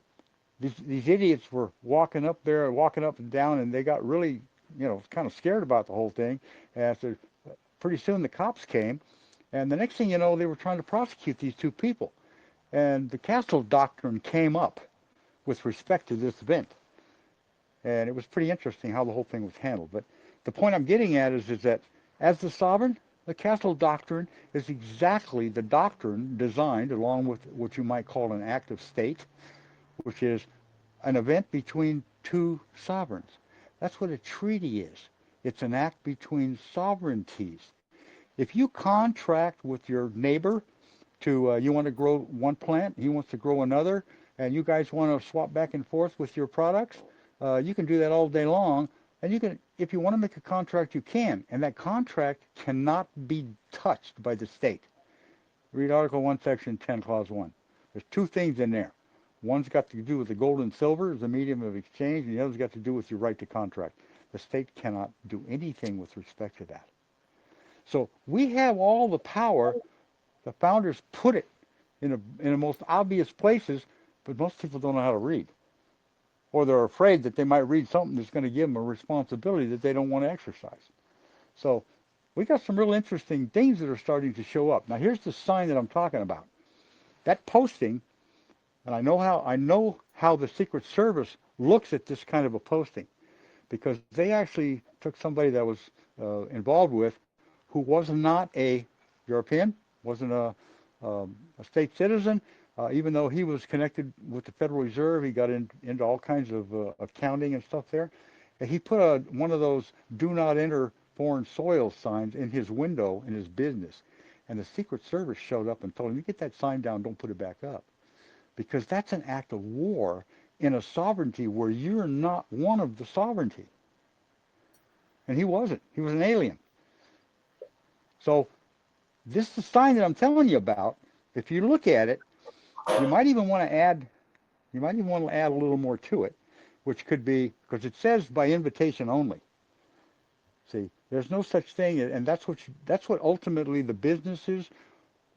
these idiots were walking up there, walking up and down, and they got really, kind of scared about the whole thing. And so pretty soon the cops came, and the next thing you know, they were trying to prosecute these two people. And the castle doctrine came up with respect to this event. And it was pretty interesting how the whole thing was handled. But the point I'm getting at is that as the sovereign, The castle doctrine is exactly the doctrine designed along with what you might call an act of state, which is an event between two sovereigns. That's what a treaty is. It's an act between sovereignties. If you contract with your neighbor you want to grow one plant, he wants to grow another, and you guys want to swap back and forth with your products, you can do that all day long. And you can, if you want to make a contract, you can, and that contract cannot be touched by the state. Read Article 1, Section 10, Clause 1. There's two things in there. One's got to do with the gold and silver as a medium of exchange, and the other's got to do with your right to contract. The state cannot do anything with respect to that. So we have all the power. The founders put it in the most obvious places, but most people don't know how to read. Or they're afraid that they might read something that's going to give them a responsibility that they don't want to exercise. So we got some real interesting things that are starting to show up. Now here's the sign that I'm talking about. That posting, and I know how the Secret Service looks at this kind of a posting, because they actually took somebody that was involved with who was not a European, wasn't a state citizen, even though he was connected with the Federal Reserve. He got into all kinds of accounting and stuff there. And he put one of those "Do Not Enter Foreign Soil" signs in his window in his business. And the Secret Service showed up and told him, "You get that sign down, don't put it back up." Because that's an act of war in a sovereignty where you're not one of the sovereignty. And he wasn't. He was an alien. So this is the sign that I'm telling you about. If you look at it, you might even want to add a little more to it, which could be, because it says by invitation only. See, there's no such thing, and that's what ultimately the businesses,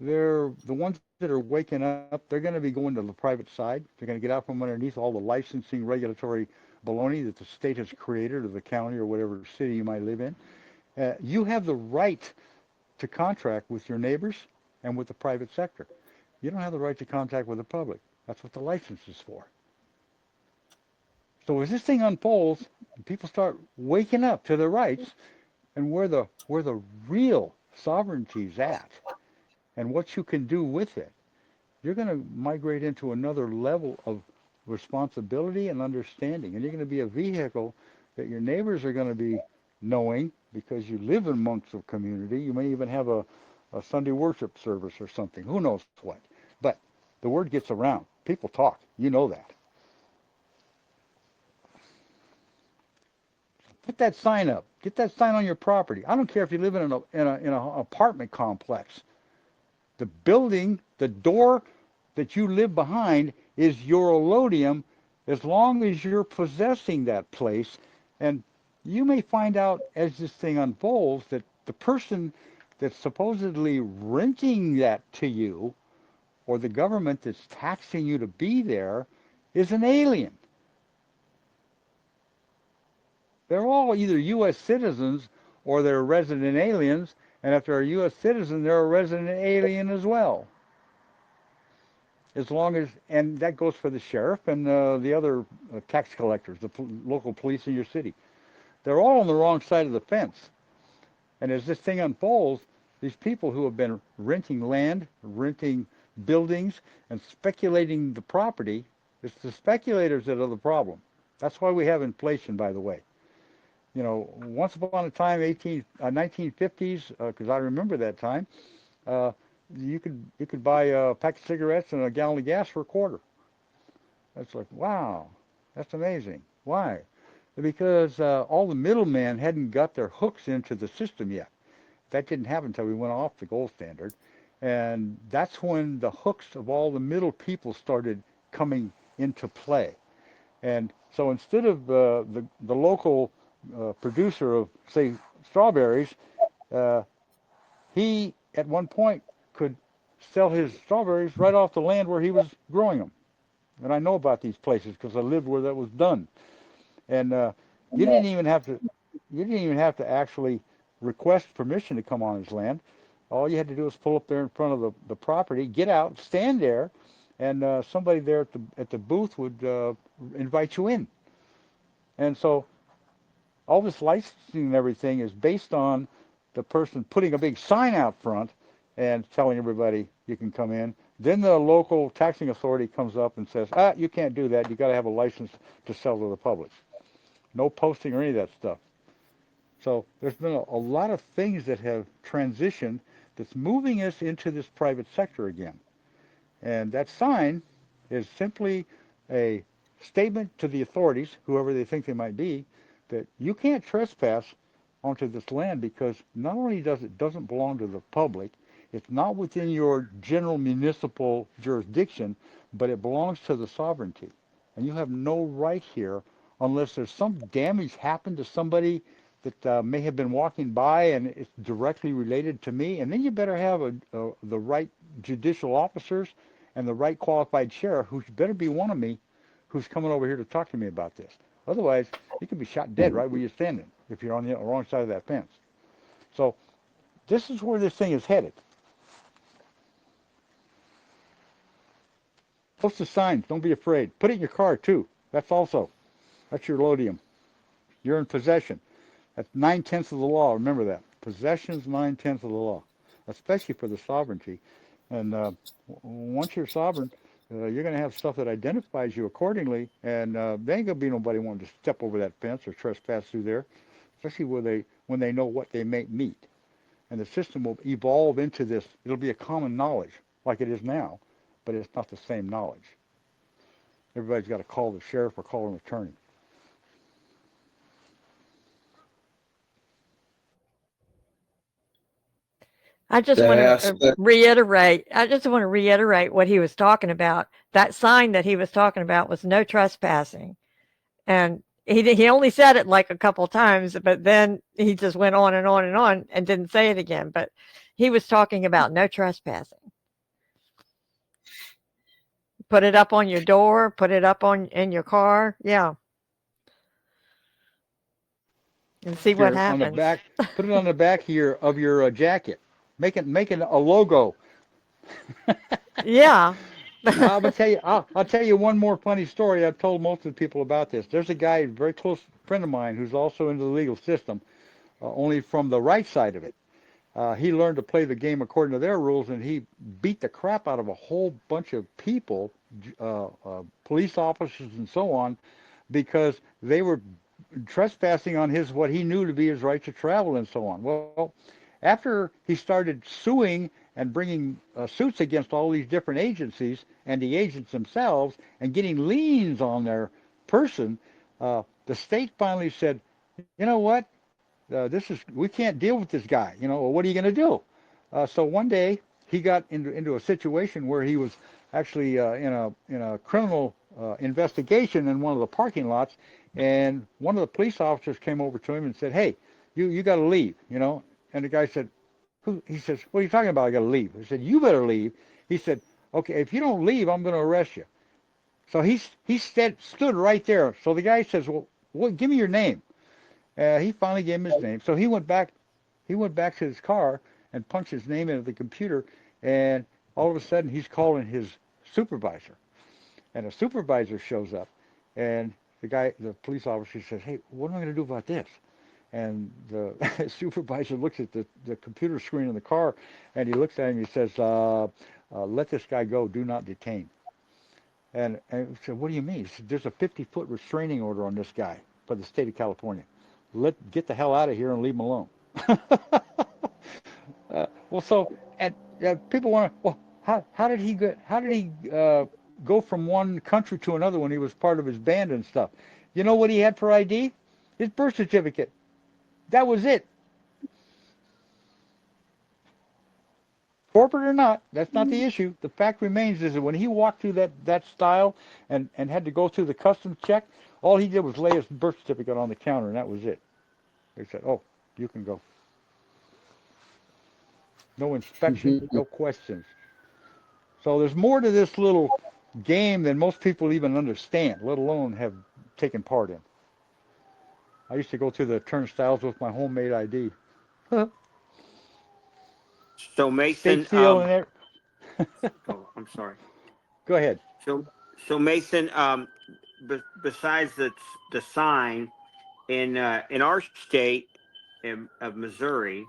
they're the ones that are waking up. They're going to be going to the private side. They're going to get out from underneath all the licensing regulatory baloney that the state has created, or the county, or whatever city you might live in. You have the right to contract with your neighbors and with the private sector. You don't have the right to contract with the public. That's what the license is for. So as this thing unfolds, people start waking up to their rights and where the real sovereignty's at and what you can do with it, you're going to migrate into another level of responsibility and understanding. And you're going to be a vehicle that your neighbors are going to be knowing because you live amongst a community. You may even have a Sunday worship service or something. Who knows what? But the word gets around. People talk. You know that. Put that sign up. Get that sign on your property. I don't care if you live in an apartment complex. The building, the door that you live behind is your allodium as long as you're possessing that place. And you may find out as this thing unfolds that the person that's supposedly renting that to you, or the government that's taxing you to be there, is an alien. They're all either U.S. citizens or they're resident aliens, and if they're a U.S. citizen, they're a resident alien as well. As long as, and that goes for the sheriff and the other tax collectors, the local police in your city. They're all on the wrong side of the fence. And as this thing unfolds, these people who have been renting land, renting buildings, and speculating the property, it's the speculators that are the problem. That's why we have inflation, by the way. You know, once upon a time, 1950s, because I remember that time, you could buy a pack of cigarettes and a gallon of gas for a quarter. That's like, wow, that's amazing. Why? Because all the middlemen hadn't got their hooks into the system yet. That didn't happen until we went off the gold standard. And that's when the hooks of all the middle people started coming into play. And so instead of the local producer of, say, strawberries, he at one point could sell his strawberries right off the land where he was growing them. And I know about these places because I lived where that was done. And you didn't even have to actually request permission to come on his land. All you had to do was pull up there in front of the property, get out, stand there, and somebody there at the booth would invite you in. And so all this licensing and everything is based on the person putting a big sign out front and telling everybody you can come in. Then the local taxing authority comes up and says, you can't do that. You got to have a license to sell to the public. No posting or any of that stuff. So there's been a lot of things that have transitioned that's moving us into this private sector again. And that sign is simply a statement to the authorities, whoever they think they might be, that you can't trespass onto this land because not only doesn't belong to the public, it's not within your general municipal jurisdiction, but it belongs to the sovereignty. And you have no right here unless there's some damage happened to somebody that may have been walking by and it's directly related to me. And then you better have the right judicial officers and the right qualified sheriff, who better be one of me, who's coming over here to talk to me about this. Otherwise, you can be shot dead right where you're standing if you're on the wrong side of that fence. So this is where this thing is headed. Post the signs. Don't be afraid. Put it in your car, too. That's your lodium. You're in possession. That's 9/10 of the law. Remember that. Possession's 9/10 of the law, especially for the sovereignty. And once you're sovereign, you're going to have stuff that identifies you accordingly, and there ain't going to be nobody wanting to step over that fence or trespass through there, especially when they know what they may meet. And the system will evolve into this. It'll be a common knowledge like it is now, but it's not the same knowledge. Everybody's got to call the sheriff or call an attorney. I just want to reiterate. I just want to reiterate what he was talking about. That sign that he was talking about was no trespassing, and he only said it like a couple times, but then he just went on and on and on and didn't say it again. But he was talking about no trespassing. Put it up on your door. Put it up in your car. Yeah. And see what happens. On the back, put it on the back here of your jacket. Make it a logo. Yeah. I'll tell you one more funny story. I've told most of the people about this. There's a guy, a very close friend of mine, who's also into the legal system, only from the right side of it. He learned to play the game according to their rules, and he beat the crap out of a whole bunch of people, police officers and so on, because they were trespassing on what he knew to be his right to travel and so on. Well, after he started suing and bringing suits against all these different agencies and the agents themselves and getting liens on their person, the state finally said, you know what? We can't deal with this guy. What are you going to do? So one day he got into a situation where he was actually in a criminal investigation in one of the parking lots, and one of the police officers came over to him and said, "Hey, you got to leave," And the guy said, "Who?" He says, "What are you talking about? I got to leave." He said, "You better leave." He said, "Okay, if you don't leave, I'm going to arrest you." So he stood right there. So the guy says, "Well, give me your name." He finally gave him his name. So he went back to his car and punched his name into the computer, and all of a sudden he's calling his supervisor. And a supervisor shows up, and the police officer says, "Hey, what am I going to do about this?" And the supervisor looks at the computer screen in the car, and he looks at him and he says, "Let this guy go. Do not detain." And he said, "What do you mean?" He said, "There's a 50-foot restraining order on this guy for the state of California. Get the hell out of here and leave him alone." And people want to. Well, how did he go from one country to another when he was part of his band and stuff? You know what he had for ID? His birth certificate. That was it. Corporate or not, that's not the issue. The fact remains is that when he walked through that style and had to go through the customs check, all he did was lay his birth certificate on the counter, and that was it. They said, "Oh, you can go." No inspection, no questions. So there's more to this little game than most people even understand, let alone have taken part in. I used to go through the turnstiles with my homemade ID. So Mason, State seal and everything. oh, I'm sorry. Go ahead. So Mason, besides the sign in our state of Missouri,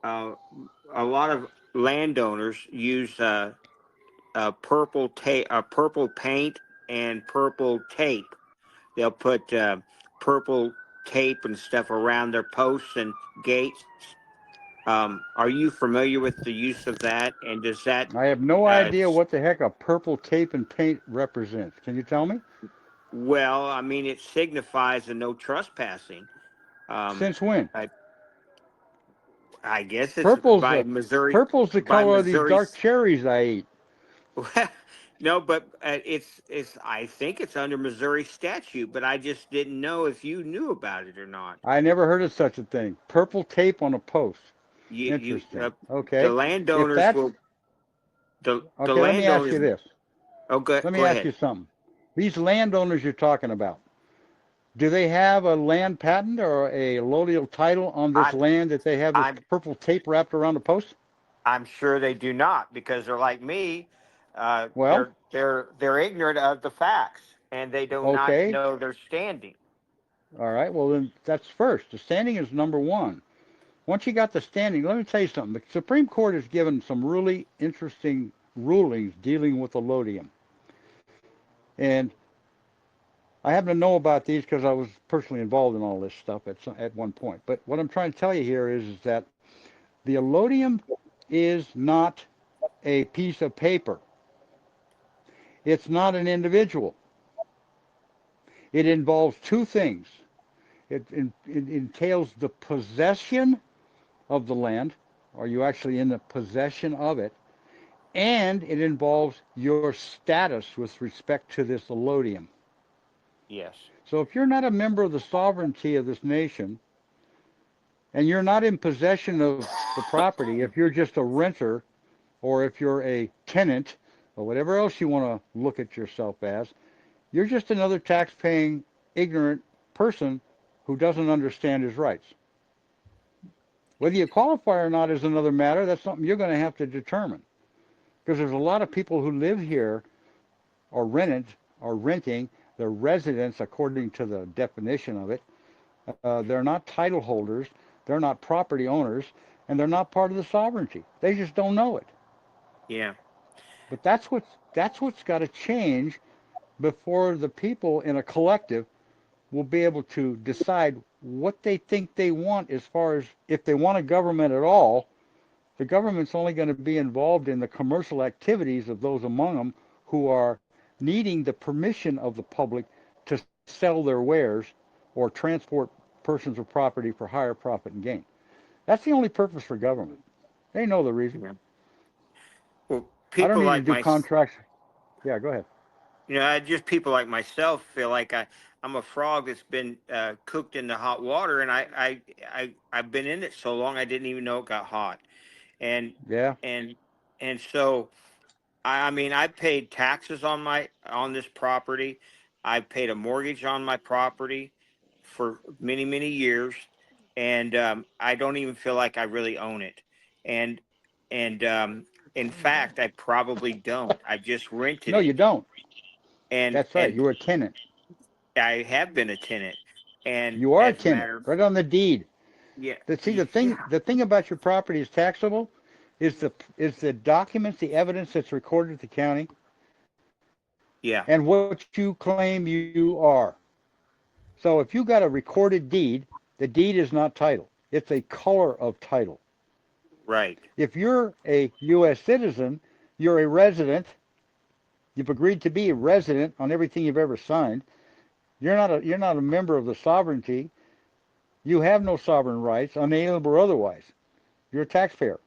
uh, a lot of landowners use purple paint and purple tape. They'll put purple tape and stuff around their posts and gates. Are you familiar with the use of that? And does that, I have no uh, idea what the heck a purple tape and paint represents. Can you tell me? well, I mean, it signifies a no trespassing. Um, Since when? I, I guess it's Purple's by the Missouri, purple's the by color of these dark Missouri's. cherries I eat. No, but it's. I think it's under Missouri statute, but I just didn't know if you knew about it or not. I never heard of such a thing. Purple tape on a post. You Interesting. the Okay. If landowners that's will the okay, let me ask landowners. you this. Oh, Let me go ask you ahead. something. These landowners you're talking about, do they have a land patent or a allodial title on this I land that they have this I'm purple tape wrapped around the post? I'm sure they do not because they're like me. Well, They're ignorant of the facts and they do not okay. know their standing. All right. Well, then that's first. The standing is number one. Once you got the standing, let me tell you something. The Supreme Court has given some really interesting rulings dealing with allodium. And I happen to know about these because I was personally involved in all this stuff at one point. But what I'm trying to tell you here is that the allodium is not a piece of paper. It's not an individual. It involves two things. It entails the possession of the land. Are you actually in the possession of it? And it involves your status with respect to this allodium. Yes. So if you're not a member of the sovereignty of this nation, and you're not in possession of the property, if you're just a renter, or if you're a tenant, or whatever else you want to look at yourself as, you're just another tax-paying, ignorant person who doesn't understand his rights. Whether you qualify or not is another matter. That's something you're going to have to determine. Because there's a lot of people who live here or renting, they're residents according to the definition of it. They're not title holders, they're not property owners, and they're not part of the sovereignty. They just don't know it. Yeah. But that's what's got to change before the people in a collective will be able to decide what they think they want as far as if they want a government at all. The government's only going to be involved in the commercial activities of those among them who are needing the permission of the public to sell their wares or transport persons or property for higher profit and gain. That's the only purpose for government. They know the reason. Yeah. Well, I don't people need to like do my contracts. Yeah, go ahead. just people like myself feel like I'm a frog that's been cooked in the hot water, and I've been in it so long I didn't even know it got hot, and Yeah. and and so I mean I paid taxes on this property, I paid a mortgage on my property for many years, and I don't even feel like I really own it, and and in fact I probably don't. I just rented No, you it, don't. and That's right. You're a tenant. I have been a tenant, and You are a as a tenant, matter of right on the deed. yeah, See, the thing yeah, the thing about your property is taxable is the documents, the evidence that's recorded at the county, yeah, and what you claim you are. So if you got a recorded deed, the deed is not title. It's a color of title. right, If you're a U.S. citizen, you're a resident. You've agreed to be a resident on everything you've ever signed. You're not a member of the sovereignty. You have no sovereign rights, unalienable or otherwise. You're a taxpayer.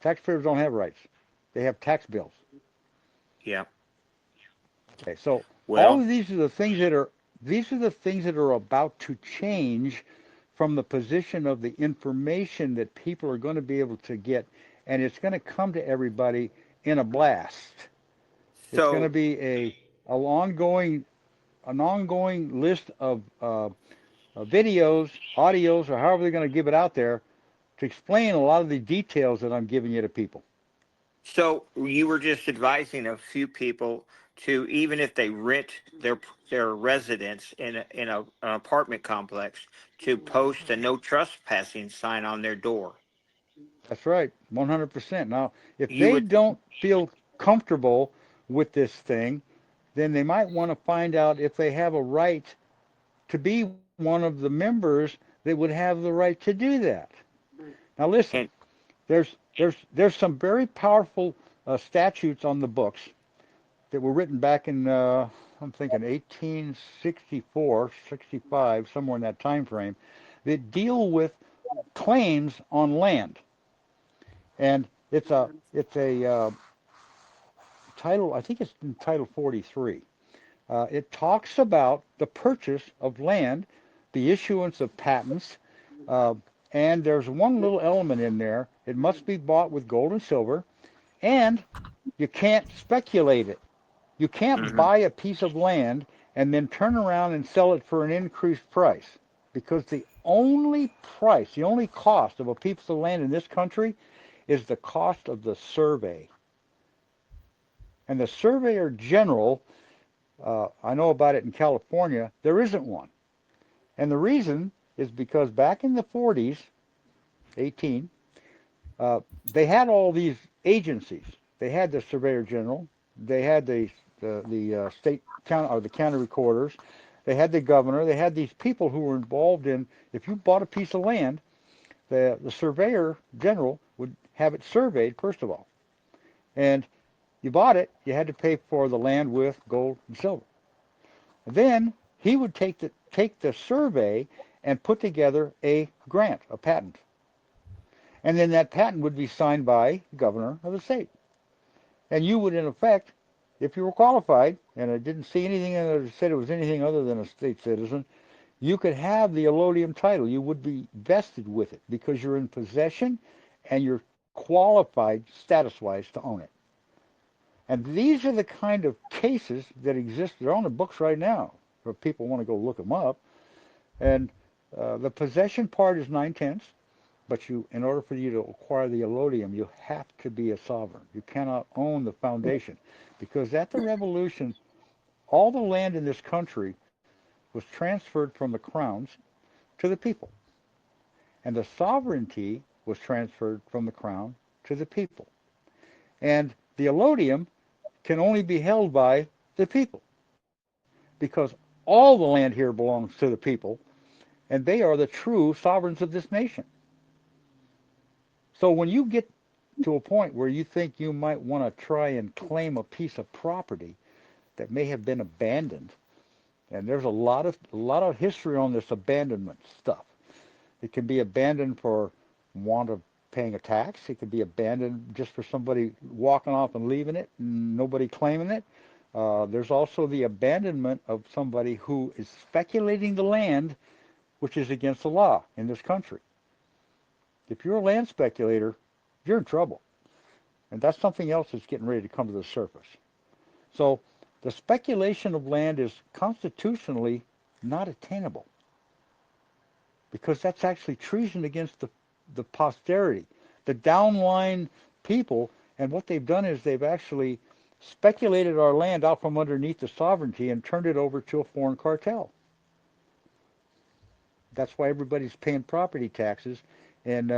Taxpayers don't have rights. They have tax bills. yeah. Okay, so all Well, of these are the things that are about to change from the position of the information that people are going to be able to get, and it's going to come to everybody in a blast. It's going to so be an ongoing list of videos, audios, or however they're going to give it out there to explain a lot of the details that I'm giving you to people. so you were just advising a few people to, even if they rent their residence an apartment complex, to post a no trespassing sign on their door. That's right, 100%. Now, if You they would, don't feel comfortable with this thing, then they might want to find out if they have a right to be one of the members that would have the right to do that. Now, listen, and there's some very powerful statutes on the books that were written back in I'm thinking 1864, 65, somewhere in that time frame, that deal with claims on land, and it's a title. I think it's in Title 43. It talks about the purchase of land, the issuance of patents, uh, and there's one little element in there. It must be bought with gold and silver, and you can't speculate it. You can't mhm. buy a piece of land and then turn around and sell it for an increased price. Because the only price, the only cost of a piece of land in this country is the cost of the survey. And the surveyor general, I know about it in California, there isn't one. And the reason is because back in the 40s, 18, they had all these agencies. They had the surveyor general, they had the state county or the county recorders, they had the governor, they had these people who were involved in. If you bought a piece of land, the surveyor general would have it surveyed first of all, and you bought it, you had to pay for the land with gold and silver. And then he would take the survey and put together a grant, a patent, and then that patent would be signed by the governor of the state. And you would, in effect, if you were qualified, and I didn't see anything in there that said it was anything other than a state citizen, you could have the allodium title. You would be vested with it because you're in possession and you're qualified status-wise to own it. And these are the kind of cases that exist. They're on the books right now if people want to go look them up. And the possession part is 9/10. But in order for you to acquire the allodium, you have to be a sovereign. You cannot own the foundation, because at the Revolution, all the land in this country was transferred from the crowns to the people, and the sovereignty was transferred from the crown to the people. And the allodium can only be held by the people, because all the land here belongs to the people, and they are the true sovereigns of this nation. So when you get to a point where you think you might want to try and claim a piece of property that may have been abandoned, and there's a lot of history on this abandonment stuff. It can be abandoned for want of paying a tax. It could be abandoned just for somebody walking off and leaving it and nobody claiming it. There's also the abandonment of somebody who is speculating the land, which is against the law in this country. If you're a land speculator, you're in trouble. And that's something else that's getting ready to come to the surface. So the speculation of land is constitutionally not attainable, because that's actually treason against the posterity, the downline people. And what they've done is they've actually speculated our land out from underneath the sovereignty and turned it over to a foreign cartel. That's why everybody's paying property taxes and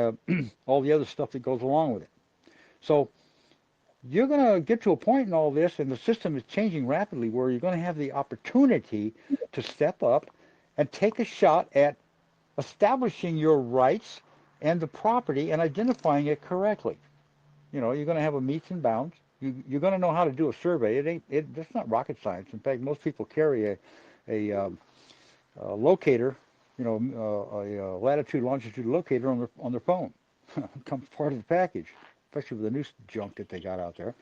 all the other stuff that goes along with it. So you're going to get to a point in all this, and the system is changing rapidly, where you're going to have the opportunity to step up and take a shot at establishing your rights and the property and identifying it correctly. You're going to have a meets and bounds. You're going to know how to do a survey. That's not rocket science. In fact, most people carry a locator, a latitude longitude locator on their phone. It comes part of the package, especially with the new junk that they got out there.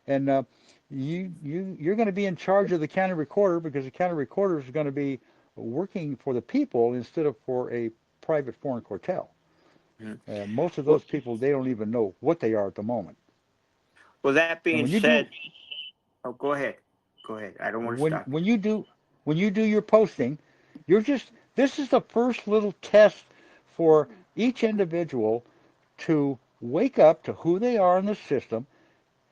And you're going to be in charge of the county recorder, because the county recorder is going to be working for the people instead of for a private foreign cartel. Mhm. And most of Well, those people, they don't even know what they are at the moment. well, that And being said, oh, go ahead. Go ahead. I don't want to when stop you. when you do when you do your posting, this is the first little test for each individual to wake up to who they are in the system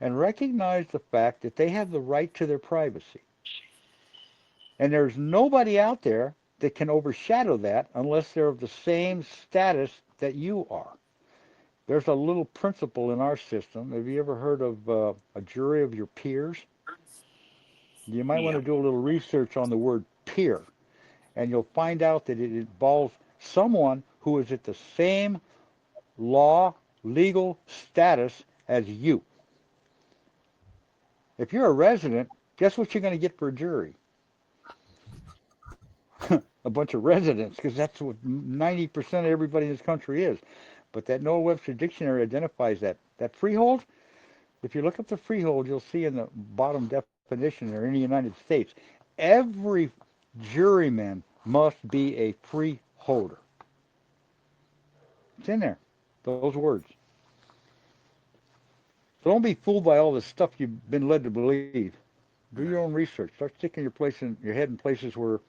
and recognize the fact that they have the right to their privacy. And there's nobody out there that can overshadow that unless they're of the same status that you are. There's a little principle in our system. Have you ever heard of a jury of your peers? You might want Yeah. to do a little research on the word peer, and you'll find out that it involves someone who is at the same legal status as you. If you're a resident, guess what you're going to get for a jury? A bunch of residents, because that's what 90% of everybody in this country is. But that Noah Webster Dictionary identifies that. That freehold, if you look up the freehold, you'll see in the bottom definition there in the United States, every juryman must be a freeholder. It's in there, those words. So don't be fooled by all the stuff you've been led to believe. Do your own research. Start sticking your head in places where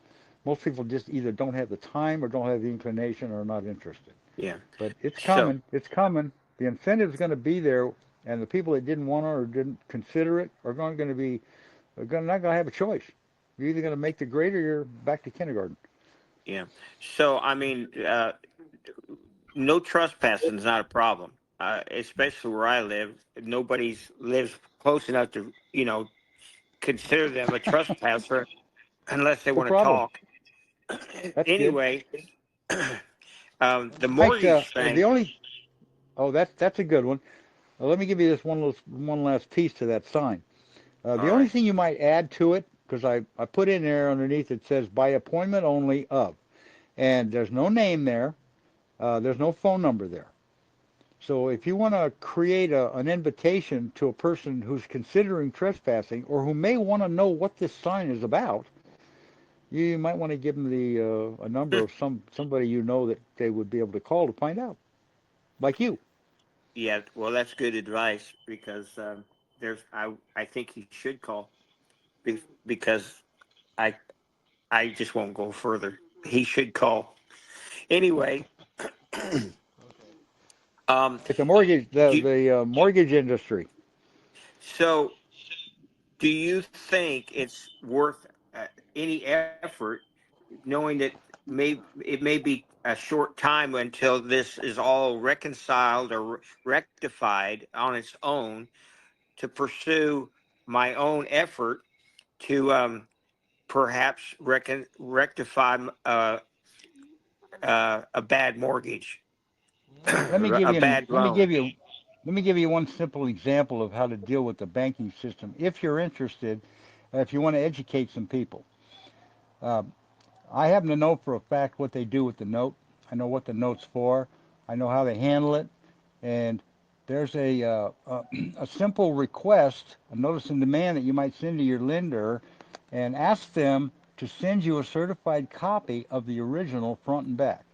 most people just either don't have the time or don't have the inclination or are not interested. Yeah. But it's So, coming. It's coming. The incentive's going to be there, and the people that didn't want it or didn't consider it are not going to have a choice. You're either going to make the grade or you're back to kindergarten. yeah. So, I mean, no trespassing is not a problem, especially where I live. Nobody's lives close enough to, consider them a trespasser unless they No want to problem. talk. That's good. Anyway, the Mike, mortgage the thing. only that's a good one. Let me give you this one last piece to that sign. The All only right. thing you might add to it, because I put in there underneath it says by appointment only of, and there's no name there, there's no phone number there. So if you want to create an invitation to a person who's considering trespassing or who may want to know what this sign is about, you might want to give them the a number of somebody you know that they would be able to call to find out, like you. Yeah. Well, that's good advice because I think he should call because I I just won't go further. He should call anyway. um. It's a mortgage the Do, the mortgage industry. so do you think it's worth any effort, knowing that it may be a short time until this is all reconciled or rectified on its own, to pursue my own effort to perhaps rectify a bad mortgage, Let me give a you an, bad loan? let me give you one simple example of how to deal with the banking system. If you're interested, if you want to educate some people, uh, I happen to know for a fact what they do with the note. I know what the note's for. I know how they handle it, and there's a simple request, a notice in demand that you might send to your lender, and ask them to send you a certified copy of the original front and back.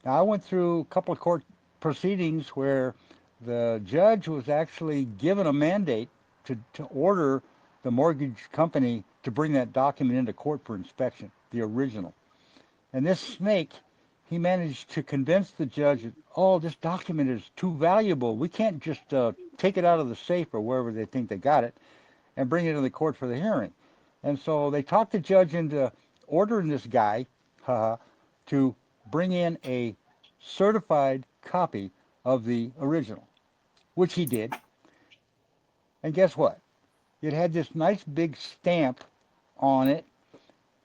Now, I went through a couple of court proceedings where the judge was actually given a mandate to order the mortgage company to bring that document into court for inspection, the original. And this snake, he managed to convince the judge that, oh, this document is too valuable. We can't just take it out of the safe or wherever they think they got it and bring it to the court for the hearing. And so they talked the judge into ordering this guy to bring in a certified copy of the original, which he did. And guess what? It had this nice big stamp on it,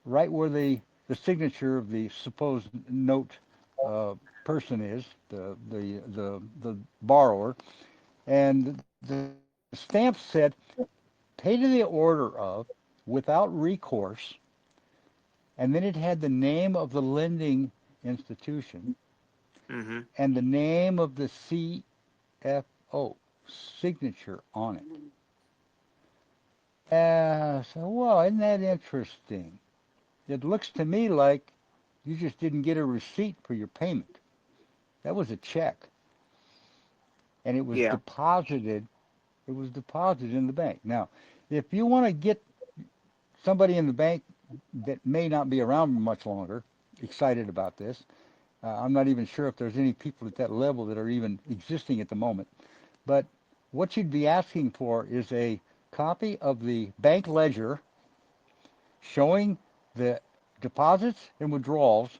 right where the signature of the supposed note uh, person is, the borrower, and the stamp said, "Pay to the order of, without recourse," and then it had the name of the lending institution Hmm. and the name of the CFO signature on it. So, well, isn't that interesting? It looks to me like you just didn't get a receipt for your payment. That was a check, and it was Yeah. deposited. It was deposited in the bank. Now, if you want to get somebody in the bank that may not be around much longer excited about this, I'm not even sure if there's any people at that level that are even existing at the moment. But what you'd be asking for is a copy of the bank ledger showing the deposits and withdrawals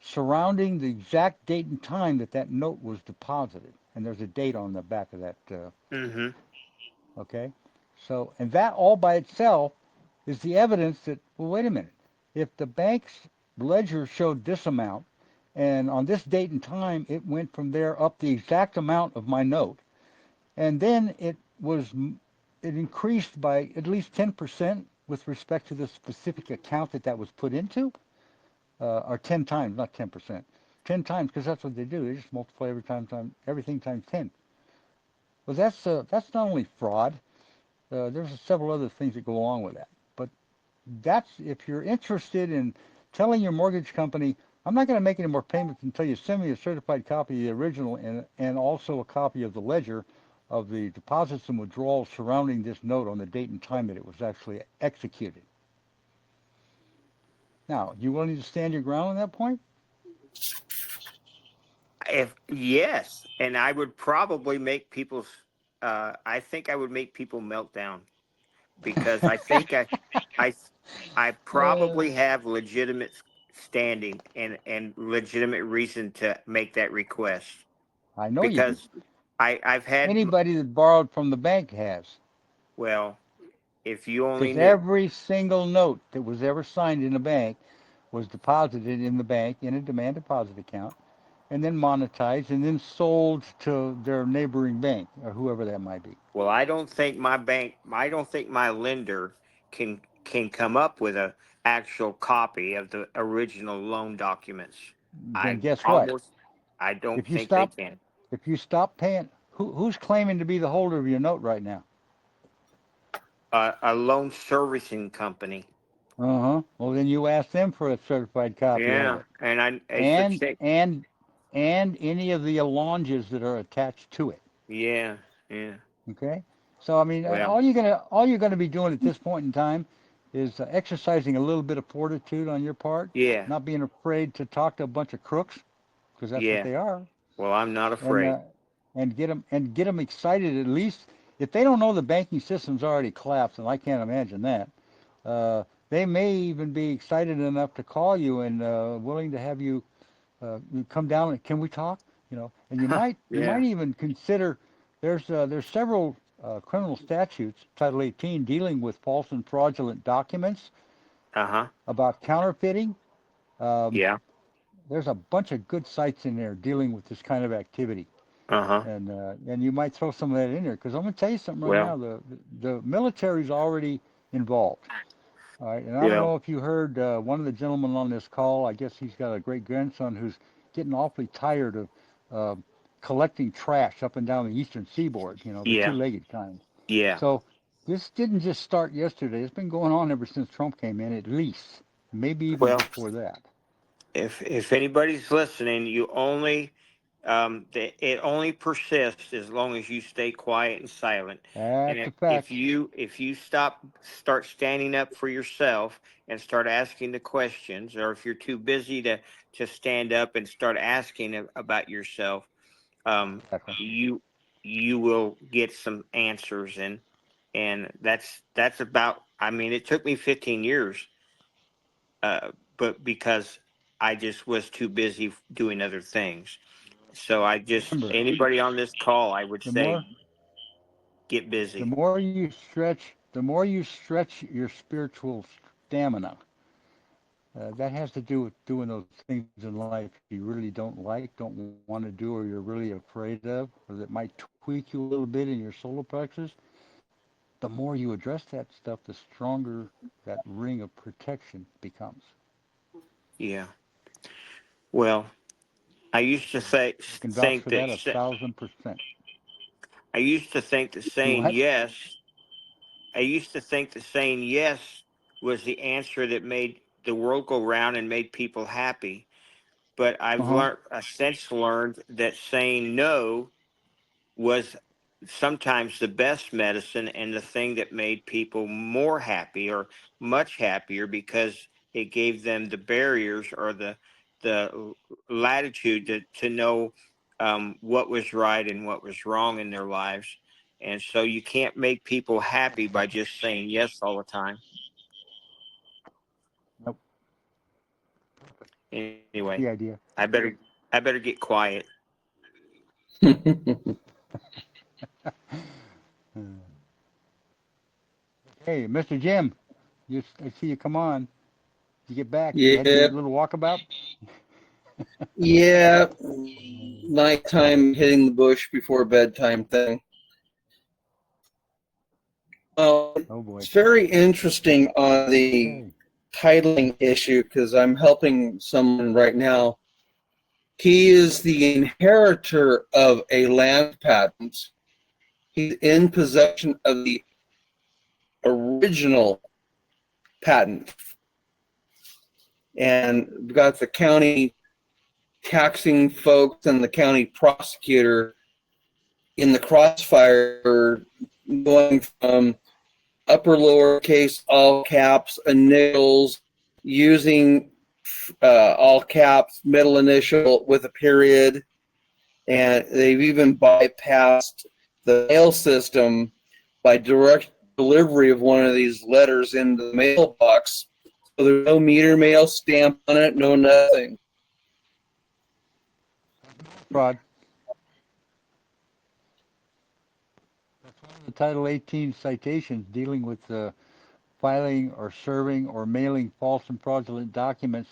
surrounding the exact date and time that that note was deposited. And there's a date on the back of that. Mm-hmm. Okay, so and that all by itself is the evidence that, well, wait a minute, if the bank's ledger showed this amount, and on this date and time it went from there up the exact amount of my note, and then it increased by at least 10% with respect to the specific account that that was put into, or 10 times, not 10%, 10 times, because that's what they do. They just multiply everything times 10. Well, that's not only fraud. There's several other things that go along with that. But that's if you're interested in telling your mortgage company, I'm not going to make any more payments until you send me a certified copy of the original and also a copy of the ledger of the deposits and withdrawals surrounding this note on the date and time that it was actually executed. Now, you willing to stand your ground on that point? If yes, and I would probably make people's. I think I would make people melt down because I, I Uh, probably have legitimate standing and legitimate reason to make that request I know you do. because I've had Anybody that borrowed from the bank has. well, if you only Because knew. every single note that was ever signed in a bank was deposited in the bank in a demand deposit account and then monetized and then sold to their neighboring bank or whoever that might be. Well, I don't think my bank. I don't think my lender can come up with a actual copy of the original loan documents. Then I guess what? almost. I don't If you think they stop can. if you stop paying, who's claiming to be the holder of your note right now? A loan servicing company. Uh-huh. Well, then you ask them for a certified copy of Yeah, it. and I. It's a And check. and and any of the allonges that are attached to it. Yeah, yeah. Okay, so I mean, Well, all you're gonna be doing at this point in time is exercising a little bit of fortitude on your part, yeah, not being afraid to talk to a bunch of crooks, because that's what yeah. they are, Well, I'm not and afraid. get them excited at least if they don't know the banking system's already collapsed, and I can't imagine that. They may even be excited enough to call you and willing to have you come down and can we talk? You know, and you Yeah. might even consider there's several criminal statutes, Title 18, dealing with false and fraudulent documents Uh-huh. about counterfeiting. Um, Yeah. there's a bunch of good sites in there dealing with this kind of activity, Uh-huh. and you might throw some of that in there because I'm going to tell you something right Well, now. The military's already involved. All right, and I don't yeah. know if you heard one of the gentlemen on this call. I guess he's got a great grandson who's getting awfully tired of uh, collecting trash up and down the eastern seaboard. You know, the Yeah. two-legged kind. Yeah. So this didn't just start yesterday. It's been going on ever since Trump came in, at least, maybe even Well, before that. if anybody's listening, you only it only persists as long as you stay quiet and silent. And That's a if fact. you start standing up for yourself and start asking the questions, or if you're too busy to stand up and start asking about yourself, Exactly. you you will get some answers, and that's about. I mean, it took me 15 years, but because I just was too busy doing other things. So I just Remember, anybody on this call, I would the say more get the busy. more you stretch, the more you stretch your spiritual stamina. That has to do with doing those things in life you really don't like, don't want to do, or you're really afraid of, or that might tweak you a little bit in your solar plexus. The more you address that stuff, the stronger that ring of protection becomes. Yeah. Well, I used to I can vouch think for that that 1,000%. I used to think that Do saying what? yes. I used to think that saying yes was the answer that made the world go round and made people happy. But Uh huh. I've since learned that saying no was sometimes the best medicine and the thing that made people more happy or much happier because it gave them the barriers or the latitude to know what was right and what was wrong in their lives. And so you can't make people happy by just saying yes all the time. Nope. Anyway, The idea. I better get quiet. Hey, Mr. Jim, I see you come on. Did you get back? You had your Yeah, little walkabout? yeah. Nighttime hitting the bush before bedtime thing. Well, Oh boy. it's very interesting on the Okay. titling issue because I'm helping someone right now. He is the inheritor of a land patent. He's in possession of the original patent. And we've got the county taxing folks and the county prosecutor in the crossfire, going from upper lowercase all caps initials, using all caps middle initial with a period, and they've even bypassed the mail system by direct delivery of one of these letters into the mailbox. So there's no meter mail stamp on it, no nothing. Fraud. That's one of the Title 18 citations dealing with filing or serving or mailing false and fraudulent documents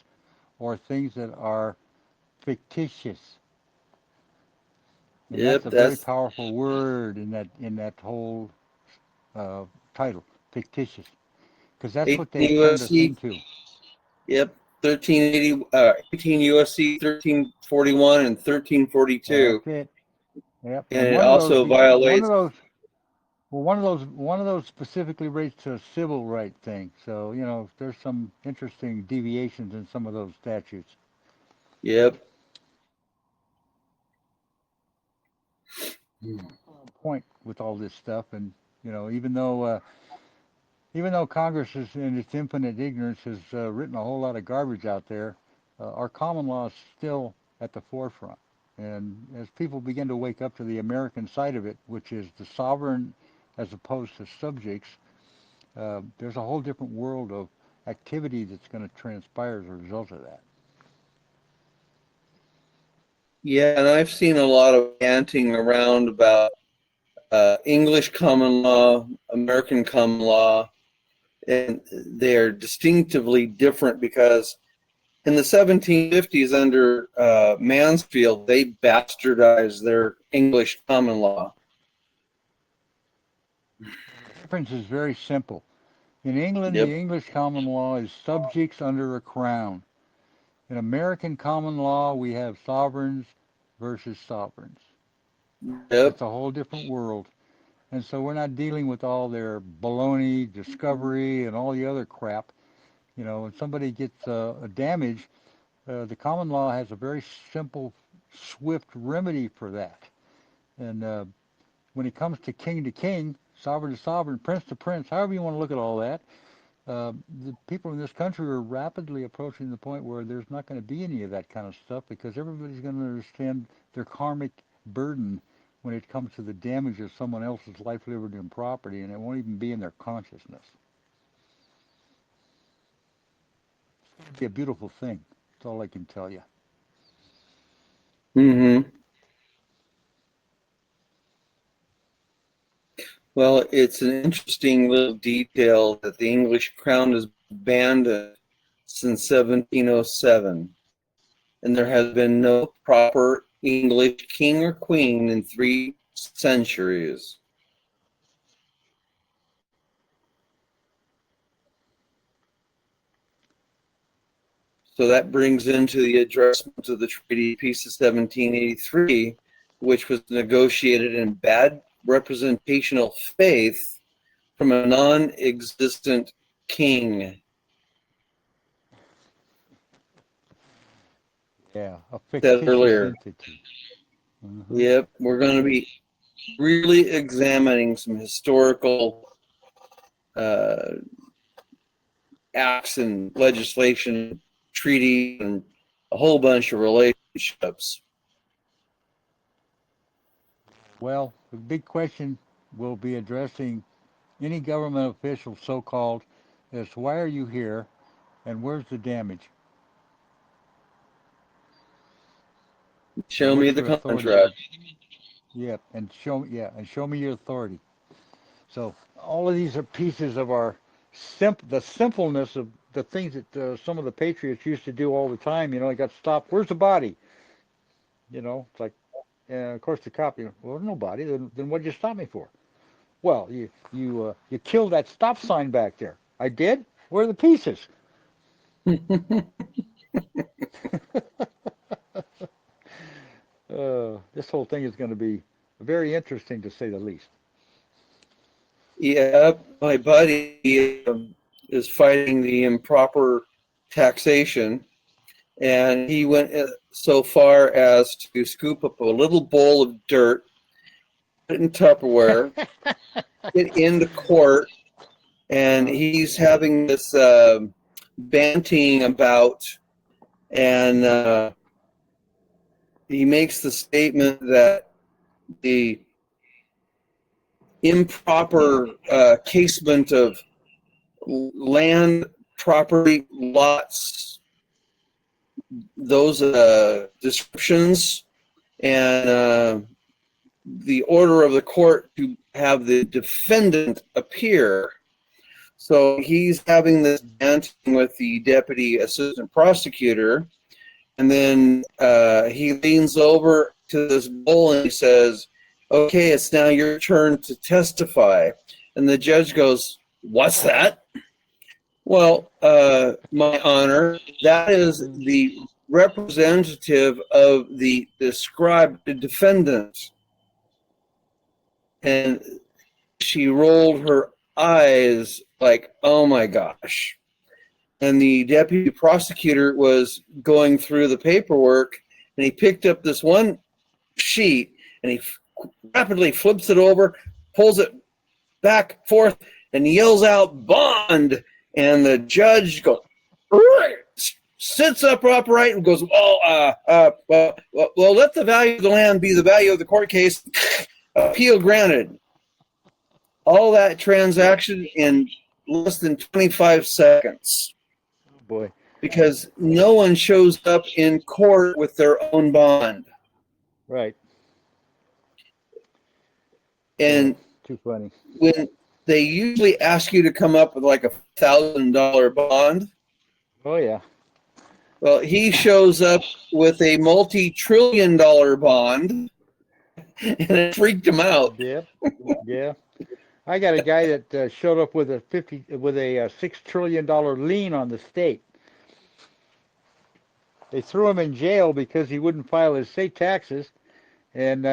or things that are fictitious. And that's Yep, a very that's powerful word in that whole title, fictitious, because that's what 18 they've turned us USC. into. Yep, 1380, 18 USC 1341 and 1342, That's it. Yep. and And it also violates. one of those specifically relates to a civil right thing. So there's some interesting deviations in some of those statutes. Yep. Point with all this stuff, and even though Congress is in its infinite ignorance has written a whole lot of garbage out there, our common law is still at the forefront. And as people begin to wake up to the American side of it, which is the sovereign as opposed to subjects, there's a whole different world of activity that's going to transpire as a result of that. Yeah, and I've seen a lot of panting around about English common law, American common law, and they're distinctively different because in the 1750s under Mansfield, they bastardized their English common law. The difference is very simple. In England, the Yep. English common law is subjects under a crown. In American common law, we have sovereigns versus sovereigns. Yep. That's a whole different world. And so we're not dealing with all their baloney, discovery, and all the other crap. When somebody gets a damage, the common law has a very simple, swift remedy for that. And when it comes to king, sovereign to sovereign, prince to prince, however you want to look at all that, the people in this country are rapidly approaching the point where there's not going to be any of that kind of stuff because everybody's going to understand their karmic burden when it comes to the damage of someone else's life, liberty, and property, and it won't even be in their consciousness. It's going to be a beautiful thing. That's all I can tell you. Mm-hmm. Well, it's an interesting little detail that the English crown has banned since 1707, and there has been no proper English king or queen in 3 centuries. So that brings into the addressment of the Treaty of Peace of 1783, which was negotiated in bad representational faith from a non-existent king. Yeah, a Said fictitious earlier. entity. Yep, we're going to be really examining some historical acts and legislation, treaties, and a whole bunch of relationships. Well, the big question will be addressing any government official, so-called, is why are you here and where's the damage? Show what's me the your authority? contract. Yeah, and show me your authority. So all of these are pieces of our the simpleness of the things that some of the patriots used to do all the time. You know, they got stopped. Where's the body? You know, it's like, of course the cop. Well, there's no body. Then what'd you stop me for? Well, you killed that stop sign back there. I did. Where are the pieces? This whole thing is going to be very interesting to say the least. Yeah, my buddy is fighting the improper taxation, and he went so far as to scoop up a little bowl of dirt, put it in Tupperware, get into court, and he's having this banting about, and he makes the statement that the improper casement of land, property, lots, those descriptions, and the order of the court to have the defendant appear. So he's having this banting with the deputy assistant prosecutor, and then he leans over to this bull and he says, "Okay, it's now your turn to testify." And the judge goes, "What's that?" "Well, my honor, that is the representative of the described defendant." And she rolled her eyes like, "Oh my gosh." And the deputy prosecutor was going through the paperwork, and he picked up this one sheet and he rapidly flips it over, pulls it back, forth, and yells out, "Bond!" And the judge goes, sits up upright and goes, well, let the value of the land be the value of the court case. Appeal granted. All that transaction in less than 25 seconds. Oh boy. Because no one shows up in court with their own bond. Right. And too funny. When they usually ask you to come up with like $1,000 bond. Oh yeah. Well, he shows up with a multi-trillion-dollar bond, and it freaked him out. Yeah. Yeah. I got a guy that showed up with a $6 trillion lien on the state. They threw him in jail because he wouldn't file his state taxes, and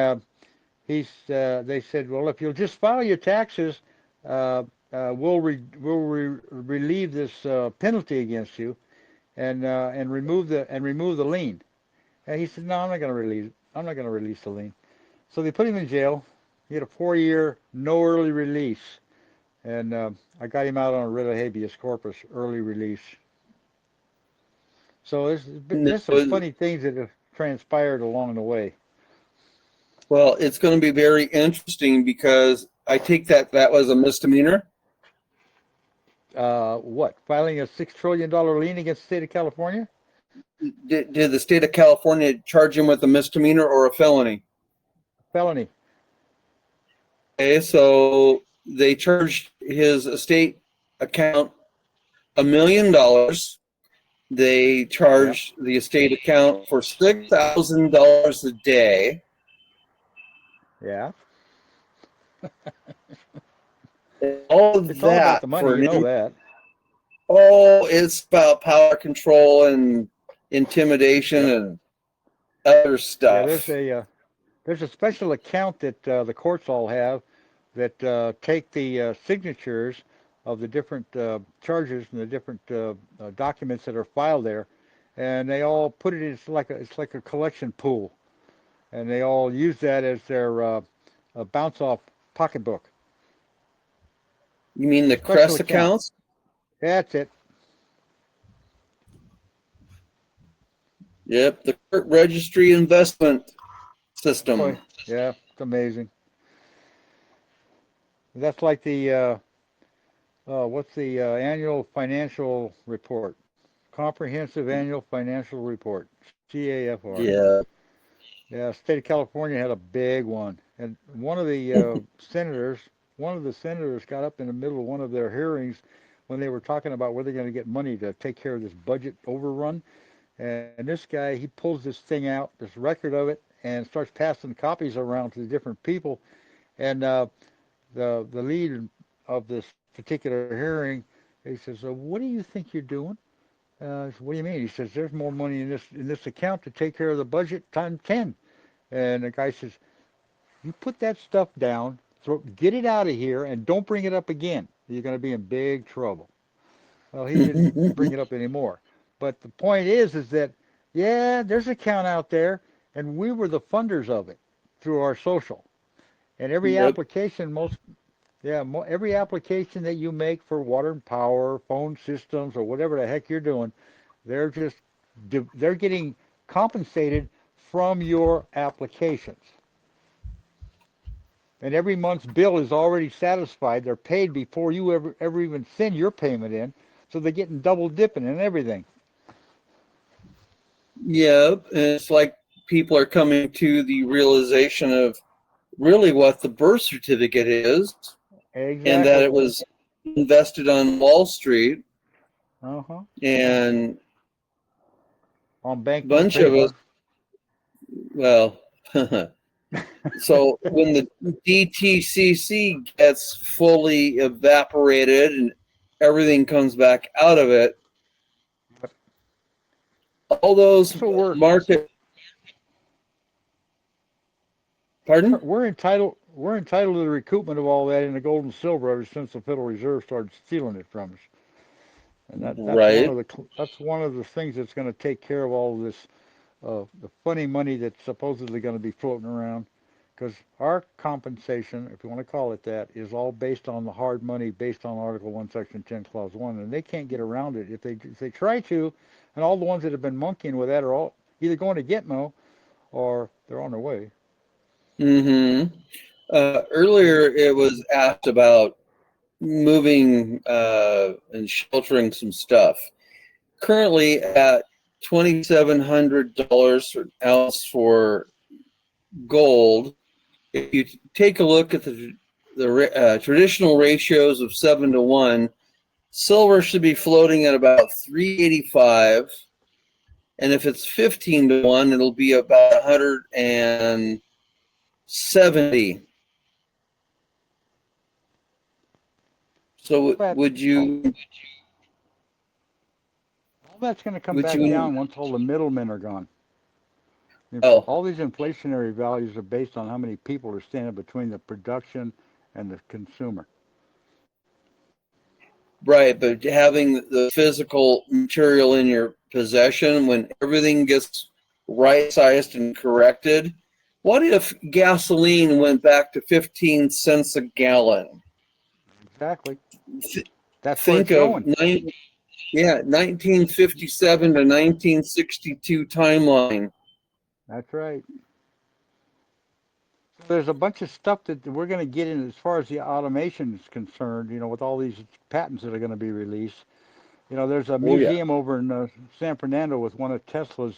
they said, well, if you'll just file your taxes, we'll relieve this penalty against you, and remove the lien. And he said, no, I'm not going to release the lien. So they put him in jail. He had a 4-year no early release, and I got him out on a writ of habeas corpus, early release. So there's some funny things that have transpired along the way. Well, it's going to be very interesting because I take that was a misdemeanor. What? Filing a $6 trillion lien against the state of California? Did the state of California charge him with a misdemeanor or a felony? Felony. Okay, so they charged his estate account $1 million. They charged the estate account for $6,000 a day. Yeah. All of it's that all about the money, for you know that. Oh, it's about power control and intimidation and other stuff. Yeah, there's a special account that the courts all have that take the signatures of the different charges and the different documents that are filed there, and they all put it in, it's like a collection pool, and they all use that as their bounce off pocketbook. You mean the CREST accounts? That's it. Yep, the registry investment system. Boy, yeah, it's amazing. That's like the what's the annual financial report? Comprehensive Annual Financial Report, CAFR. Yeah. Yeah, state of California had a big one, and one of the senators got up in the middle of one of their hearings when they were talking about where they're going to get money to take care of this budget overrun. And this guy, he pulls this thing out, this record of it, and starts passing copies around to the different people. And the lead of this particular hearing, he says, "What do you think you're doing?" I said, "What do you mean?" He says, "There's more money in this account to take care of the budget times 10." And the guy says, "You put that stuff down, get it out of here, and don't bring it up again. You're going to be in big trouble." Well, he didn't bring it up anymore. But the point is that yeah, there's an account out there, and we were the funders of it through our social. And every Yep. application, every application that you make for water and power, phone systems, or whatever the heck you're doing, they're just they're getting compensated from your applications. And every month's bill is already satisfied. They're paid before you ever even send your payment in, so they're getting double dipping and everything. Yep. And it's like people are coming to the realization of really what the birth certificate is, and that Exactly. it was invested on Wall Street, Uh-huh. and On a banknote bunch of us, paper. well, so when the DTCC gets fully evaporated and everything comes back out of it, all those So market, pardon? we're entitled to the recoupment of all that in the gold and silver ever since the Federal Reserve started stealing it from us. And Right. that's one of the things that's going to take care of all of this the funny money that's supposedly going to be floating around. Because our compensation, if you want to call it that, is all based on the hard money, based on Article 1, Section 10, Clause 1, and they can't get around it if they try to. And all the ones that have been monkeying with that are all either going to Gitmo or they're on their way. Mm-hmm. Earlier, it was asked about moving and sheltering some stuff. Currently at $2,700 an ounce for gold. If you take a look at the traditional ratios of 7 to 1, silver should be floating at about 385, and if it's 15 to 1, it'll be about 170. All So that, would all, you all that's going to come would back you down once all the middlemen are gone. oh, All these inflationary values are based on how many people are standing between the production and the consumer. right, but having the physical material in your possession when everything gets right sized and corrected, what if gasoline went back to 15 cents a gallon? Exactly. Th- That's where think it's of going. 1957 to 1962 timeline. That's right. There's a bunch of stuff that we're going to get in as far as the automation is concerned, with all these patents that are going to be released. There's a Oh yeah. museum over in San Fernando with one of Tesla's,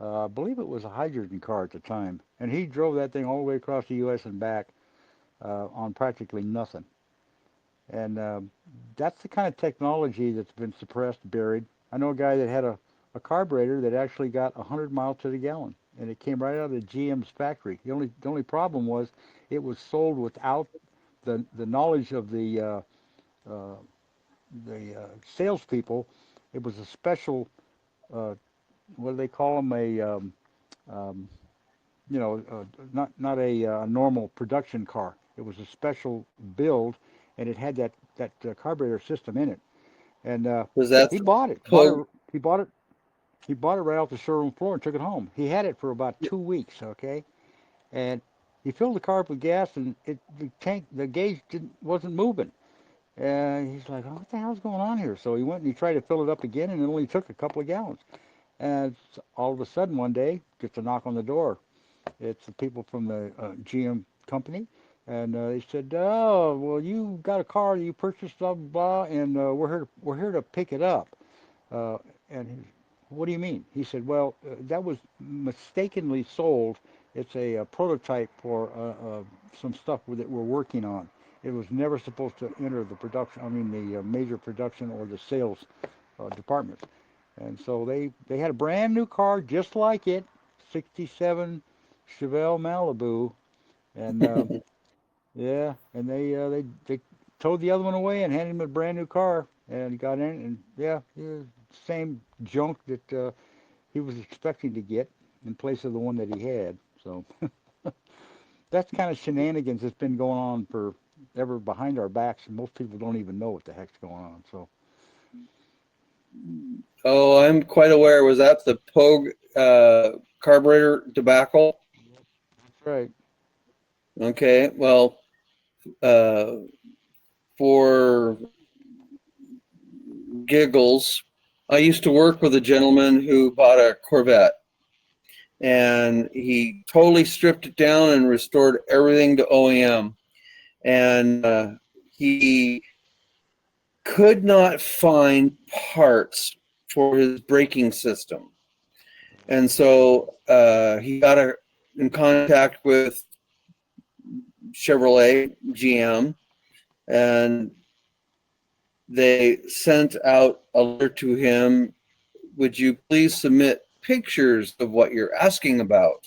I believe it was a hydrogen car at the time, and he drove that thing all the way across the U.S. and back on practically nothing. And that's the kind of technology that's been suppressed, buried. I know a guy that had a carburetor that actually got 100 miles to the gallon, and it came right out of GM's factory. The only problem was it was sold without the knowledge of uh, the salespeople. It was a special, uh, what do they call them? Um, not a normal production car. It was a special build, and it had that carburetor system in it. And Was that he bought it. code? He bought it. He bought it right off the showroom floor and took it home. He had it for about 2 weeks. Okay, and he filled the car up with gas, and the gauge wasn't moving. And he's like, "Oh, what the hell's going on here?" So he went and he tried to fill it up again, and it only took a couple of gallons. And all of a sudden, one day, gets a knock on the door. It's the people from the GM company, and they said, "Oh, well, you got a car that you purchased, blah blah, blah, and we're here to pick it up." Uh, and What do you mean? He said, well, that was mistakenly sold. It's a prototype for some stuff that we're working on. It was never supposed to enter the production, I mean, the major production or the sales department. And so they had a brand new car just like it, 67 Chevelle Malibu. And yeah, and they towed the other one away and handed him a brand new car. And he got in, and yeah, same junk that he was expecting to get in place of the one that he had. So that's kind of shenanigans that's been going on for ever behind our backs, and most people don't even know what the heck's going on. So Oh, I'm quite aware. Was that the Pogue carburetor debacle? that's right. Okay, well, uh, for giggles, I used to work with a gentleman who bought a Corvette, and he totally stripped it down and restored everything to OEM. And he could not find parts for his braking system. And so he got in contact with Chevrolet, GM, and they sent out a letter to him. Would you please submit pictures of what you're asking about?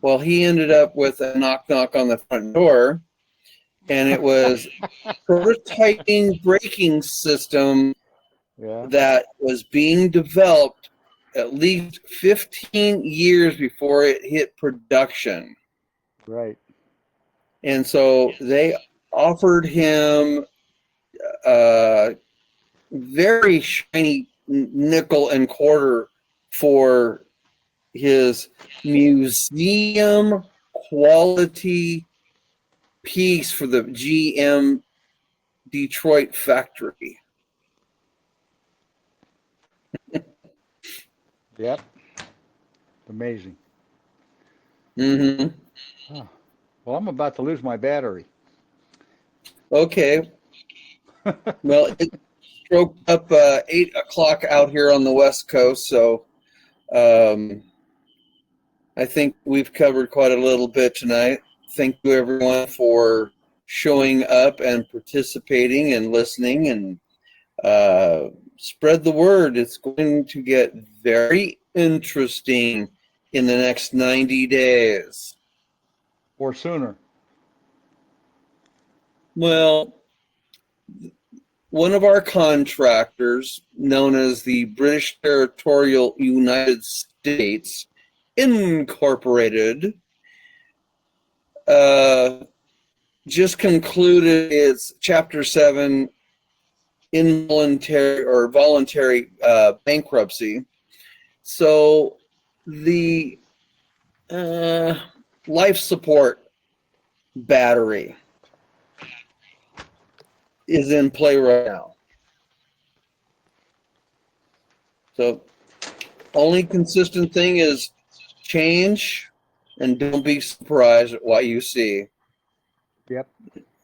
Well, he ended up with a knock knock on the front door, and it was prototyping braking system Yeah, that was being developed at least 15 years before it hit production. right. And so they offered him a very shiny nickel and quarter for his museum quality piece for the GM Detroit factory. Yep. Amazing. Mm-hmm. Huh. Well, I'm about to lose my battery. Okay. Well, it stroked up 8 o'clock out here on the West Coast, so I think we've covered quite a little bit tonight. Thank you, everyone, for showing up and participating and listening, and spread the word. It's going to get very interesting in the next 90 days. Or sooner. Well, one of our contractors, known as the British Territorial United States Incorporated, just concluded its Chapter 7 involuntary or voluntary bankruptcy. So the life support battery is in play right now. So only consistent thing is change, and don't be surprised at what you see. Yep.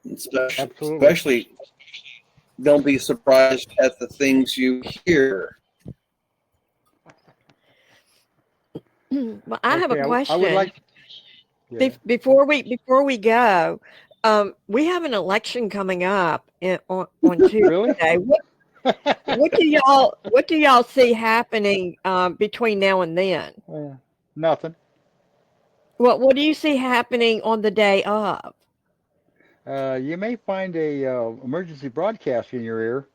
Absolutely. Especially don't be surprised at the things you hear. Well, I have a Okay, I would question. like. Yeah. Before we go, we have an election coming up on Really? Tuesday. What do y'all see happening between now and then? Nothing. What do you see happening on the day of? You may find a emergency broadcast in your ear.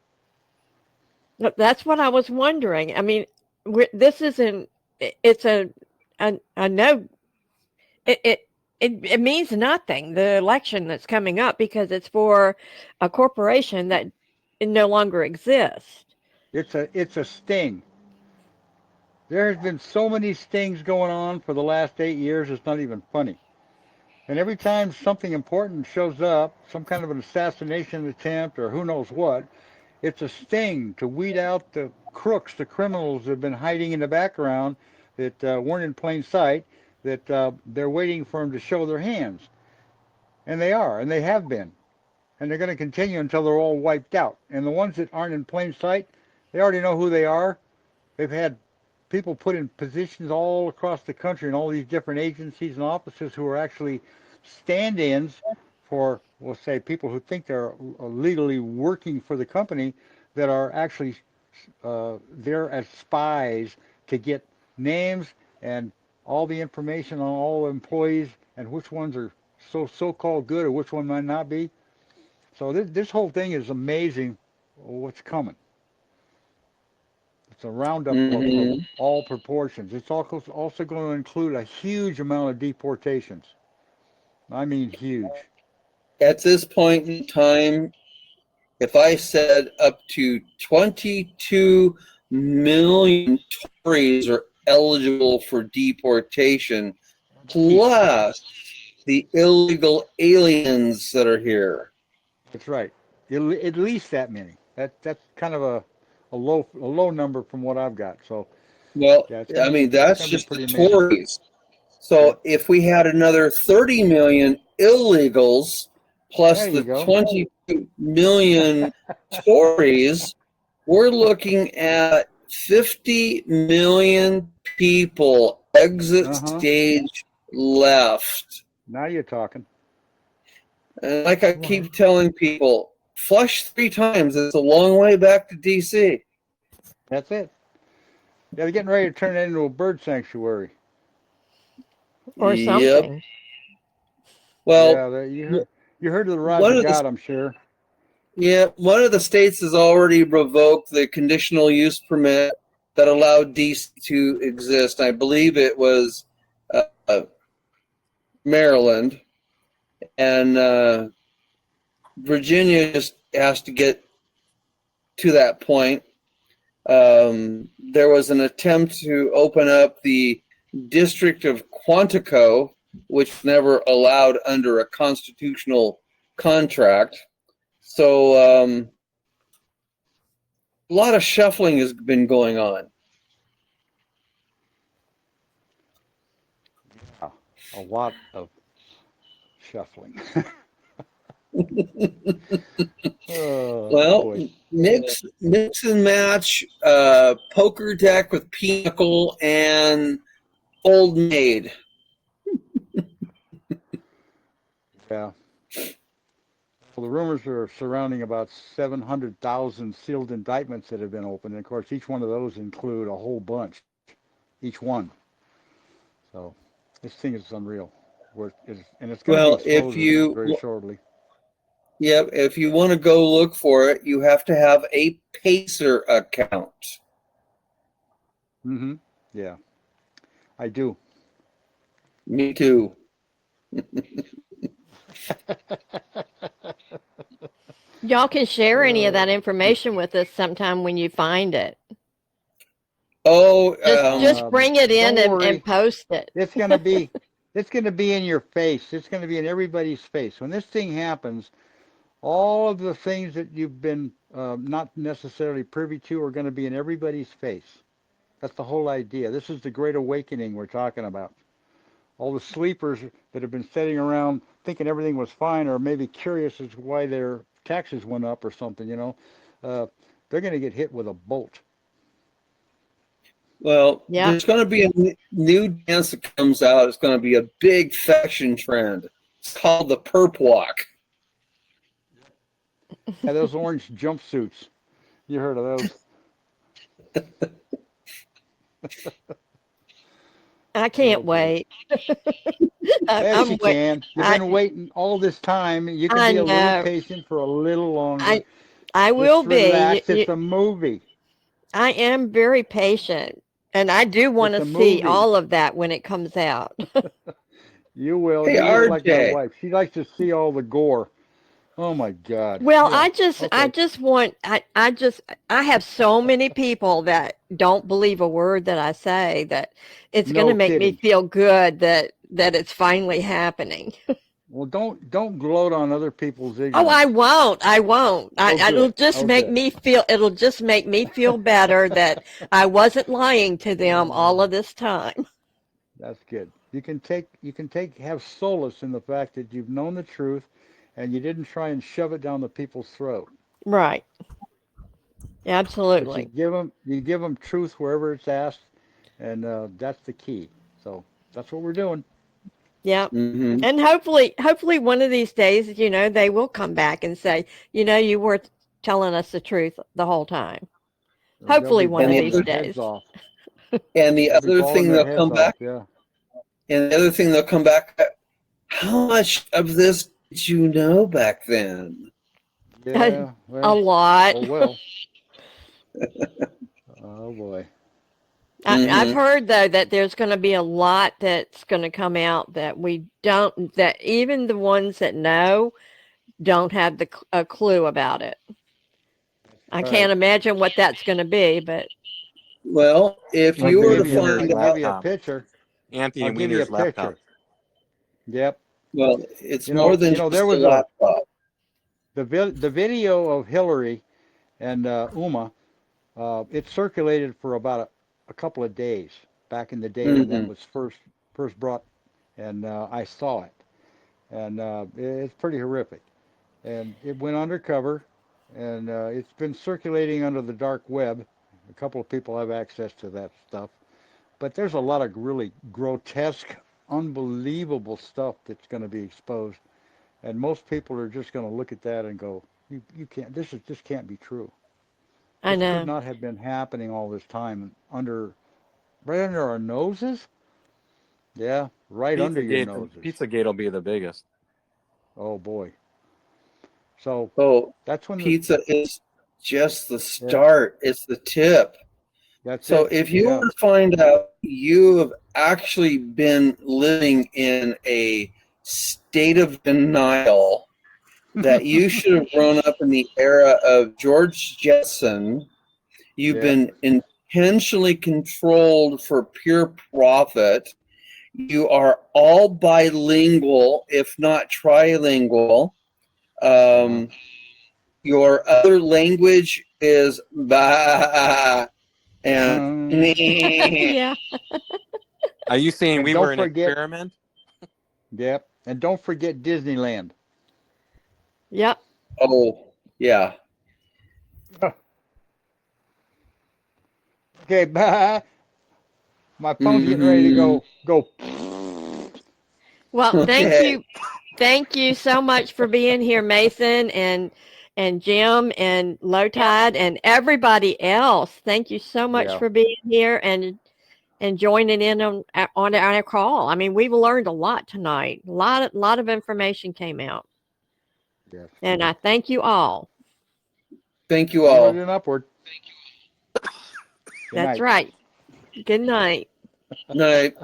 That's what I was wondering. I mean, this isn't. It's a no. It means nothing. The election that's coming up because it's for a corporation that no longer exists. It's a sting. There has been so many stings going on for the last 8 years. It's not even funny. And every time something important shows up, some kind of an assassination attempt or who knows what, it's a sting to weed out the crooks, the criminals that have been hiding in the background that weren't in plain sight, that they're waiting for them to show their hands. And they are, and they have been. And they're going to continue until they're all wiped out. And the ones that aren't in plain sight, they already know who they are. They've had people put in positions all across the country in all these different agencies and offices who are actually stand-ins for, we'll say, people who think they're legally working for the company that are actually there as spies to get names and all the information on all employees and which ones are so-called good or which one might not be. So this whole thing is amazing what's coming. It's a roundup of all proportions. It's also going to include a huge amount of deportations. I mean huge. At this point in time, if I said up to 22 million Tories are eligible for deportation, plus the illegal aliens that are here. That's right. At least that many. That's kind of a low number from what I've got. So Well, yeah, I mean, that's just the Tories. So if we had another 30 million illegals plus the 22 million Tories, we're looking at 50 million people exit stage left. Now you're talking. And like I keep telling people, flush 3 times. It's a long way back to D.C. That's it. Yeah, they're getting ready to turn it into a bird sanctuary. Or something. Yep. Well, yeah, you heard of the Rise of God, I'm sure. Yeah, one of the states has already revoked the conditional use permit that allowed DC to exist. I believe it was Maryland, and Virginia just has to get to that point. There was an attempt to open up the District of Quantico, which never allowed under a constitutional contract. So a lot of shuffling has been going on. Yeah, a lot of shuffling. Well, mix and match poker deck with Pinnacle and Old Maid. Yeah. Well, the rumors are surrounding about 700,000 sealed indictments that have been opened. And of course, each one of those include a whole bunch, each one. So this thing is unreal. And it's going to be exposed very shortly. Yep, if you want to go look for it, you have to have a Pacer account. Mm-hmm. Yeah, I do. Me too. Y'all can share any of that information with us sometime when you find it. Oh, just bring it in and post it. It's going to be in your face. It's going to be in everybody's face. When this thing happens, all of the things that you've been not necessarily privy to are going to be in everybody's face. That's the whole idea. This is the Great Awakening we're talking about. All the sleepers that have been sitting around thinking everything was fine, or maybe curious as to why their taxes went up or something, they're going to get hit with a bolt. Well, there's going to be a new dance that comes out. It's going to be a big fashion trend. It's called the perp walk. Yeah, those orange jumpsuits. You heard of those? I can't wait. Yes, you can. You've been waiting all this time. You can be a little patient for a little longer. I will be. Relax. It's a movie. I am very patient, and I do want to see all of that when it comes out. You will. Hey, You're RJ. like my wife. She likes to see all the gore. Oh my God. Well, yeah. I have so many people that don't believe a word that I say that it's going to make me feel good that it's finally happening. Well, don't gloat on other people's ignorance. Oh, I won't. It'll just make me feel better that I wasn't lying to them all of this time. That's good. You can have solace in the fact that you've known the truth and you didn't try and shove it down the people's throat. Right. Absolutely. But you give them truth wherever it's asked, and that's the key. So that's what we're doing. Yeah. Mm-hmm. And hopefully one of these days, they will come back and say, you were telling us the truth the whole time. They'll Hopefully be one of balling these their days. heads off. And the They'll be other balling thing their they'll heads come back, off. Yeah. and the other thing they'll come back, how much of this did you know back then? Yeah. A Well. lot. Oh well. Oh boy. I've Mm-hmm. heard though that there's going to be a lot that's going to come out that that even the ones that know don't have a clue about it. I All can't right. imagine what that's going to be, but Well, if I Anthony you can were to give you. I find can Weiner's give out, you a laptop. picture. Anthony I'll give you a Weiner's laptop. picture. Yep. well, it's You more know. than You know. just There a was laptop. the video of Hillary and Uma. It circulated for about a couple of days back in the day when that Mm-hmm. was first brought, and I saw it, and it's pretty horrific. And it went undercover, and it's been circulating under the dark web. A couple of people have access to that stuff, but there's a lot of really grotesque, unbelievable stuff that's going to be exposed, and most people are just going to look at that and go, "You can't. This can't be true. I This could know. not have been happening all this time right under our noses. Yeah, right under your noses. Pizzagate will be the biggest. Oh boy. So Oh, that's when the pizza is just the yeah, start. It's the tip. that's So it. if you Yeah. were to find out you have actually been living in a state of denial, that you should have grown up in the era of George Jetson, you've Yep. been intentionally controlled for pure profit, you are all bilingual, if not trilingual. Yeah. Your other language is bah and Yeah. Are you saying And we don't were an forget. experiment? Yep. And don't forget Disneyland. Yep. oh yeah. Okay. Bye. My phone's getting ready to Mm-hmm. go. Well, thank Okay. you. Thank you so much for being here, Mason and Jim and Low Tide and everybody else. Thank you so much Yeah. for being here and joining in on our call. I mean, we've learned a lot tonight. A lot of information came out. Yes. And I thank you all. Thank you Onward all. and upward. Good That's night. right. Good night. Night.